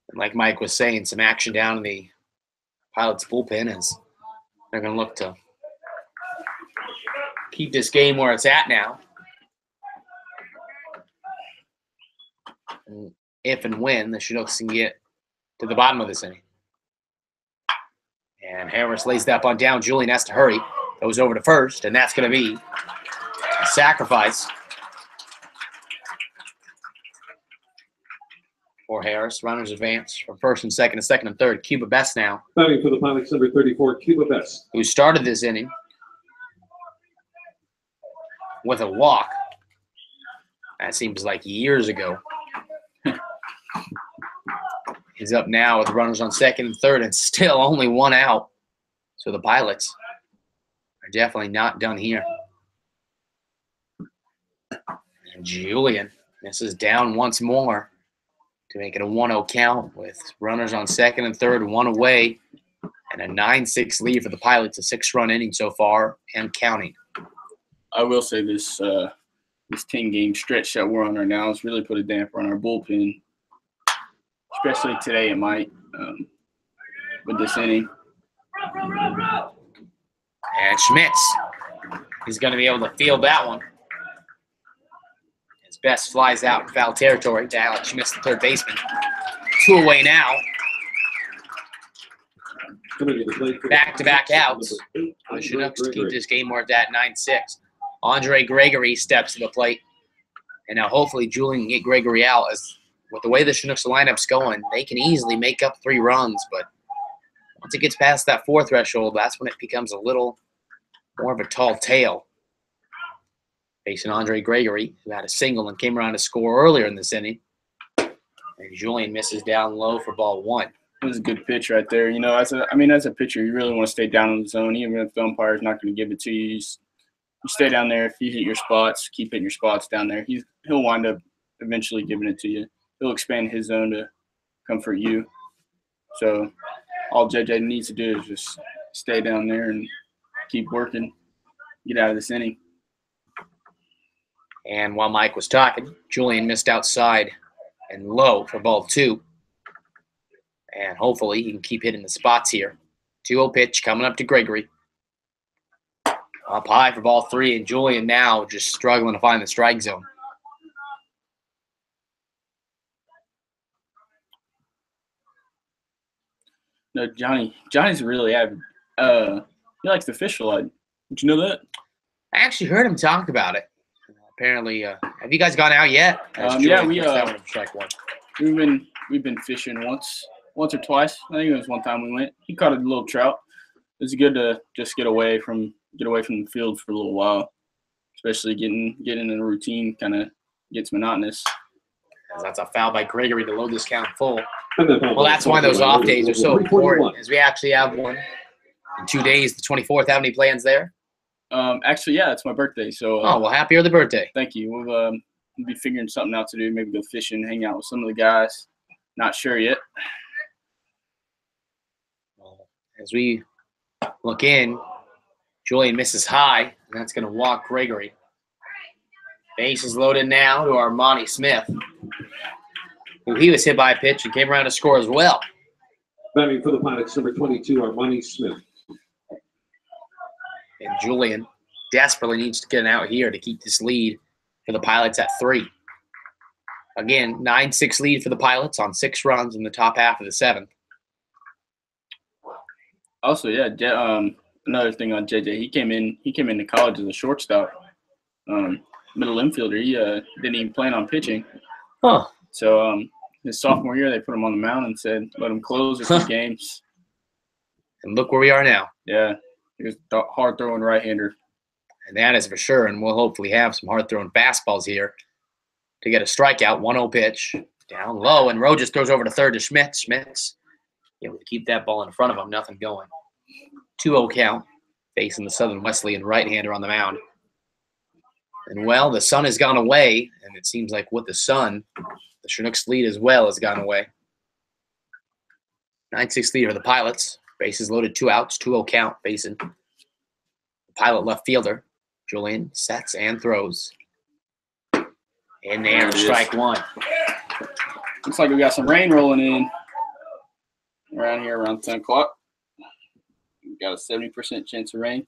And like Mike was saying, some action down in the Pilots bullpen as they're going to look to keep this game where it's at now. And if and when the Chinooks can get to the bottom of this inning. And Harris lays that bunt down. Julian has to hurry. Goes over to first, and that's going to be a sacrifice for Harris. Runners advance from first and second to second and third. Cuba Best now,
Batting for the Pilots, number 34, Cuba Best.
who started this inning with a walk. That seems like years ago. He's up now with runners on second and third and still only 1 out. So the Pilots are definitely not done here. And Julian misses down once more to make it a 1-0 count with runners on second and third, 1 away, and a 9-6 lead for the Pilots, a 6-run inning so far and counting.
I will say this 10-game stretch that we're on right now has really put a damper on our bullpen. Especially today it might with this inning.
And Schmitz is going to be able to field that one. His Best flies out in foul territory to Alex Schmitz, the third baseman. 2 away now. Back-to-back outs. The Chinooks to keep this game where it's at 9-6. Andre Gregory steps to the plate. And now hopefully Julian can get Gregory out. As with the way the Chinooks lineup's going, they can easily make up 3 runs. But once it gets past that 4 threshold, that's when it becomes a little more of a tall tale. Facing Andre Gregory, who had a single and came around to score earlier in this inning. And Julian misses down low for ball 1.
It was a good pitch right there. You know, as a pitcher, you really want to stay down in the zone, even if the umpire's not going to give it to you. You stay down there. If you hit your spots, keep hitting your spots down there. He'll wind up eventually giving it to you. He'll expand his zone to comfort you. So all JJ needs to do is just stay down there and keep working, get out of this inning.
And while Mike was talking, Julian missed outside and low for ball 2. And hopefully he can keep hitting the spots here. 2-0 pitch coming up to Gregory. Up high for ball 3, and Julian now just struggling to find the strike zone.
No, Johnny's really avid. He likes to fish a lot. Did you know that?
I actually heard him talk about it. Apparently, have you guys gone out yet?
Yeah, we
that one strike 1.
We've been fishing once or twice. I think it was one time we went. He caught a little trout. It's good to just get away from the field for a little while, especially getting in a routine kind of gets monotonous.
As that's a foul by Gregory to load this count full. Well, that's why those off days are so important, as we actually have one in 2 days, the 24th. Have any plans there?
Actually, yeah, it's my birthday. So.
Oh, well, happy early birthday.
Thank you. We'll be figuring something out to do. Maybe go fishing, hang out with some of the guys. Not sure yet.
As we look in, Julian misses high, and that's going to walk Gregory. Base is loaded now to Armani Smith, who he was hit by a pitch and came around to score as well.
Batting for the Pilots, number 22, Armani Smith.
And Julian desperately needs to get an out here to keep this lead for the Pilots at 3. Again, 9-6 lead for the Pilots on 6 runs in the top half of the 7th.
Also, yeah, another thing on JJ, he came into college as a shortstop, middle infielder. He didn't even plan on pitching.
Huh.
So his sophomore year, they put him on the mound and said, let him close a few games.
And look where we are now.
Yeah, he was a hard-throwing right-hander.
And that is for sure, and we'll hopefully have some hard-throwing fastballs here to get a strikeout. 1-0 pitch, down low, and Rowe just throws over to third to Schmitz. Schmitz able to keep that ball in front of him, nothing going. 2-0 count, facing the Southern Wesleyan right-hander on the mound. And, well, the sun has gone away, and it seems like with the sun, the Chinooks lead as well has gone away. 9-6 lead for the Pilots. Bases loaded, 2 outs, 2-0 count, facing the Pilot left fielder. Julian sets and throws. In there, strike 1.
Looks like we got some rain rolling in around here around 10 o'clock. We got a 70% chance of rain.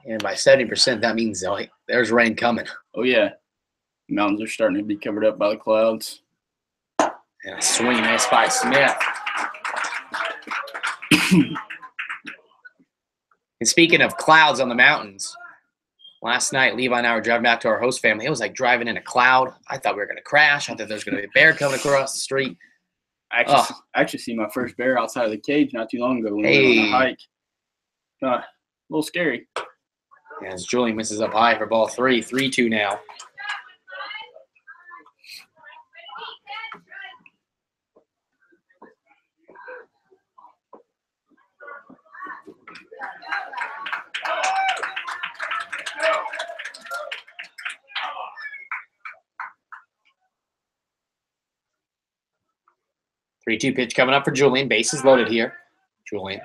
And by 70%, that means there's rain coming.
Oh, yeah. The mountains are starting to be covered up by the clouds.
And a swing miss by Smith. And speaking of clouds on the mountains, last night, Levi and I were driving back to our host family. It was like driving in a cloud. I thought we were going to crash. I thought there was going to be a bear coming across the street.
I actually see my first bear outside of the cage not too long ago when we went on a hike. A little scary.
As Julian misses up high for ball 3. 3-2 now. Three-two pitch coming up for Julian. Bases loaded here. Julian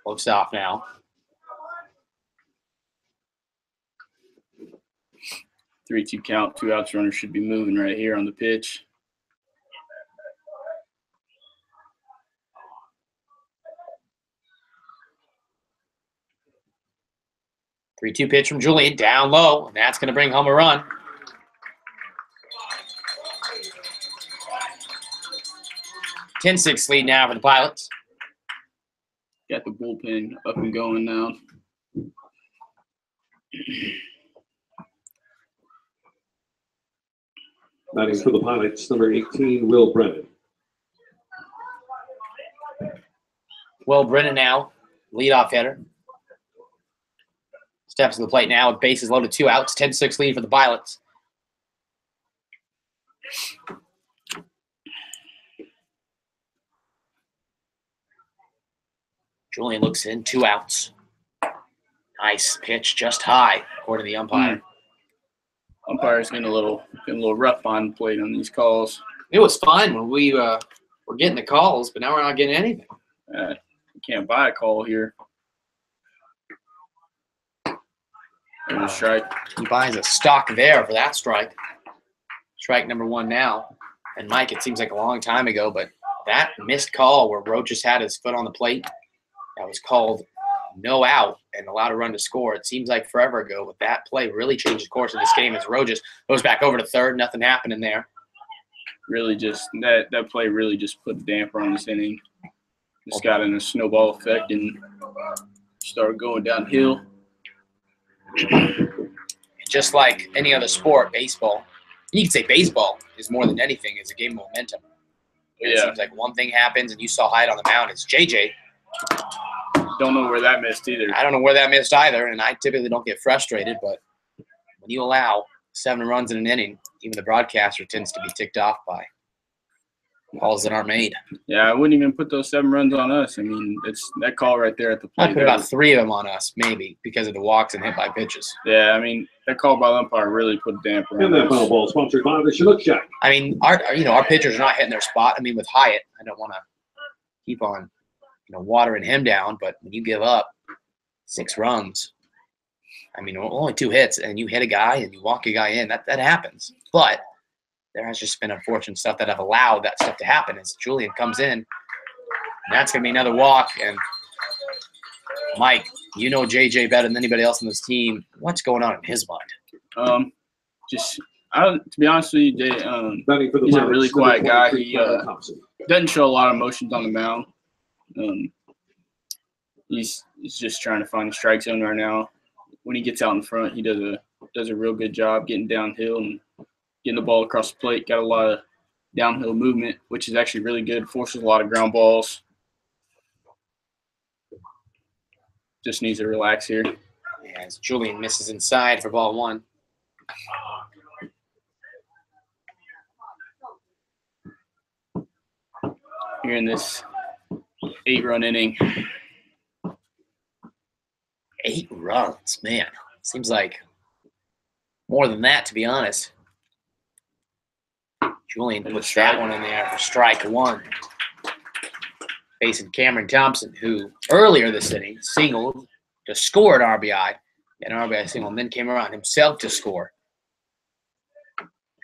looks off now.
3-2 count. 2 outs. Runner should be moving right here on the pitch.
Three-two pitch from Julian down low, and that's going to bring home a run. (10-6) lead now for the Pilots.
Got the bullpen up and going now.
Batting for the Pilots, number 18, Will Brennan.
Will Brennan now, leadoff hitter. Steps to the plate now with bases loaded, 2 outs. 10-6 lead for the Pilots. Julian looks in, 2 outs. Nice pitch, just high, according to the umpire.
Umpire's getting a little rough on the plate on these calls.
It was fine when we were getting the calls, but now we're not getting anything.
You can't buy a call here. There's a strike.
He buys a stock there for that strike. Strike number 1 now. And Mike, it seems like a long time ago, but that missed call where Roach just had his foot on the plate, that was called no out and allowed a run to score. It seems like forever ago, but that play really changed the course of this game as Roach just goes back over to third. Nothing happening there.
Really just that play really just put a damper on this inning. Just got in a snowball effect and started going downhill.
Just like any other sport, baseball, you can say baseball is more than anything is a game of momentum. It seems like one thing happens and you saw Hyde on the mound. It's JJ.
Don't know where that missed either.
I don't know where that missed either, and I typically don't get frustrated, but when you allow 7 runs in an inning, even the broadcaster tends to be ticked off by calls that aren't made.
Yeah, I wouldn't even put those 7 runs on us. I mean, it's that call right there at the plate.
I put about 3 of them on us, maybe, because of the walks and hit by pitches.
Yeah, I mean, that call by the umpire really put a damper on
And that
us.
final ball sponsored by the Chugiak.
I mean, our pitchers are not hitting their spot. I mean, with Hyatt, I don't want to keep on, watering him down, but when you give up 6 runs, I mean, only 2 hits, and you hit a guy and you walk a guy in. That happens. But there has just been unfortunate stuff that have allowed that stuff to happen as Julian comes in. And that's going to be another walk. And, Mike, you know JJ better than anybody else on this team. What's going on in his mind?
To be honest with you, he's a really quiet guy. He doesn't show a lot of emotions on the mound. He's just trying to find the strike zone right now. When he gets out in front, he does a real good job getting downhill and getting the ball across the plate. Got a lot of downhill movement, which is actually really good. Forces a lot of ground balls. Just needs to relax here.
As Julian misses inside for ball 1.
Here in this 8-run inning.
8 runs, man. Seems like more than that, to be honest. Julian puts that one in there for strike 1. Facing Cameron Thompson, who earlier this inning singled to score an RBI, an RBI single, and then came around himself to score.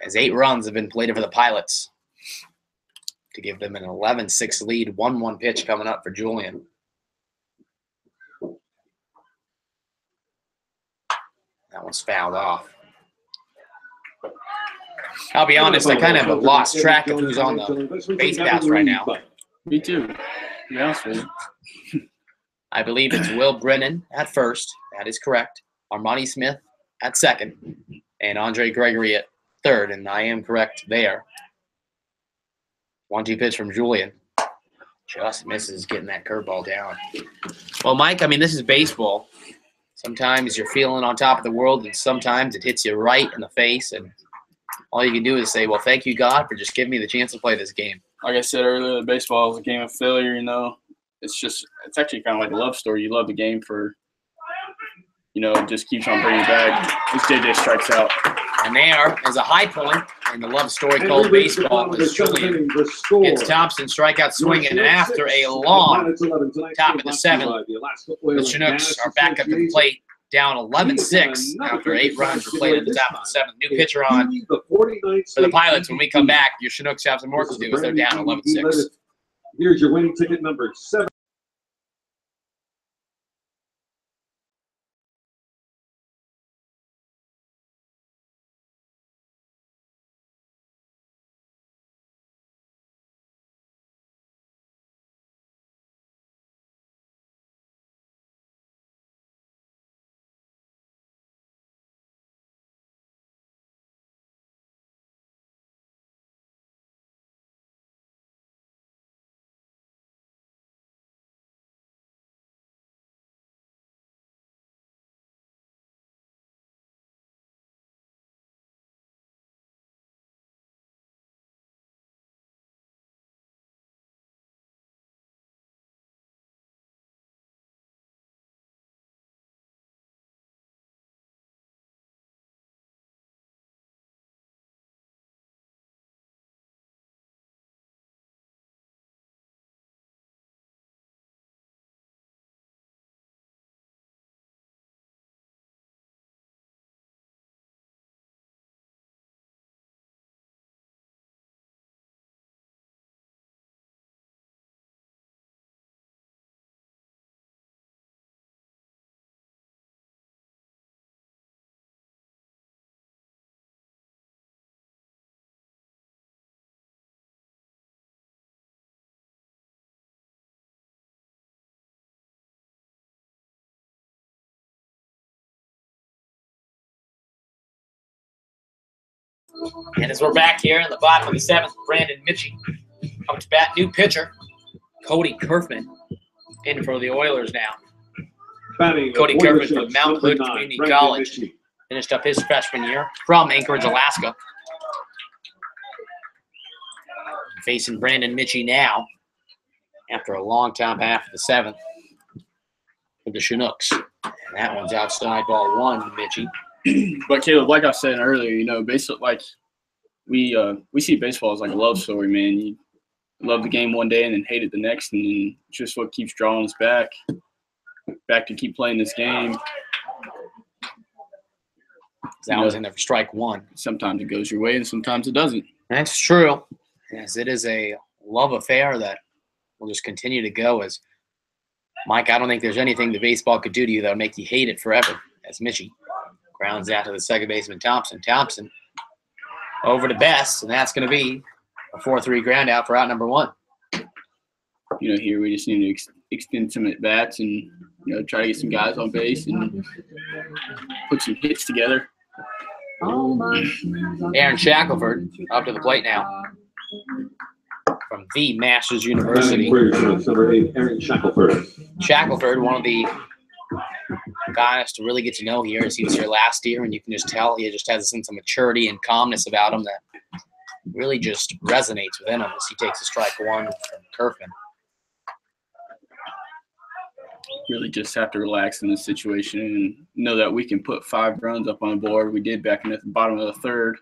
As 8 runs have been plated for the Pilots to give them an 11-6 lead. 1-1 pitch coming up for Julian. That one's fouled off. I'll be honest, I kind of have lost track of who's on the base paths right now.
Me too, to be honest with you.
I believe it's Will Brennan at first. That is correct. Armani Smith at second. And Andre Gregory at third. And I am correct there. 1-2 pitch from Julian. Just misses getting that curveball down. Well, Mike, I mean, this is baseball. Sometimes you're feeling on top of the world, and sometimes it hits you right in the face. And all you can do is say, well, thank you, God, for just giving me the chance to play this game.
Like I said earlier, baseball is a game of failure, you know. It's actually kind of like a love story. You love the game for, it just keeps on bringing you back. This JJ strikes out.
And there is a high point in the love story called baseball as Julian gets Thompson strikeout swinging, and after a long top of the 7th, the Chinooks are back at the plate down 11-6 after 8 runs were played at the top of the 7th. New pitcher on for the Pilots. When we come back, your Chinooks have some work to do as they're down 11-6.
Here's your winning ticket number 7.
And as we're back here in the bottom of the 7th, Brandon Mitchie up to bat. New pitcher, Cody Kerfman, in for the Oilers now. Cody Kerfman from Mount Hood Community College. Finished up his freshman year from Anchorage, Alaska. Facing Brandon Mitchie now after a long time half of the 7th with the Chinooks. And that one's outside ball 1, Mitchie.
But Caleb, like I said earlier, basically, like we see baseball as like a love story, man. You love the game one day and then hate it the next, and then it's just what keeps drawing us back to keep playing this game.
That was in there for strike one.
Sometimes it goes your way and sometimes it doesn't.
That's true. Yes, it is a love affair that will just continue to go. As Mike, I don't think there's anything the baseball could do to you that would make you hate it forever. As Mitchie grounds out to the second baseman Thompson. Thompson over to Best, and that's going to be a 4-3 ground out for out number one.
Here we just need to extend some at bats and try to get some guys on base and put some hits together.
Aaron Shackelford up to the plate now from the Masters University.
Number 8, Aaron Shackelford.
Shackelford, one of the guys to really get to know here, as he was here last year, and you can just tell he just has a sense of maturity and calmness about him that really just resonates within him as he takes a strike one from Kerfman.
Really just have to relax in this situation and know that we can put 5 runs up on the board. We did back in at the bottom of the third.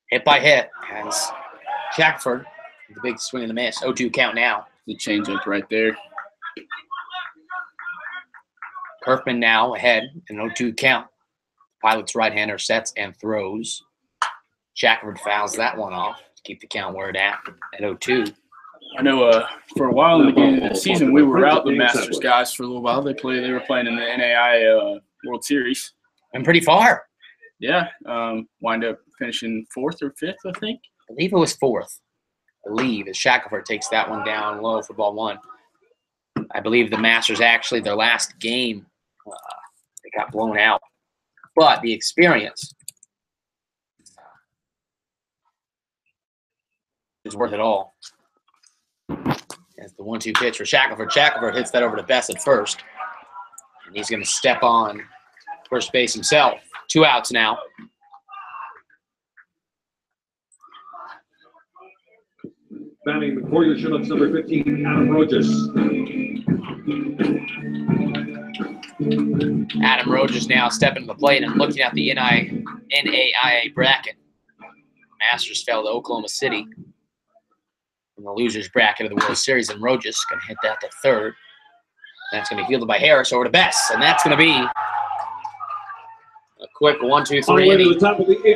Hit by hit as Shackelford, the big swing and the miss. 0-2 count now.
The changeup right there.
Kerfman now ahead in an 0-2 count. Pilot's right-hander sets and throws. Shackelford fouls that one off to keep the count where it at 0-2.
I know for a while in the beginning of the season, we were out the Masters guys for a little while. They were playing in the NAI World Series.
And pretty far.
Yeah. Wind up finishing 4th or 5th, I think.
I believe it was 4th. I believe as Shackelford takes that one down low for ball one. I believe the Masters actually, their last game, they got blown out. But the experience is worth it all. As the 1-2 pitch for Shackelford. Shackelford hits that over to Best at first. And he's going to step on first base himself. 2 outs now.
Batting for your Chinooks, number 15, Adam Rogers.
Adam Rogers now stepping to the plate and looking at the NAIA bracket. Masters fell to Oklahoma City in the losers bracket of the World Series, and Rogers going to hit that to third. That's going to be fielded by Harris over to Best, and that's going to be a quick 1-2-3 inning.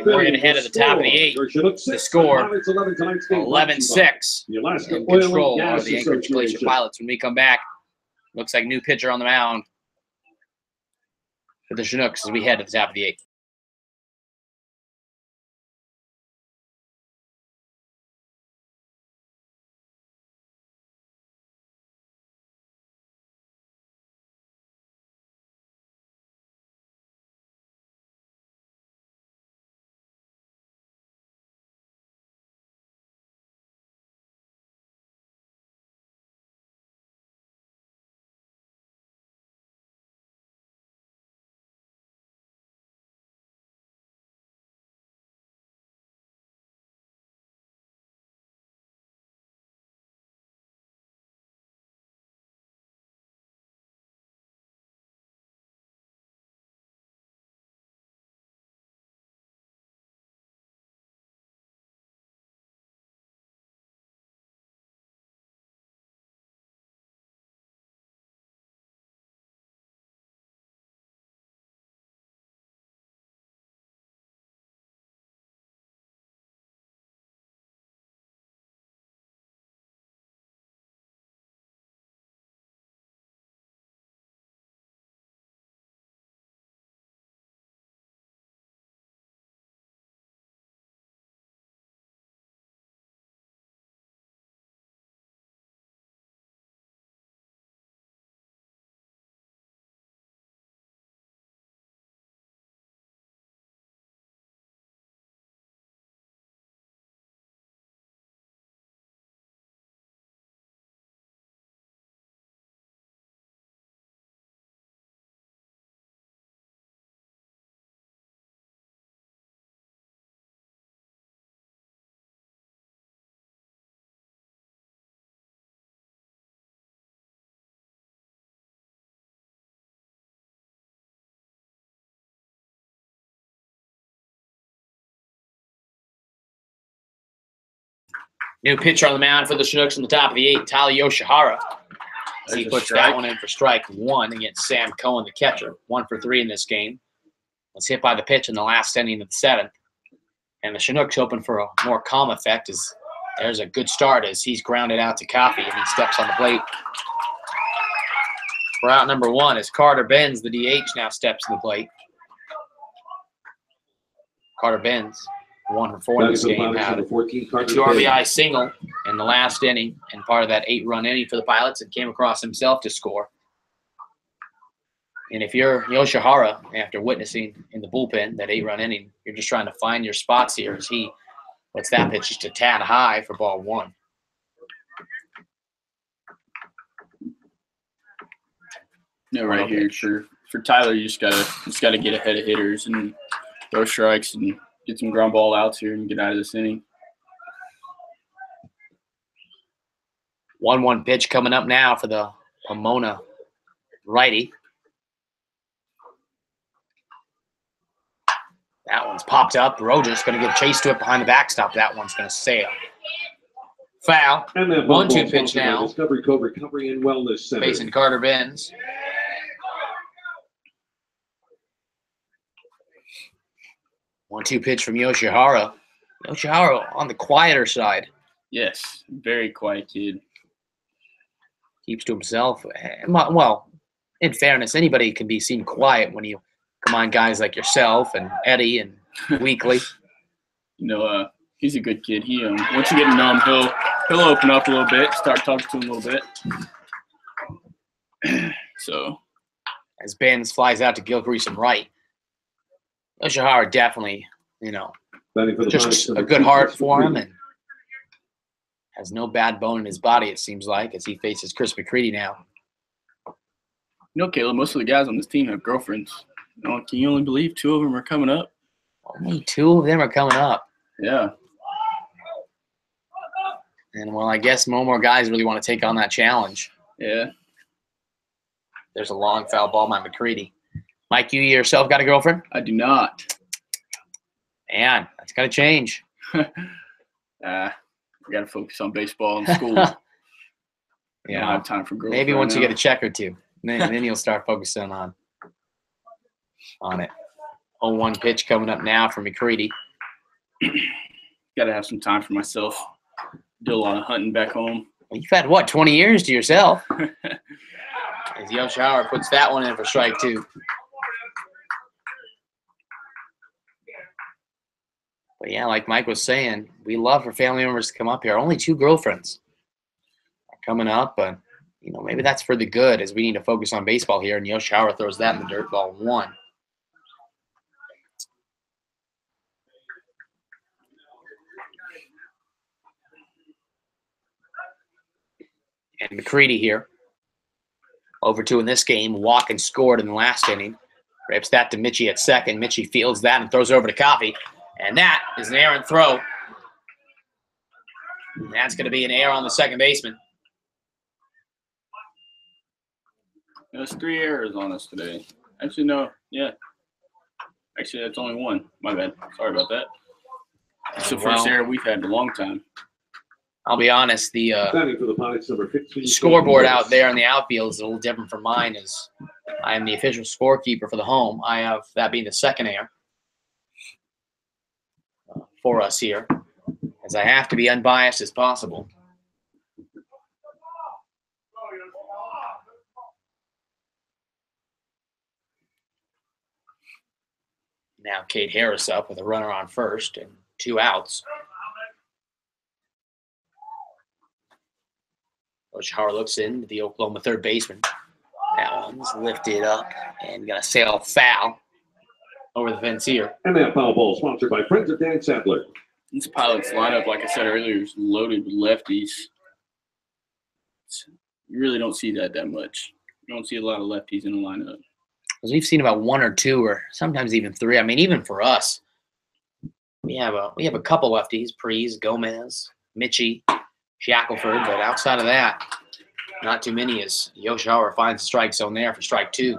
We're going to head to the top of the 8th. The score 11-6 in control of the Anchorage Glacier Pilots. When we come back, looks like new pitcher on the mound for the Chinooks as we head to the top of the 8th. New pitcher on the mound for the Chinooks on the top of the 8th, Tyler Yoshihara. He puts that one in for strike one against Sam Cohen, the catcher. 1 for 3 in this game. was hit by the pitch in the last inning of the 7th. And the Chinooks hoping for a more calm effect as there's a good start as he's grounded out to Coffee and he steps on the plate. For out number 1 as Carter Benz, the DH, now steps to the plate. Carter Benz, 1 for 4 in this game, had a 2 RBI single in the last inning and part of that 8-run inning for the Pilots and came across himself to score. And if you're Yoshihara, after witnessing in the bullpen that 8-run inning, you're just trying to find your spots here as he lets that pitch just a tad high for ball 1.
No, right here for Tyler, you just gotta get ahead of hitters and throw strikes and get some ground ball outs here and get out of this inning.
1-1 pitch coming up now for the Pomona righty. That one's popped up. Rojas going to give chase to it behind the backstop. That one's going to sail. Foul. 1-2 pitch now.
Discovery Cove Recovery and Wellness Center.
Facing Carter Benz. 1-2 pitch from Yoshihara. Yoshihara on the quieter side.
Yes, very quiet kid.
Keeps to himself. Well, in fairness, anybody can be seen quiet when you come on guys like yourself and Eddie and Weekly.
He's a good kid. He once you get to know him, he'll open up a little bit, start talking to him a little bit. So
as Benz flies out to Gilcrease and right, Yoshihara definitely, just a good heart for him and has no bad bone in his body, it seems like, as he faces Chris McCready now.
Caleb, most of the guys on this team have girlfriends. Can you only believe 2 of them are coming up?
Only 2 of them are coming up.
Yeah.
And, well, I guess no more guys really want to take on that challenge.
Yeah.
There's a long foul ball by McCready. Mike, you yourself got a girlfriend?
I do not.
Man, that's got to change.
We got to focus on baseball and school.
Yeah.
I don't have time for girls.
Maybe once you get a check or 2, then you'll start focusing on it. 0-1 pitch coming up now for McCready.
Got to have some time for myself. Do a lot of hunting back home.
Well, you've had, 20 years to yourself? As Yoshihara puts that one in for strike 2. But, yeah, like Mike was saying, we love for family members to come up here. Only 2 girlfriends are coming up, but, maybe that's for the good as we need to focus on baseball here, and Yoshihara throws that in the dirt, ball 1. And McCready here. Over 2 in this game. Walken scored in the last inning. Rips that to Mitchie at second. Mitchie fields that and throws over to Coffey. And that is an errant throw. And that's going to be an error on the second baseman.
There's 3 errors on us today. Actually, no. Yeah. Actually, that's only 1. My bad. Sorry about that. It's the first error we've had in a long time.
I'll be honest, the
For the Pilots, number 15,
scoreboard out there in the outfield is a little different from mine as I am the official scorekeeper for the home. I have that being the second error for us here, as I have to be unbiased as possible. Now Kate Harris up with a runner on first and 2 outs. Yoshihara looks in to the Oklahoma third baseman. That one's lifted up and going to sail foul over the fence here.
And that foul ball sponsored by Friends of Dan Sadler.
This Pilots lineup, like I said earlier, is loaded with lefties. You really don't see that much. You don't see a lot of lefties in the lineup.
Because we've seen about 1 or 2 or sometimes even 3. I mean, even for us, we have a couple lefties, Prees, Gomez, Mitchie, Shackelford, but outside of that, not too many as Yoshihara finds the strike zone there for strike 2.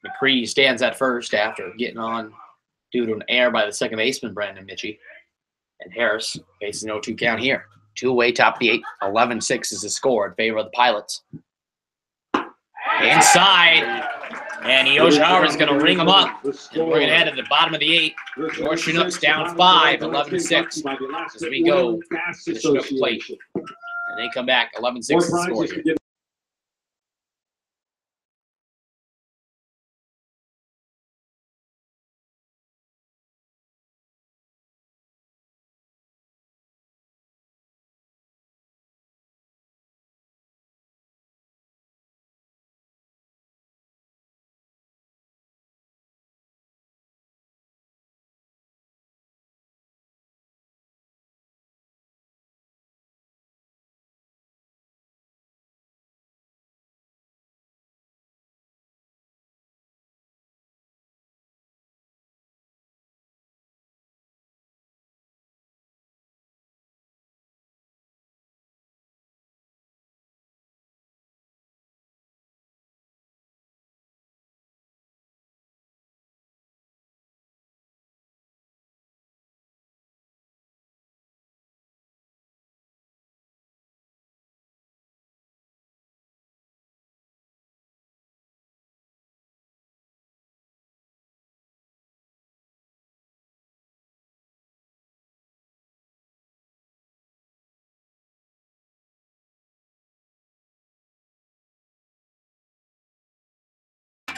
McCready stands at first after getting on due to an error by the second baseman, Brandon Mitchie. And Harris faces an 0-2 count here. 2 away, top of the 8. 11-6 is the score in favor of the Pilots. Inside. And Yoshihara is going to ring them up. And we're going to head to the bottom of the 8th. Your Chinooks down 5, 11-6 as we go to the Chinook plate. And they come back 11-6 to score here.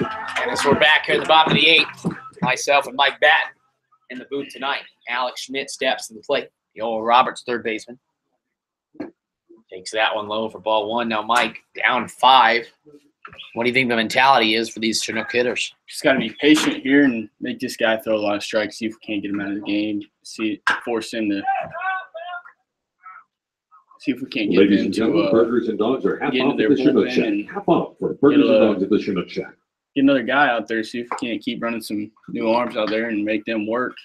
And as we're back here at the bottom of the 8th, myself and Mike Batten in the booth tonight. Alex Schmidt steps to the plate. The old Roberts, third baseman. Takes that one low for ball 1. Now Mike down 5. What do you think the mentality is for these Chinook hitters?
Just got to be patient here and make this guy throw a lot of strikes, see if we can't get him out of the game, force him to see if we can't get
Ladies
him
and gentlemen,
to
burgers and dogs are half
get
off
into
at
their
the Chinook
bullpen
Shack.
and
Half off for burgers and dogs at the Chinook Shack.
get another guy out there, see if we can't keep running some new arms out there and make them work.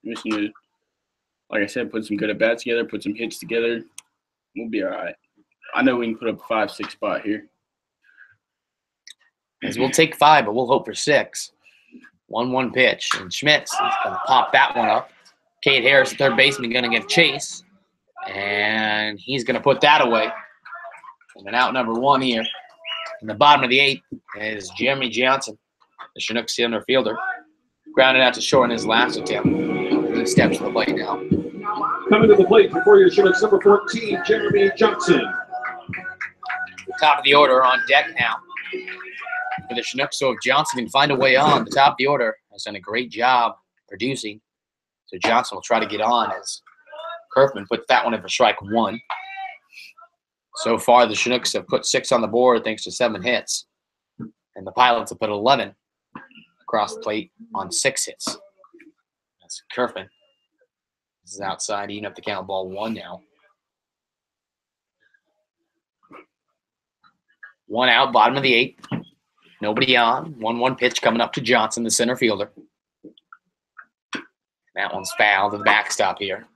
We just need to, like I said, put some good at-bats together, put some hits together. We'll be all right. I know we can put up a 5-6 spot here.
As we'll take 5, but we'll hope for 6. 1-1 pitch, and Schmitz is going to pop that one up. Cade Harris, third baseman, going to give chase, and he's going to put that away. And then out number 1 here. In the bottom of the 8th is Jeremy Johnson, the Chinook center fielder. Grounded out to short in his last attempt. He steps to the plate now.
Coming to the plate for your Chinooks, number 14, Jeremy Johnson.
Top of the order on deck now for the Chinooks. So if Johnson can find a way on, the top of the order has done a great job producing. So Johnson will try to get on as Kerfman puts that one in for strike 1. So far, the Chinooks have put 6 on the board thanks to 7 hits. And the Pilots have put 11 across the plate on 6 hits. That's Kerfman. This is outside, eating up the count, ball 1 now. 1 out, bottom of the 8th. Nobody on. 1-1 pitch coming up to Johnson, the center fielder. That one's foul to the backstop here.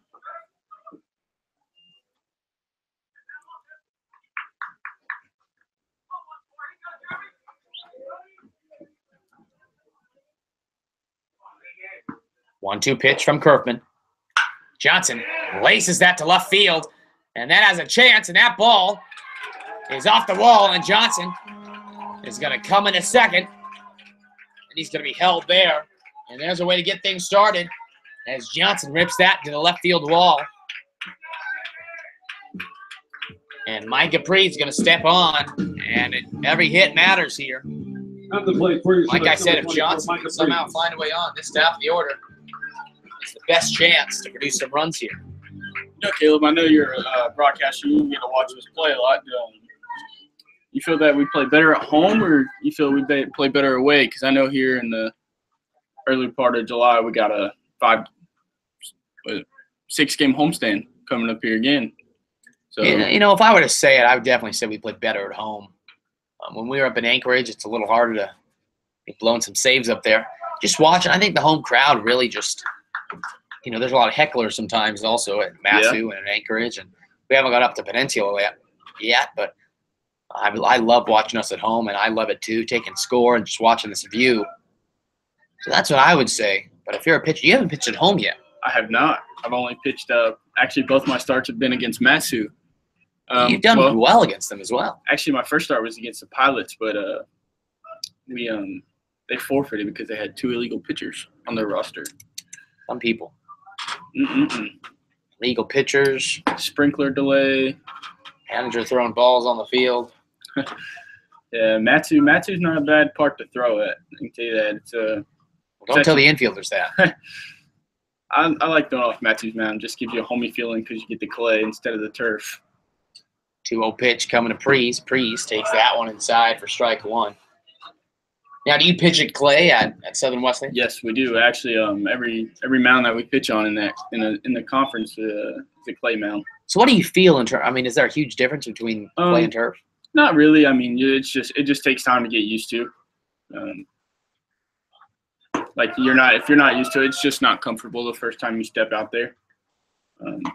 One-two pitch from Kerfman. Johnson laces that to left field, and that has a chance, and that ball is off the wall, and Johnson is going to come in a second, and he's going to be held there. And there's a way to get things started as Johnson rips that to the left field wall. And Mike Capri is going to step on, and every hit matters here.
At the plate for your
Like I
Chinooks,
said,
number
if
24,
Johnson
Mike
can somehow
Capri.
find a way on this top of the order, it's the best chance to produce some runs here.
You know, Caleb, I know you're a broadcaster. You get to watch us play a lot. You feel that we play better at home, or you feel we play better away? Because I know here in the early part of July, we got a 6-game homestand coming up here again. So
You know, if I were to say it, I would definitely say we played better at home. When we were up in Anchorage, it's a little harder to be blowing some saves up there. Just watching, I think the home crowd really just, you know, there's a lot of hecklers sometimes also at Matsu and at Anchorage, and we haven't got up to Peninsula yet, but I love watching us at home, and I love it too, taking score and just watching this view. So that's what I would say. But if you're a pitcher, you haven't pitched at home yet.
I have not. I've only pitched actually, both my starts have been against Matsu.
You've done well against them as well.
Actually, my first start was against the Pilots, but we they forfeited because they had 2 illegal pitchers on their roster.
Some people.
Mm-mm-mm.
Legal pitchers.
Sprinkler delay.
Manager throwing balls on the field.
Yeah, Matsu's not a bad part to throw at. I can tell you that.
Don't tell the infielders that.
I like throwing off Matsu's mound. Just gives you a homey feeling because you get the clay instead of the turf.
2-0 pitch coming to Preece. Preece takes that one inside for strike one. Now, do you pitch at clay at Southern Wesleyan?
Yes, we do. Actually, every mound that we pitch on in the conference is a clay mound.
So, what do you feel in terms? I mean, is there a huge difference between clay and turf?
Not really. I mean, it just takes time to get used to. Like if you're not used to it, it's just not comfortable the first time you step out there. It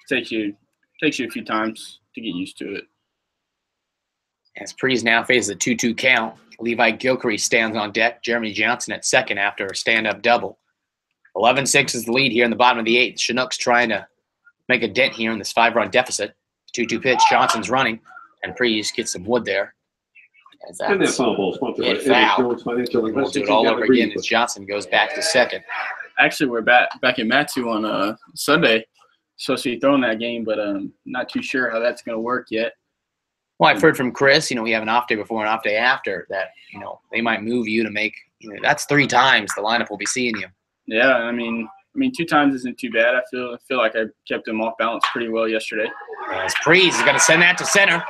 takes you a few times to get used to it.
As Preece now faces a 2-2 count, Levi Gilcrease stands on deck. Jeremy Johnson at second after a stand-up double. 11-6 is the lead here in the bottom of the 8th. Chinooks trying to make a dent here in this 5-run deficit. 2-2 pitch. Johnson's running, and Preece gets some wood there.
And that foul ball sponsored by
foul.
Jones Financial
We'll
Investments.
do it all over again as Johnson goes back to second.
Actually, we're back at Matsu on Sunday. Supposed to be throwing that game, but not too sure how that's going to work yet.
Well, I've heard from Chris, we have an off day before and off day after that, they might move you to make, that's 3 times the lineup will be seeing you.
Yeah, I mean 2 times isn't too bad. I feel like I kept him off balance pretty well yesterday.
As Preece is going to send that to center.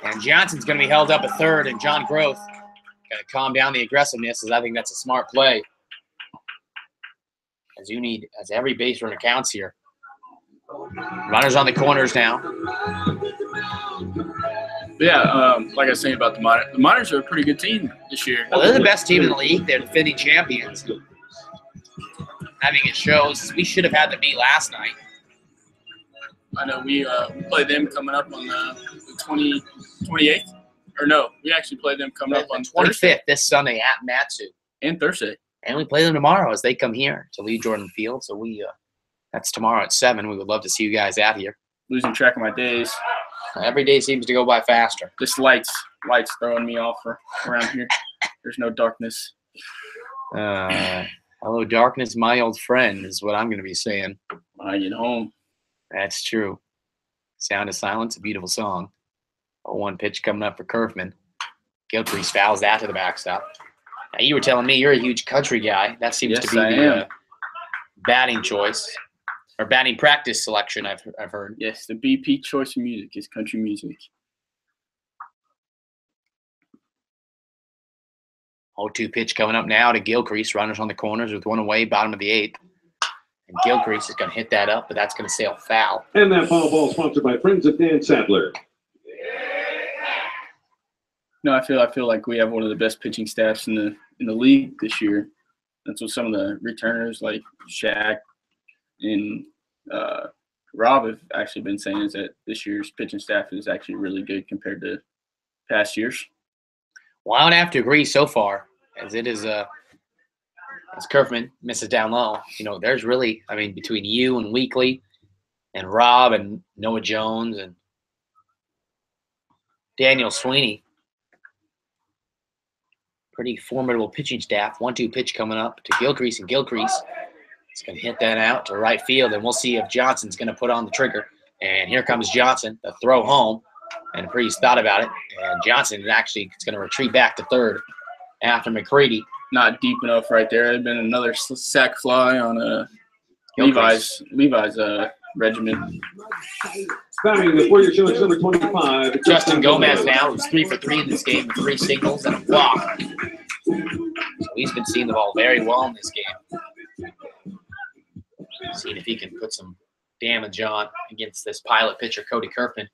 And Johnson's going to be held up at third, and John Groth going to calm down the aggressiveness, as I think that's a smart play. As every base runner counts here. Runners on the corners now.
Yeah, like I was saying about the Miners are a pretty good team this year.
Well, they're the best team in the league. They're defending champions. I think it shows. We should have had the meet last night.
I know we play them coming up on the 28th. Or no, we actually play them coming up on
25th
Thursday.
this Sunday at Matsu.
And Thursday.
And we play them tomorrow as they come here to Lee Jordan Field. So that's tomorrow at 7. We would love to see you guys out here.
Losing track of my days.
Every day seems to go by faster.
This light's throwing me off around here. There's no darkness.
Hello, darkness, my old friend, is what I'm going to be saying.
When I get home.
That's true. Sound of Silence, a beautiful song. 0-1 pitch coming up for Kerfman. Gilcrease fouls that to the backstop. Now, you were telling me you're a huge country guy. That seems to be the batting choice. Or batting practice selection, I've heard.
Yes, the BP choice of music is country music.
0-2 pitch coming up now to Gilcrease. Runners on the corners with 1 away, bottom of the 8th. And Gilcrease is going to hit that up, but that's going to sail foul.
And that foul ball sponsored by Friends of Dan Sadler.
No, I feel like we have one of the best pitching staffs in the league this year. That's what some of the returners like Shaq and Rob have actually been saying, is that this year's pitching staff is actually really good compared to past years.
Well, I would have to agree so far, as it is as Kerfman misses down low. There's really, between you and Weekly and Rob and Noah Jones and Daniel Sweeney, pretty formidable pitching staff. 1-2 pitch coming up to Gilcrease, and Gilcrease is going to hit that out to right field, and we'll see if Johnson's going to put on the trigger. And here comes Johnson, the throw home, and Preece thought about it, and Johnson is going to retreat back to third after McCready.
Not deep enough right there. There'd been another sack fly on Levi's regimen.
Batting the 4-year Chinooks number 25.
Justin Gomez now, who's 3 for 3 in this game with 3 singles and a walk. So he's been seeing the ball very well in this game. Seeing if he can put some damage on against this pilot pitcher, Cody Kerfman.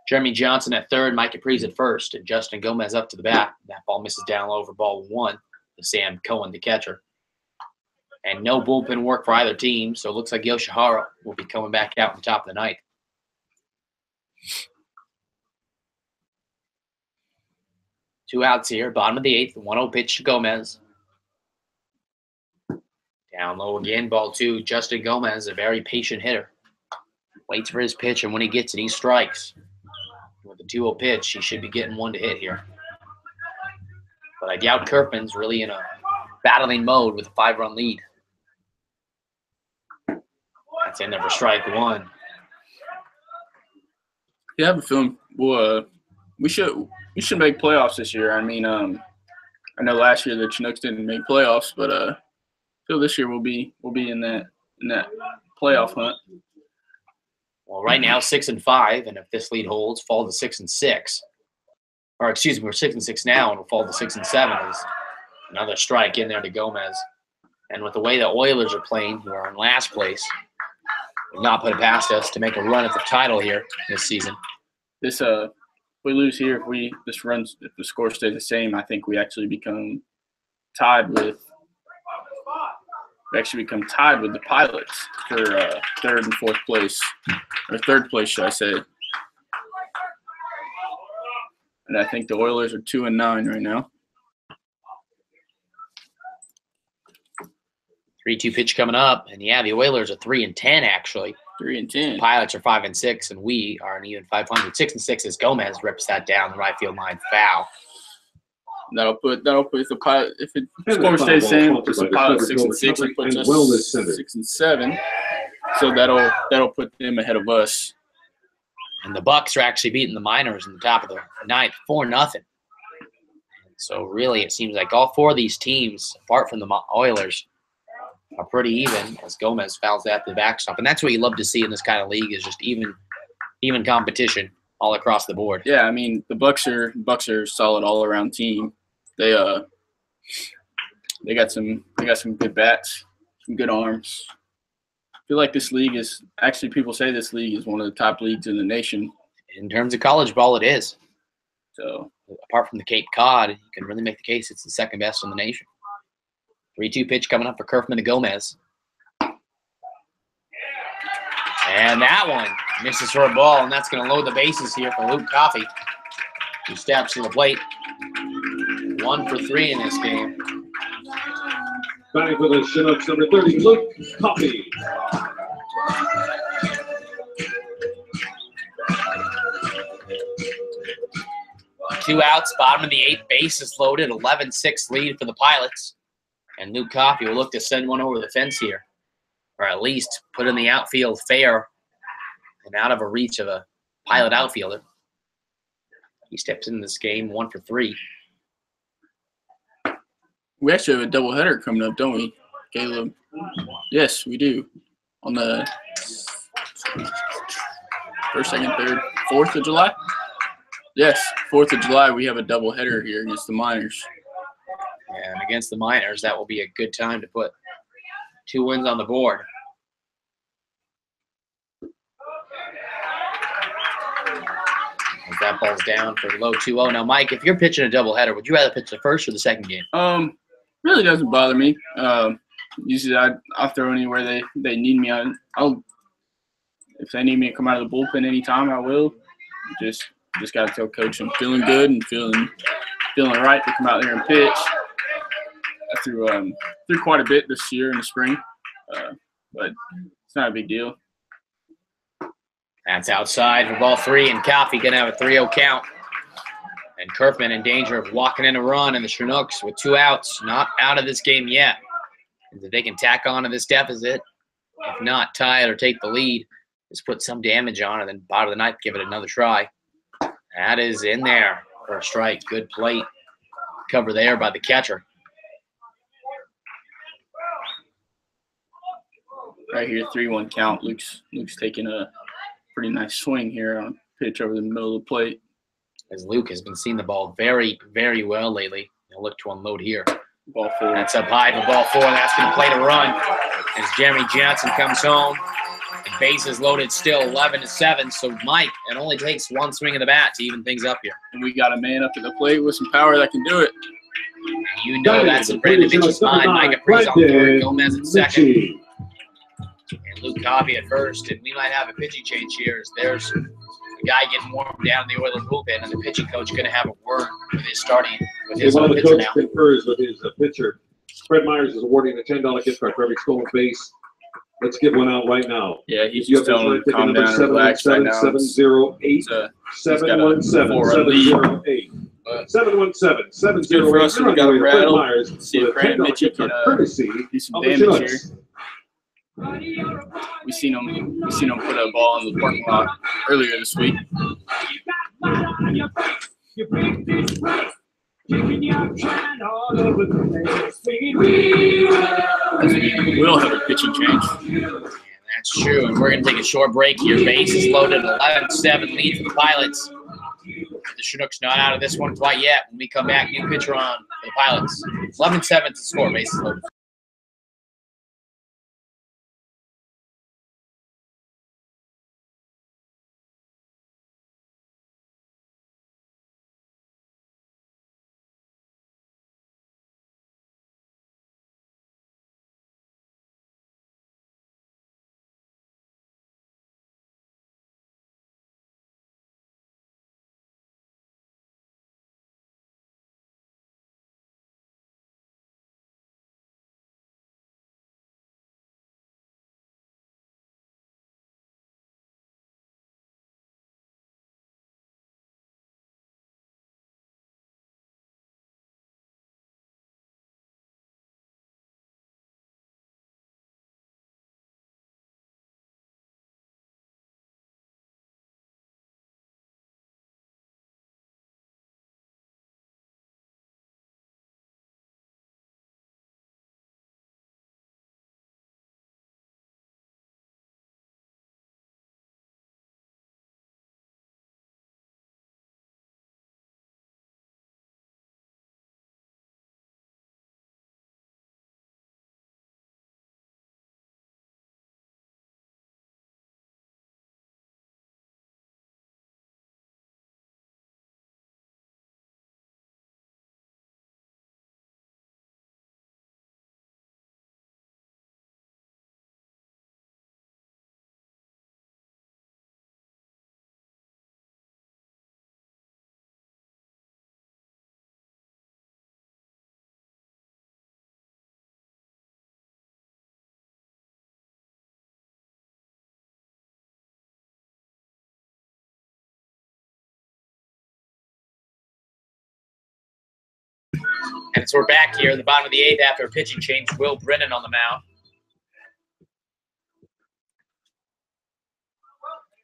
Jeremy Johnson at third, Mike Capriz at first, and Justin Gomez up to the bat. That ball misses down low for ball 1 to Sam Cohen, the catcher. And no bullpen work for either team, so it looks like Yoshihara will be coming back out on the top of the ninth. Two outs here, bottom of the 8th, 1-0 pitch to Gomez. Down low again, ball 2. Justin Gomez, a very patient hitter. Waits for his pitch, and when he gets it, he strikes. With the 2-0 pitch, he should be getting one to hit here. But I doubt Kerfman's really in a battling mode with a 5-run lead. That's in there for strike one.
Yeah, I have a feeling we should make playoffs this year. I mean, I know last year the Chinooks didn't make playoffs, but I feel this year we'll be in that playoff hunt.
Well, right now 6-5, and if this lead holds, fall to 6-6. Or excuse me, we're 6-6 now, and we'll fall to 6-7. Is another strike in there to Gomez. And with the way the Oilers are playing, who are in last place, will not put it past us to make a run at the title here this season.
This if we lose here, if the score stays the same, I think we actually become tied with the Pilots for third and fourth place, or third place, should I say? And I think the Oilers are 2-9 right now.
3-2 pitch coming up, and yeah, the Oilers are 3-10 actually.
3-10.
Pilots are 5-6, and we are an even 500. 6-6 as Gomez rips that down the right field line foul.
That'll put the Pilot, if the score stays the same, puts the Pilot 6-6, and puts us 6-7. So that'll put them ahead of us.
And the Bucks are actually beating the Miners in the top of the ninth, 4-0. So really, it seems like all four of these teams, apart from the Oilers, are pretty even as Gomez fouls at the backstop. And that's what you love to see in this kind of league, is just even competition all across the board.
Yeah, I mean, the Bucks are a solid all-around team. They got some good bats, some good arms. I feel like this league is actually, people say this league is one of the top leagues in the nation.
In terms of college ball, it is.
So
apart from the Cape Cod, you can really make the case it's the second best in the nation. 3-2 pitch coming up for Kerfman to Gomez. And that one misses for a ball, and that's going to load the bases here for Luke Coffey, who steps to the plate. 1 for 3 in this game.
Batting for the Chinooks, number 30, Luke Coffey.
Two outs, bottom of the 8th, bases loaded, 11-6 lead for the Pilots. And Luke Coffey will look to send one over the fence here, or at least put in the outfield fair and out of a reach of a Pilot outfielder. He steps into this game 1 for 3.
we actually have a doubleheader coming up, don't we, Caleb? Yes, we do. On the 1st, 2nd, 3rd, 4th of July? Yes, 4th of July, we have a doubleheader here against the Miners.
And against the Miners, that will be a good time to put 2 wins on the board. As that ball's down for low 2-0. Now, Mike, if you're pitching a doubleheader, would you rather pitch the first or the second game?
Really doesn't bother me. Usually I'll throw anywhere they need me. If they need me to come out of the bullpen anytime, I will. Just got to tell coach I'm feeling good and feeling right to come out there and pitch. I threw quite a bit this year in the spring, but it's not a big deal.
That's outside for ball 3, and Coffey going to have a 3-0 count. And Kerfman in danger of walking in a run, and the Chinooks with 2 outs, not out of this game yet. If they can tack on to this deficit, if not tie it or take the lead, just put some damage on it, then bottom of the 9th, give it another try. That is in there for a strike. Good plate cover there by the catcher.
Right here, 3-1 count. Luke's taking a pretty nice swing here on pitch over the middle of the plate.
As Luke has been seeing the ball very, very well lately. He'll look to unload here.
Ball 4.
That's up high for ball 4. That's going to play to run as Jeremy Johnson comes home. The bases loaded still 11-7. So, Mike, it only takes 1 swing of the bat to even things up here.
And we got a man up to the plate with some power that can do it.
You know that's in Brandon Mitchell's mind. Mike Apree's on 3rd, Gomez at 2nd. And Luke Coffey at 1st. And we might have a pitching change here as there's a guy getting warmed down in the Oilers bullpen, and the pitching coach going to have a word with his
While the
pitcher
coach
now.
confers with his pitcher, Fred Myers is awarding a $10 gift card for every stolen base. Let's give one out right now.
Yeah, he's just telling him to calm down and relax right now.
708 717 708. 717 708
for us, we got a
Fred
rattle.
Myers
See if
with a
Brandon
$10
Mitchell
gift card
can
courtesy
do some
of the
damage
Chinooks.
here. We seen him put a ball in the parking lot earlier this week. As we will have a pitching change.
That's true, and we're going to take a short break here. Bases loaded, 11-7 lead for the Pilots. The Chinooks not out of this one quite yet. When we come back, new pitcher on for the Pilots. 11-7 to score, bases loaded. And so we're back here in the bottom of the 8th after a pitching change. Will Brennan on the mound.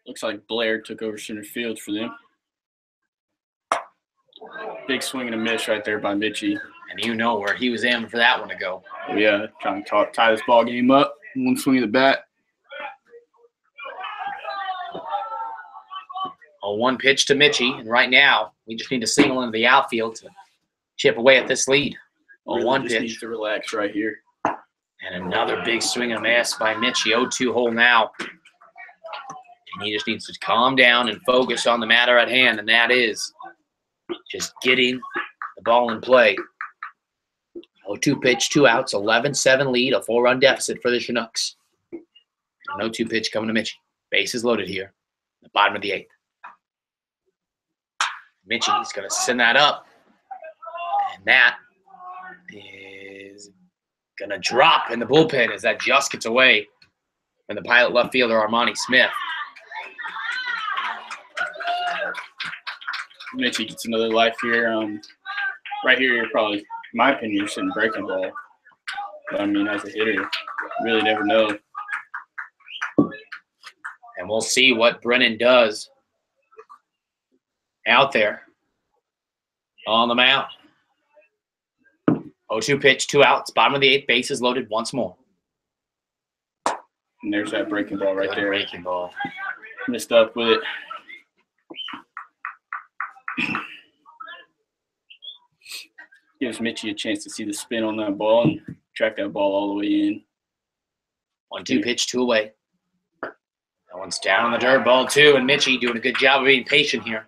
Looks like Blair took over center field for them. Big swing and a miss right there by Mitchie.
And you know where he was aiming for that one to go.
Yeah, trying to tie this ball game up. One swing of the bat.
A one pitch to Mitchie, and right now we just need to single into the outfield to chip away at this lead.
Really
one
just
pitch.
needs to relax right here.
And another big swing and a miss by Mitchie. 0-2 hole now. And he just needs to calm down and focus on the matter at hand, and that is just getting the ball in play. 0-2 pitch, 2 outs, 11-7 lead, a 4-run deficit for the Chinooks. No 2 pitch coming to Mitchie. Bases loaded here, the bottom of the 8th. Mitchie's going to send that up, and that is going to drop in the bullpen as that just gets away from the Pilot left fielder, Armani Smith.
Mitchie gets another life here. Right here, you're probably, in my opinion, you're sitting breaking ball. But, I mean, as a hitter, you really never know.
And we'll see what Brennan does out there on the mound. 0-2 pitch, 2 outs, bottom of the 8th, bases loaded once more.
And there's that breaking ball right there.
Breaking ball.
Missed up with it. Gives Mitchie a chance to see the spin on that ball and track that ball all the way in.
1-2 pitch, 2 away. That one's down on the dirt, ball 2, and Mitchie doing a good job of being patient here.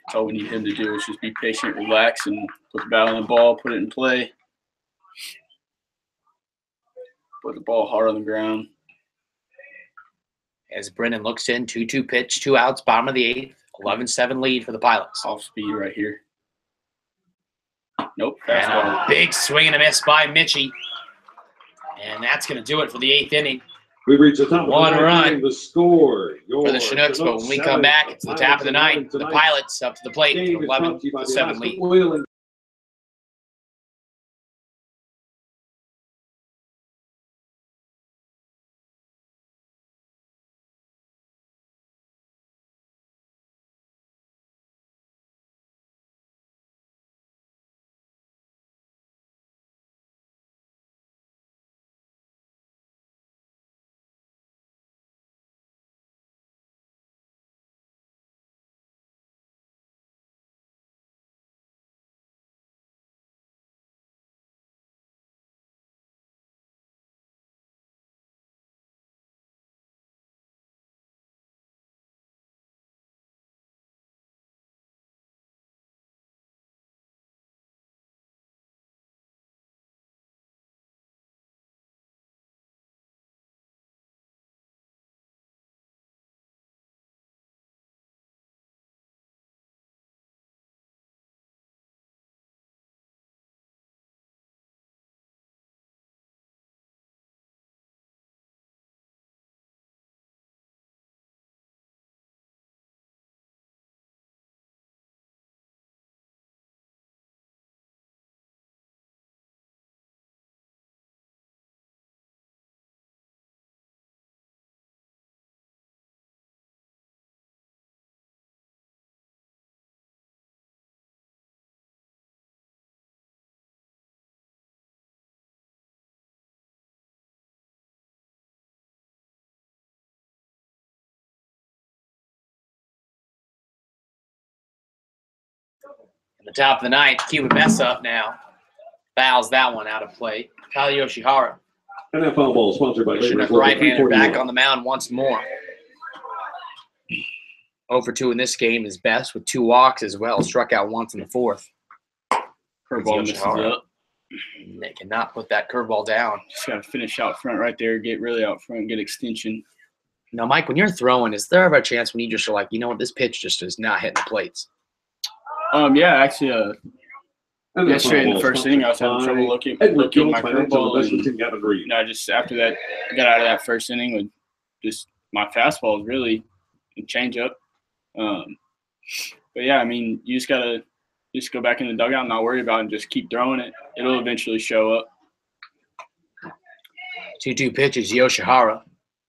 That's all we need him to do is just be patient, relax, and put the bat on the ball, put it in play. Put the ball hard on the ground.
As Brennan looks in, 2-2 pitch, 2 outs, bottom of the 8th, 11-7 lead for the Pilots.
Off speed right here. Nope.
And a big swing and a miss by Mitchie. And that's going to do it for the 8th inning.
We've reached the top of the
One
ninth
run
inning. The score
for the Chinooks, but when we come back, it's the top of the ninth. The Pilots up to the plate,
Game is brought
11
to you by
to
the
7
Alaska
lead.
Oil and
In the top of the ninth, Cuba Bess up now. Fouls that one out of play. Kyle Yoshihara,
NFL ball sponsored by
Chinook right-hander, back on the mound once more. 0 for 2 in this game is Bess with 2 walks as well. Struck out once in the fourth.
Curveball misses up.
They cannot put that curveball down.
Just got to finish out front right there. Get really out front. Get extension.
Now, Mike, when you're throwing, is there ever a chance when you just are like, you know what, this pitch just is not hitting the plates?
Yeah, actually, yesterday in the first inning, I was having trouble looking at my curveball, and just after that, I got out of that first inning with just my fastball is really a changeup. But yeah, I mean, you just gotta go back in the dugout and not worry about it and just keep throwing it. It'll eventually show up.
2-2 pitches, Yoshihara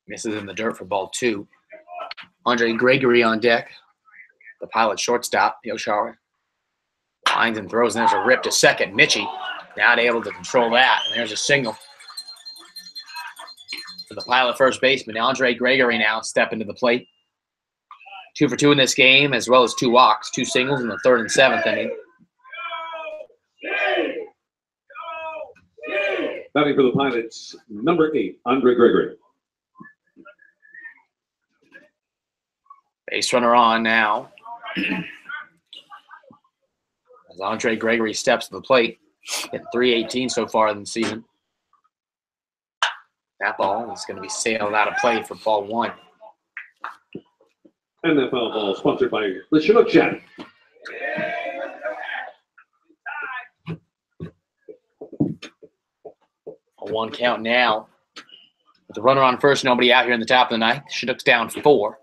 misses in the dirt for ball 2. Andre Gregory on deck. The Pilot shortstop, Yoshihara. Lines and throws, and there's a rip to second. Michie not able to control that, and there's a single. For the Pilot first baseman, Andre Gregory now stepping to the plate. 2 for 2 in this game, as well as 2 walks, 2 singles in the 3rd and 7th inning.
Batting for the Pilots, number 8, Andre Gregory.
Base runner on now. As Andre Gregory steps to the plate, hit .318 so far in the season. That ball is going to be sailed out of play for ball 1.
NFL ball sponsored by the Chinook Shack.
A 1 count now. With the runner on first, nobody out here in the top of the ninth. Chinooks down 4.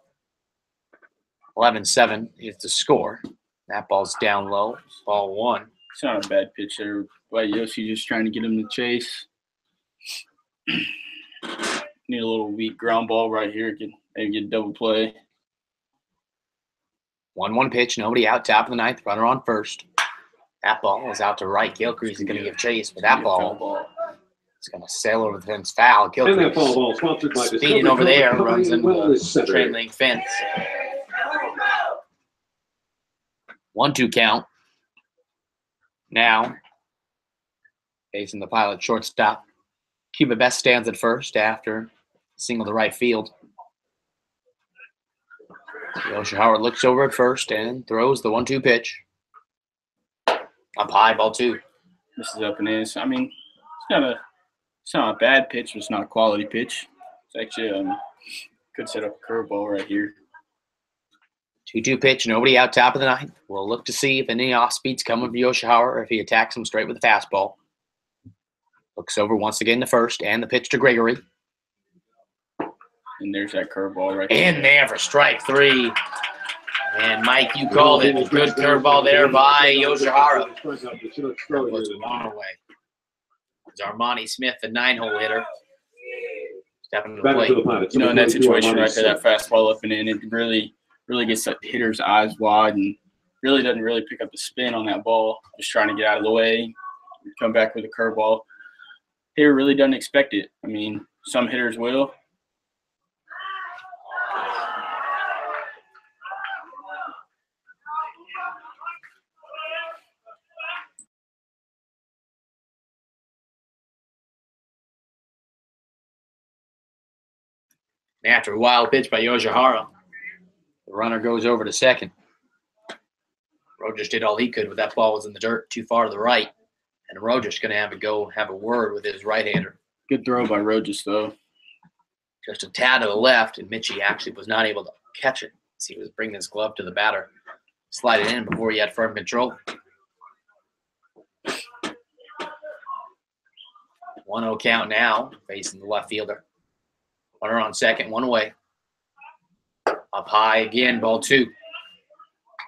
11-7 is the score. That ball's down low. Ball 1.
It's not a bad pitch there by Yoshi, just trying to get him to chase. Need a little weak ground ball right here. Maybe get a double play.
1-1 pitch. Nobody out. Top of the ninth. Runner on first. That ball is out to right. Gilcrease is going to give chase, but that ball is going to sail over the fence. Foul. Gilcrease
ball sponsored by
speeding over there. Runs into the train link fence. 1-2 count. Now, facing the Pilot shortstop. Cuba Best stands at first after single to right field. Yoshihara looks over at first and throws the 1-2 pitch. Up high, ball 2.
This is up and in. I mean, it's not a bad pitch, but it's not a quality pitch. It's actually could set up a curveball right here.
2-2 pitch, nobody out, top of the ninth. We'll look to see if any off-speed's coming from Yoshihara or if he attacks him straight with a fastball. Looks over once again to first, and the pitch to Gregory.
And there's that curveball right there.
In there for strike 3. And Mike, you called it. A good curveball there by Yoshihara. That was long away. It's Armani Smith, the 9-hole hitter. Stepping to the plate.
You know, in that situation right there, that fastball up and in, it really gets that hitter's eyes wide and really doesn't really pick up the spin on that ball. Just trying to get out of the way, come back with a curveball. Hitter really doesn't expect it. I mean, some hitters will.
After a wild pitch by Yoshihara, the runner goes over to second. Rojas did all he could, but that ball was in the dirt too far to the right. And Rojas going to have a word with his right-hander.
Good throw by Rojas, though.
Just a tad to the left, and Mitchie actually was not able to catch it. So he was bringing his glove to the batter. Slide it in before he had firm control. 1-0 count now, facing the left fielder. Runner on second, 1 away. Up high again, ball 2.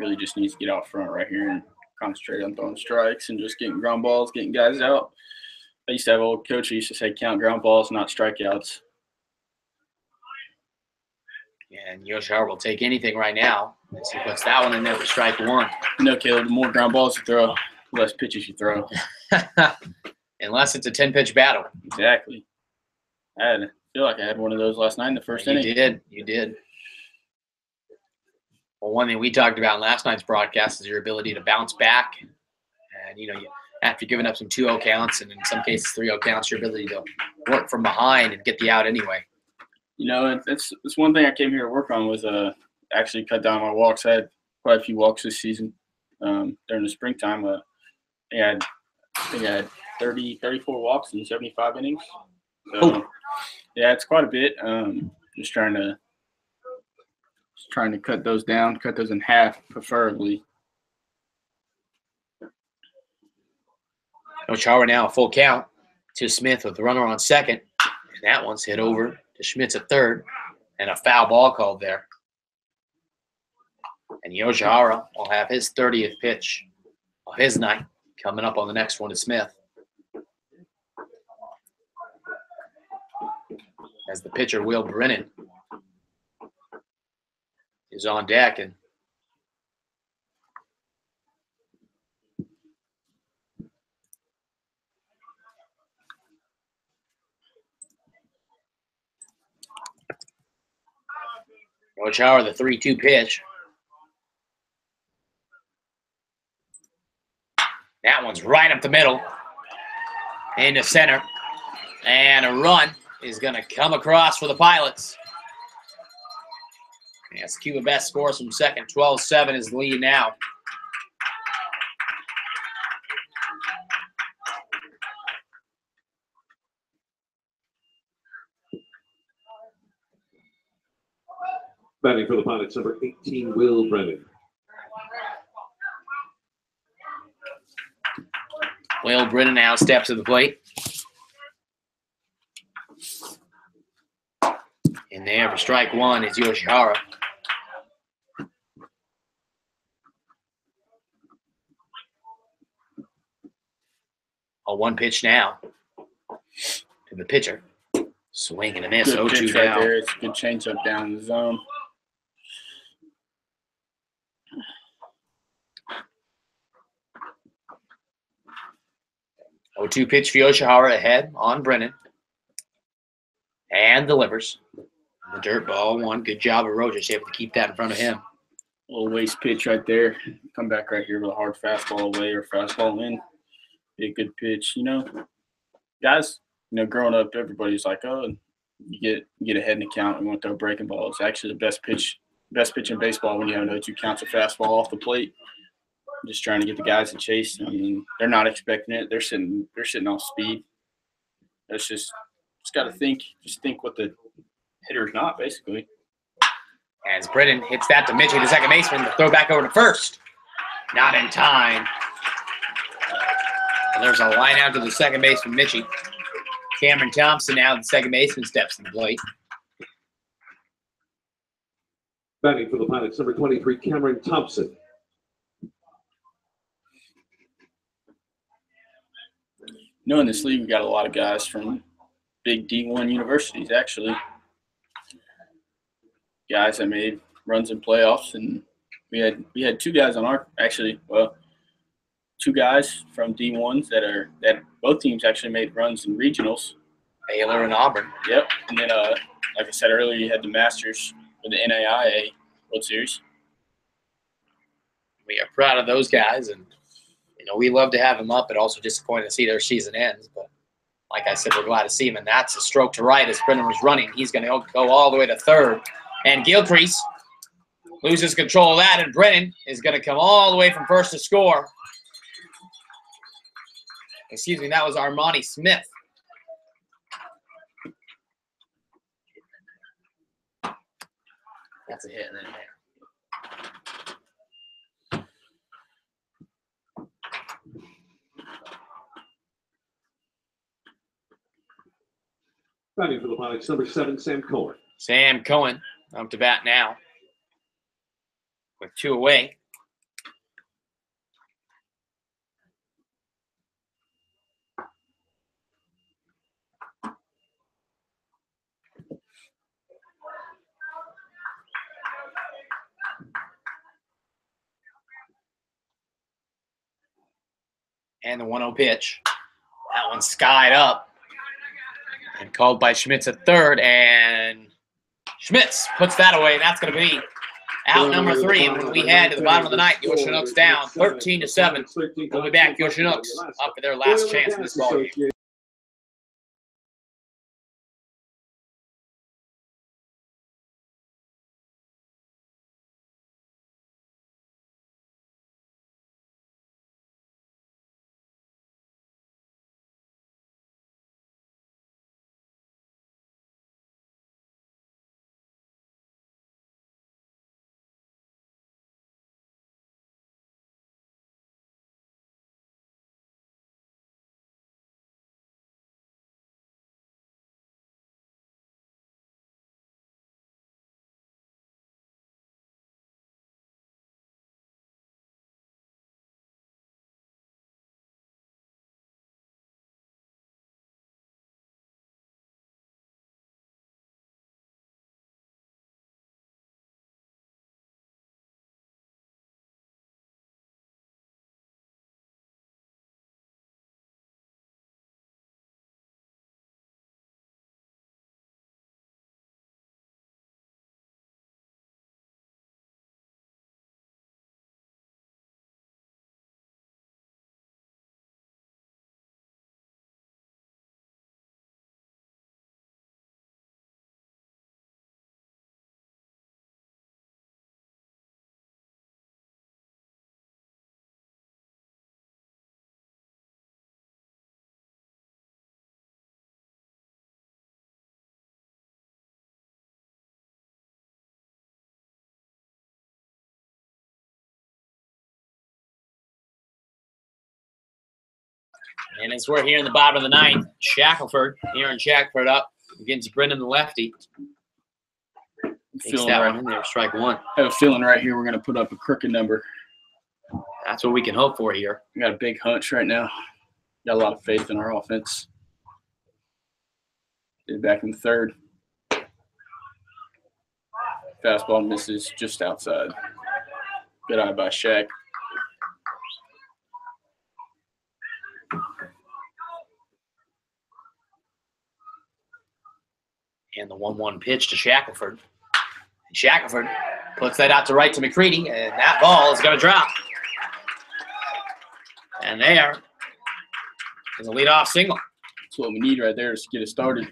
Really just needs to get out front right here and concentrate on throwing strikes and just getting ground balls, getting guys out. I used to have an old coach who used to say count ground balls, not strikeouts.
And Yoshihara will take anything right now as he puts that one in there for strike 1.
You know, Caleb, the more ground balls you throw, the less pitches you throw.
Unless it's a 10-pitch battle.
Exactly. I feel like I had one of those last night in the first inning.
You did. Well, one thing we talked about in last night's broadcast is your ability to bounce back. And, you know, after giving up some 2-0 counts and in some cases 3-0 counts, your ability to work from behind and get the out anyway.
You know, it's one thing I came here to work on was actually cut down my walks. I had quite a few walks this season during the springtime. I think I had 34 walks in 75 innings. So, yeah, it's quite a bit. Just trying to cut those down, cut those in half, preferably.
Yoshihara now a full count to Smith with the runner on second. And that one's hit over to Schmitz at third. And a foul ball called there. And Yoshihara will have his 30th pitch of his night coming up on the next one to Smith. As the pitcher, Will Brennan, is on deck. And Yoshihara, the 3-2 pitch. That one's right up the middle into center. And a run is going to come across for the Pilots. Yes, Cuba Best scores from second. 12-7 is the lead now.
Batting for the Pilots, number 18, Will Brennan.
Will Brennan now steps to the plate. And there for strike 1 is Yoshihara. A 1 pitch now to the pitcher. Swing and a miss. 0-2
right
down.
there. It's a good changeup down in the zone.
Oh, 2 pitch for Yoshihara ahead on Brennan. And delivers. The dirt ball 1. Good job of Rojas. Able to keep that in front of him.
A little waste pitch right there. Come back right here with a hard fastball away or fastball in. Be a good pitch. You know, guys, you know, growing up, everybody's like, oh, you get ahead in the count and want to throw breaking balls. It's actually the best pitch in baseball when you have no 2 counts of fastball off the plate. Just trying to get the guys to chase. I mean, they're not expecting it. They're sitting off speed. That's just got to think what the hitter's not, basically.
As Brennan hits that to Mitchie, the second baseman, the throw back over to first. Not in time. And there's a line out to the second baseman, Mitchie. Cameron Thompson now, the second baseman, steps to the plate.
Batting for the Pilots, number 23, Cameron Thompson.
You know, in this league, we got a lot of guys from big D1 universities, actually. Guys that made runs in playoffs, and we had two guys on our two guys from D1s that both teams actually made runs in regionals.
Baylor and Auburn.
Yep, and then like I said earlier, you had the Masters for the NAIA World Series.
We are proud of those guys, and we love to have them up, but also disappointed to see their season ends. But like I said, we're glad to see him, and that's a stroke to right as Brennan was running. He's going to go all the way to third, and Gilcrease loses control of that, and Brennan is going to come all the way from first to score. Excuse me, that was Armani Smith. That's a hit in there.
Batting for the Pilots, number 7, Sam Cohen.
Sam Cohen up to bat now with 2 away. And the 1-0 pitch. That one's skied up. And called by Schmitz at third. And Schmitz puts that away. And that's going to be out number 3. And when we head to the bottom of the ninth, your Chinooks down 13-7. We'll be back. Your Chinooks up for their last chance in this ballgame. And as we're here in the bottom of the ninth, Aaron Shackelford up against Brennan the lefty. Takes that one in there, strike 1.
I have a feeling right here we're going to put up a crooked number.
That's what we can hope for here.
We got a big hunch right now. Got a lot of faith in our offense. Get back in the third. Fastball misses just outside. Good eye by Shaq.
And the 1-1 pitch to Shackelford. Shackelford puts that out to right to McCready, and that ball is going to drop. And there is a leadoff single.
That's what we need right there to get it started.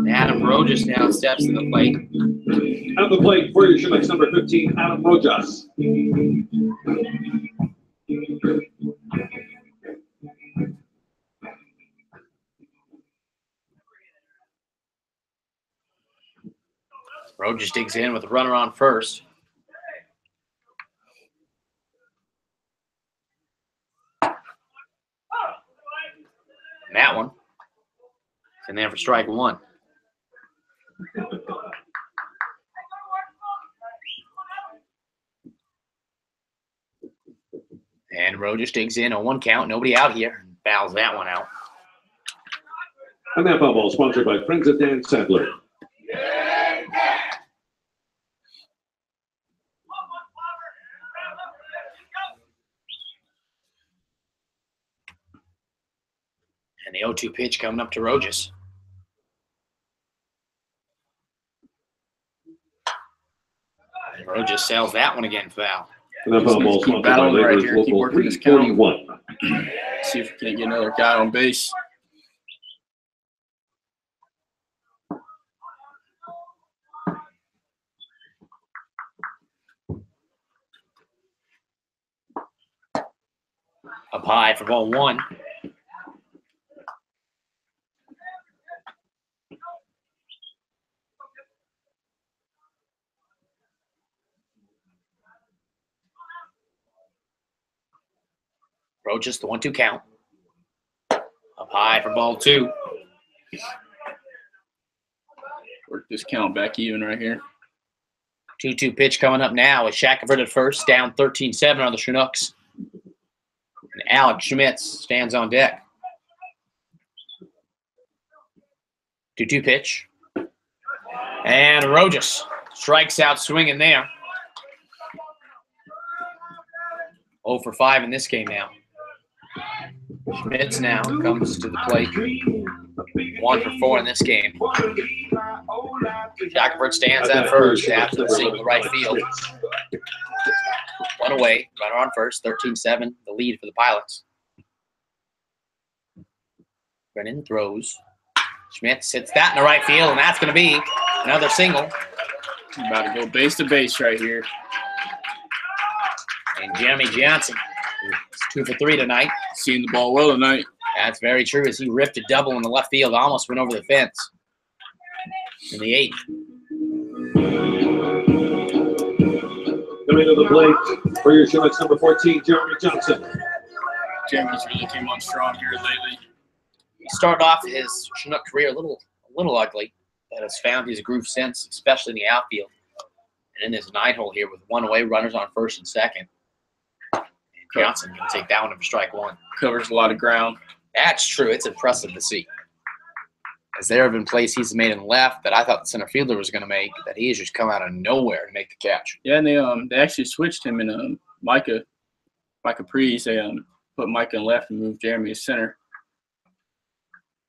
Adam Rojas now steps to the plate.
At the plate for your Chinooks, number 15, Adam Rojas.
Rojas digs in with a runner on first. And that one is in there for strike 1. And Rojas digs in on 1 count. Nobody out here. Fouls that one out.
And that foul ball sponsored by Friends of Dan Sadler.
And the 0-2 pitch coming up to Rojas. And Rojas sails that one again, foul.
And that foul ball
Keep
sponsored by
battling right
Laborers
here. Keep
Local
working this count.
341.
See if we can't get another guy on base.
Up high for ball 1. Rojas, the 1-2 count. Up high for ball 2.
Work this count back even right here.
2-2 pitch coming up now with Shackelford at first, down 13-7 on the Chinooks. And Alex Schmitz stands on deck. 2-2 pitch. And Rojas strikes out swinging there. 0 for 5 in this game now. Schmitz now comes to the plate. 1 for 4 in this game. Shackelford stands at first after the single to right field. 1 away, runner on first, 13-7, the lead for the Pilots. Brennan throws. Schmitz hits that in the right field, and that's going to be another single.
About to go base to base right here.
And Jeremy Johnson is 2 for 3 tonight.
Seeing the ball well tonight.
That's very true as he ripped a double in the left field, almost went over the fence. In the 8th.
Coming to the plate for your Chinooks, number 14, Jeremy Johnson.
Jeremy's really came on strong here lately.
He started off his Chinook career a little ugly, but has found his groove since, especially in the outfield. And in this 9-hole here with 1 away, runners on first and second. And Johnson can take that one for strike 1.
Covers a lot of ground.
That's true. It's impressive to see. As there have been plays he's made in the left that I thought the center fielder was going to make, that he has just come out of nowhere to make the catch.
Yeah, and they actually switched him in Micah Prees. They put Micah in left and moved Jeremy to center.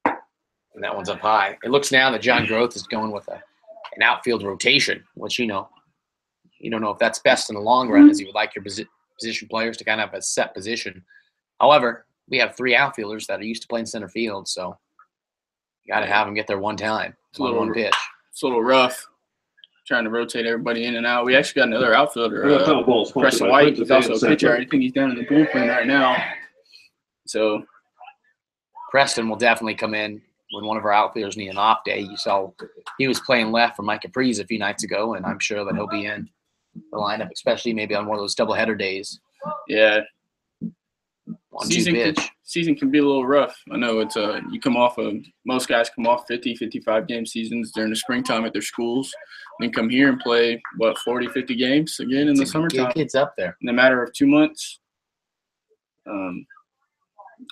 And that one's up high. It looks now that John Groth is going with an outfield rotation, which, you don't know if that's best in the long run, as you would like your position players to kind of have a set position. However, we have 3 outfielders that are used to playing center field, so you got to have them get there one time. It's one pitch.
It's a little rough trying to rotate everybody in and out. We actually got another outfielder, Preston White. He's also a pitcher. I think he's down in the bullpen right now. So
Preston will definitely come in when one of our outfielders need an off day. You saw he was playing left for Mike Capriz a few nights ago, and I'm sure that he'll be in the lineup, especially maybe on one of those doubleheader days.
Yeah.
1-2 pitch.
Season can be a little rough. I know it's you come off of most guys come off 50, 55 game seasons during the springtime at their schools, and then come here and play 40, 50 games again in the summertime.
Kids up there
in a matter of 2 months.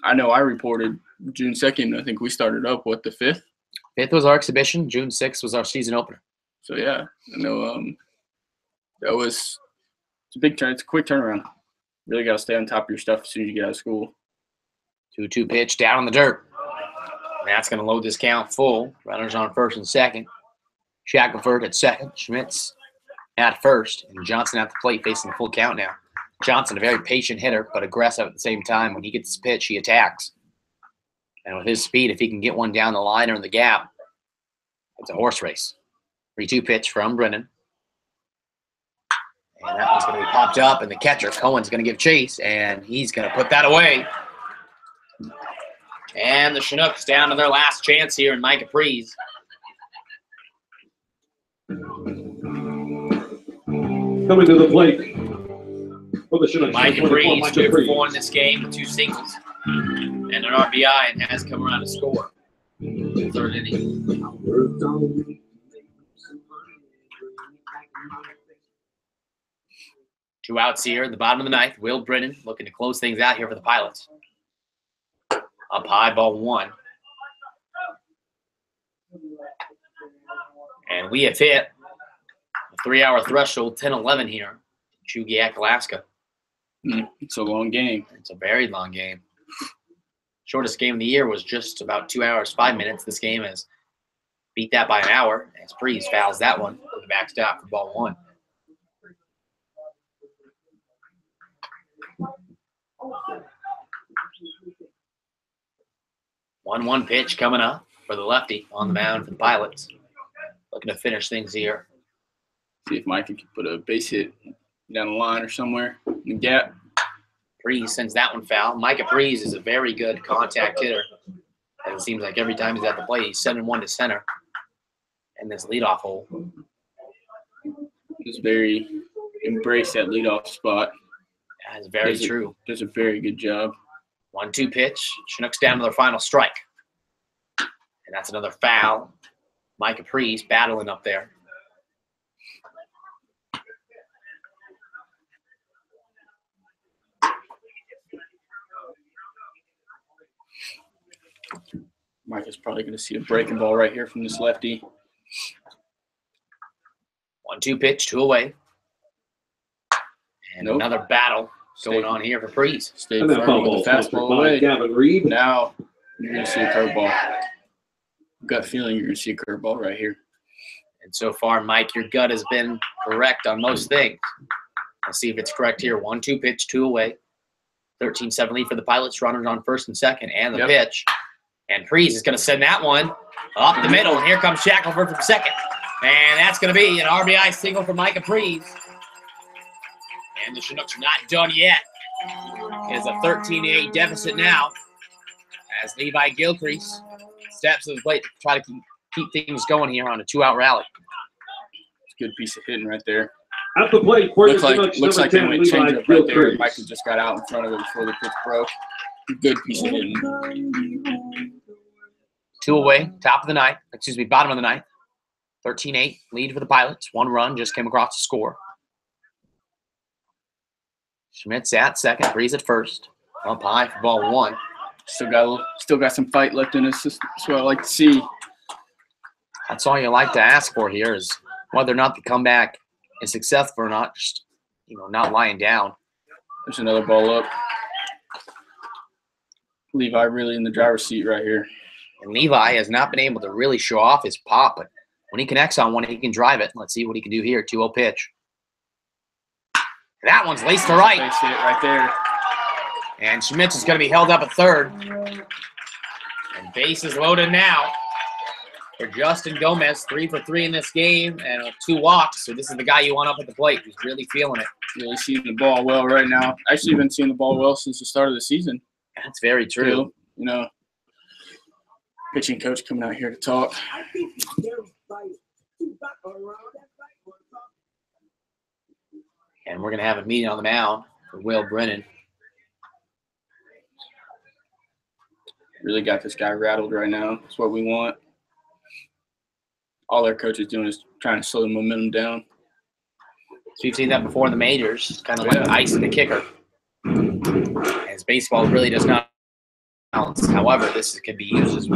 I know I reported June 2nd. I think we started up the 5th.
5th was our exhibition. June 6th was our season opener.
So yeah, I know it's a big turn. It's a quick turnaround. Really got to stay on top of your stuff as soon as you get out of school.
2-2 pitch down in the dirt. And that's going to load this count full. Runners on first and second. Shackelford at second. Schmitz at first. And Johnson at the plate facing the full count now. Johnson, a very patient hitter, but aggressive at the same time. When he gets his pitch, he attacks. And with his speed, if he can get one down the line or in the gap, it's a horse race. 3-2 pitch from Brennan. And that one's going to be popped up, and the catcher, Cohen's going to give chase, and he's going to put that away. And the Chinooks down to their last chance here in Mike Capriz.
Coming to the plate for the Chinooks.
Mike Capriz, 2 for 4 in this game with 2 singles and an RBI, and has come around to score. 3rd inning. 2 outs here at the bottom of the ninth. Will Brennan looking to close things out here for the Pilots. Up high, ball 1. And we have hit the 3-hour threshold, 10-11 here. Chugiak, Alaska.
It's a long game.
It's a very long game. Shortest game of the year was just about 2 hours, 5 minutes. This game has beat that by an hour as Preece fouls that one for the backstop for ball 1. One pitch coming up for the lefty on the mound for the Pilots. Looking to finish things here.
See if Mike can put a base hit down the line or somewhere in the gap.
Preece sends that one foul. Micah Preece is a very good contact hitter. And it seems like every time he's at the plate, he's sending one to center in this leadoff hole.
Just very embrace that leadoff spot.
That is very true.
Does a very good job.
1-2 pitch. Chinooks down to their final strike. And that's another foul. Micah Preece battling up there.
Mike is probably going to see a breaking ball right here from this lefty.
1-2 pitch, 2 away. And another battle going on here for Preece.
Stayed firm with the fastball away.
Gavin Reed.
Now you're going to see a curveball. Gut feeling you're going to see a curveball right here.
And so far, Mike, your gut has been correct on most things. Let's see if it's correct here. 1-2 pitch, 2 away. 13-7 lead for the Pilots. Runners on first and second. And the pitch. And Preece is going to send that one up the middle. And here comes Shackelford from second. And that's going to be an RBI single for Micah Preece. And the Chinooks are not done yet. It is a 13-8 deficit now as Levi Gilcrease steps to the plate to try to keep things going here on a 2-out rally.
It's a good piece of hitting right there.
At the plate, for
looks like they went change up right there.
Gilcrease.
Michael just got out in front of it before the pitch broke. Good piece of hitting.
2 away, bottom of the ninth. 13-8 lead for the Pilots. 1 run just came across the score. Schmidt's at second, Preece at first. Up high for ball 1.
Still got some fight left in us. That's what I like to see.
That's all you like to ask for here is whether or not the comeback is successful or not. Just not lying down.
There's another ball up. Levi really in the driver's seat right here.
And Levi has not been able to really show off his pop, but when he connects on one, he can drive it. Let's see what he can do here. 2-0 pitch. That one's laced to right.
Base hit right there.
And Schmitz is going to be held up at third. And base is loaded now for Justin Gomez. 3 for 3 in this game and 2 walks. So this is the guy you want up at the plate. He's really feeling it.
Really seeing the ball well right now. Actually been seeing the ball well since the start of the season.
That's very true.
Pitching coach coming out here to talk.
And we're going to have a meeting on the mound for Will Brennan.
Really got this guy rattled right now. That's what we want. All our coach is doing is trying to slow the momentum down.
So we've seen that before in the majors, kind of like ice in the kicker. As baseball really does not balance. However, this could be used as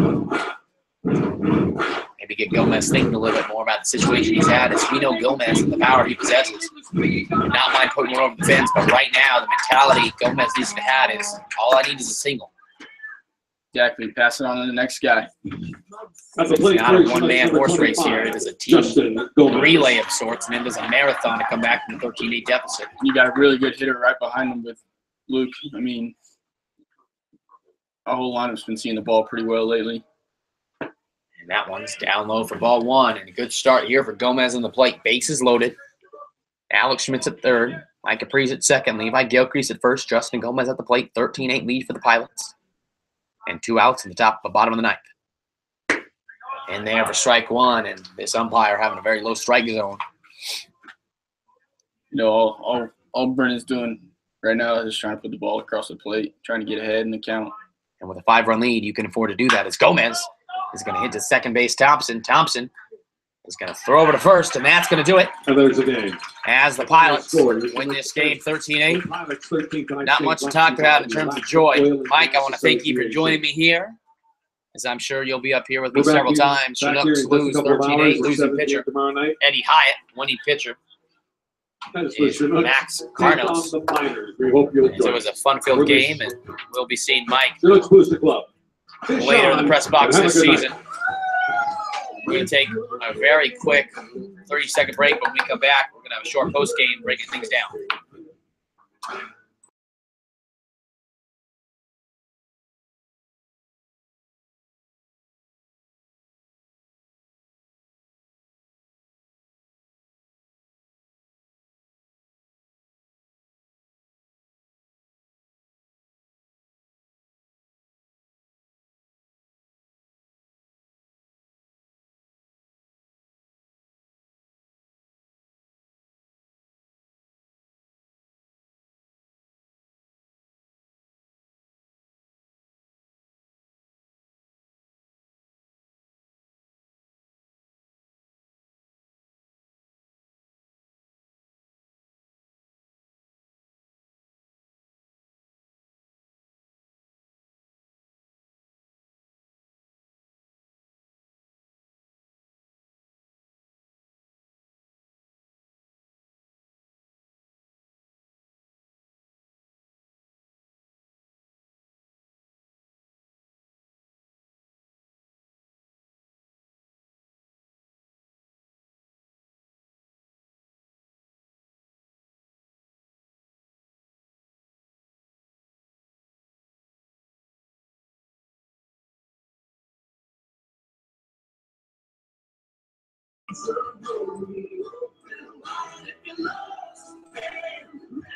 maybe get Gomez thinking a little bit more about the situation he's had. As we know Gomez and the power he possesses. Not mind putting one over the fence, but right now the mentality Gomez needs to have is all I need is a single.
Exactly. Pass it on to the next guy.
It's not a one-man horse race here. It is a team relay of sorts, and it is a marathon to come back from the 13-8 deficit.
You got a really good hitter right behind him with Luke. I mean, our whole lineup's been seeing the ball pretty well lately.
And that one's down low for ball 1, and a good start here for Gomez on the plate. Bases loaded. Alex Schmitz at third. Mike Preece at second. Levi Gilcrease at first. Justin Gomez at the plate. 13-8 lead for the Pilots. And 2 outs in the bottom of the ninth. In there for strike 1, and this umpire having a very low strike zone.
All Brennan's doing right now is trying to put the ball across the plate, trying to get ahead in the count.
And with a 5-run lead, you can afford to do that. As Gomez is going to hit to second base Thompson. Thompson is going to throw over to first, and that's going to do it.
And there's a game.
As the Pilots win this game 13-8. Not much to talk about in terms of joy. Mike, I want to thank you for joining me here, as I'm sure you'll be up here with me several times. Chinooks lose 13-8, losing pitcher. Eddie Hyatt, winning pitcher. Is Max Carnos. So it was a fun-filled game, and we'll be seeing Mike later in the press box this season. We're going to take a very quick 30-second break. When we come back, we're going to have a short post-game breaking things down.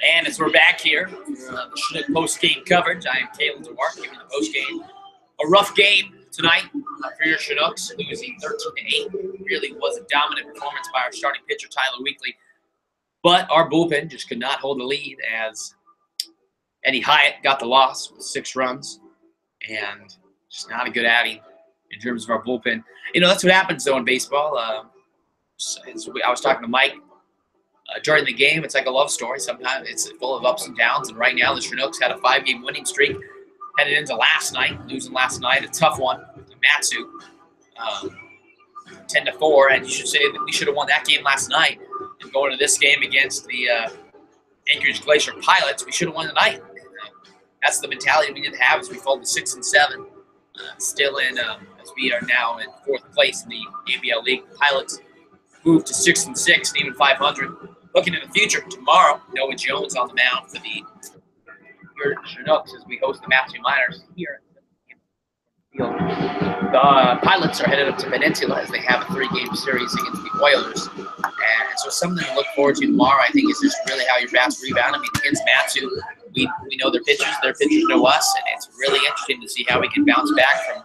And as we're back here, the Chinook post-game coverage, I am Caleb DeWart giving the post-game. A rough game tonight for your Chinooks, losing 13-8. Really was a dominant performance by our starting pitcher, Tyler Weekly. But our bullpen just could not hold the lead as Eddie Hyatt got the loss with 6 runs. And just not a good outing in terms of our bullpen. You know, that's what happens, though, in baseball. I was talking to Mike during the game. It's like a love story. Sometimes it's full of ups and downs. And right now, the Chinooks had a 5-game winning streak headed into last night, losing last night, a tough one to Matsu, 10-4. And you should say that we should have won that game last night. And going to this game against the Anchorage Glacier Pilots, we should have won tonight. That's the mentality we need to have as we fall to 6-7. Still in, as we are now in 4th place in the ABL League. Pilots moved to 6-6 and even 500. Looking in the future, tomorrow, Noah Jones on the mound for the Chinooks as we host the Matthew Miners here. The Pilots are headed up to Peninsula as they have a 3-game series against the Oilers. And so something to look forward to tomorrow, I think, is just really how your bats rebound. I mean, against Matsu, we know their pitchers know us, and it's really interesting to see how we can bounce back from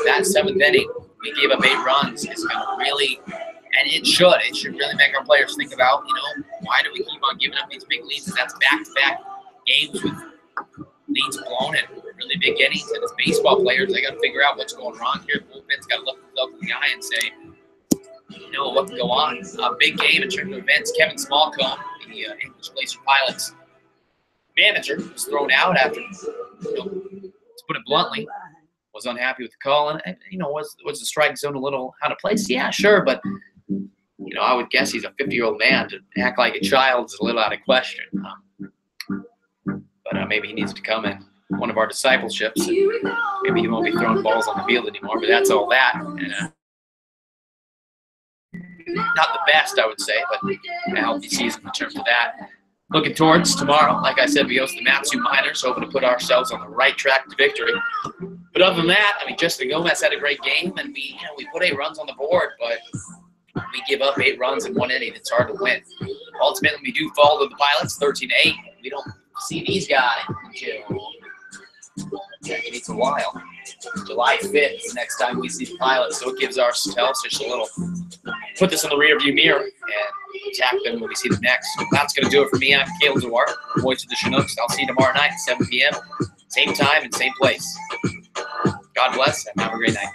that 7th inning. We gave up 8 runs. It's going to really, and it should really make our players think about, you know, why do we keep on giving up these big leads? And that's back-to-back games with leads blown and really big innings. And as baseball players, they got to figure out what's going wrong here. The bullpen's got to look themselves in the eye and say, you know, what can go on. A big game in terms of events. Kevin Smallcomb, the English Glacier Pilots manager, was thrown out after, you know, to put it bluntly, was unhappy with the call. And you know, was the strike zone a little out of place? Yeah, sure, but you know, I would guess he's a 50-year-old man. To act like a child is a little out of question. But maybe he needs to come in one of our discipleships. And maybe he won't be throwing balls on the field anymore. But that's all that. And not the best, I would say, but a healthy season in terms of that. Looking towards tomorrow, like I said, we host the Matsu Miners, hoping to put ourselves on the right track to victory. But other than that, I mean, Justin Gomez had a great game, and we put 8 runs on the board, but we give up 8 runs in 1 inning. It's hard to win. Ultimately, we do fall to the Pilots, 13-8. We don't see these guys until it's a while. July 5th is the next time we see the Pilots, so it gives ourselves just a little put this in the rearview mirror and attack them when we see them next. But that's going to do it for me. I'm Caleb DeWart, voice of the Chinooks. I'll see you tomorrow night at 7 p.m., same time and same place. God bless and have a great night.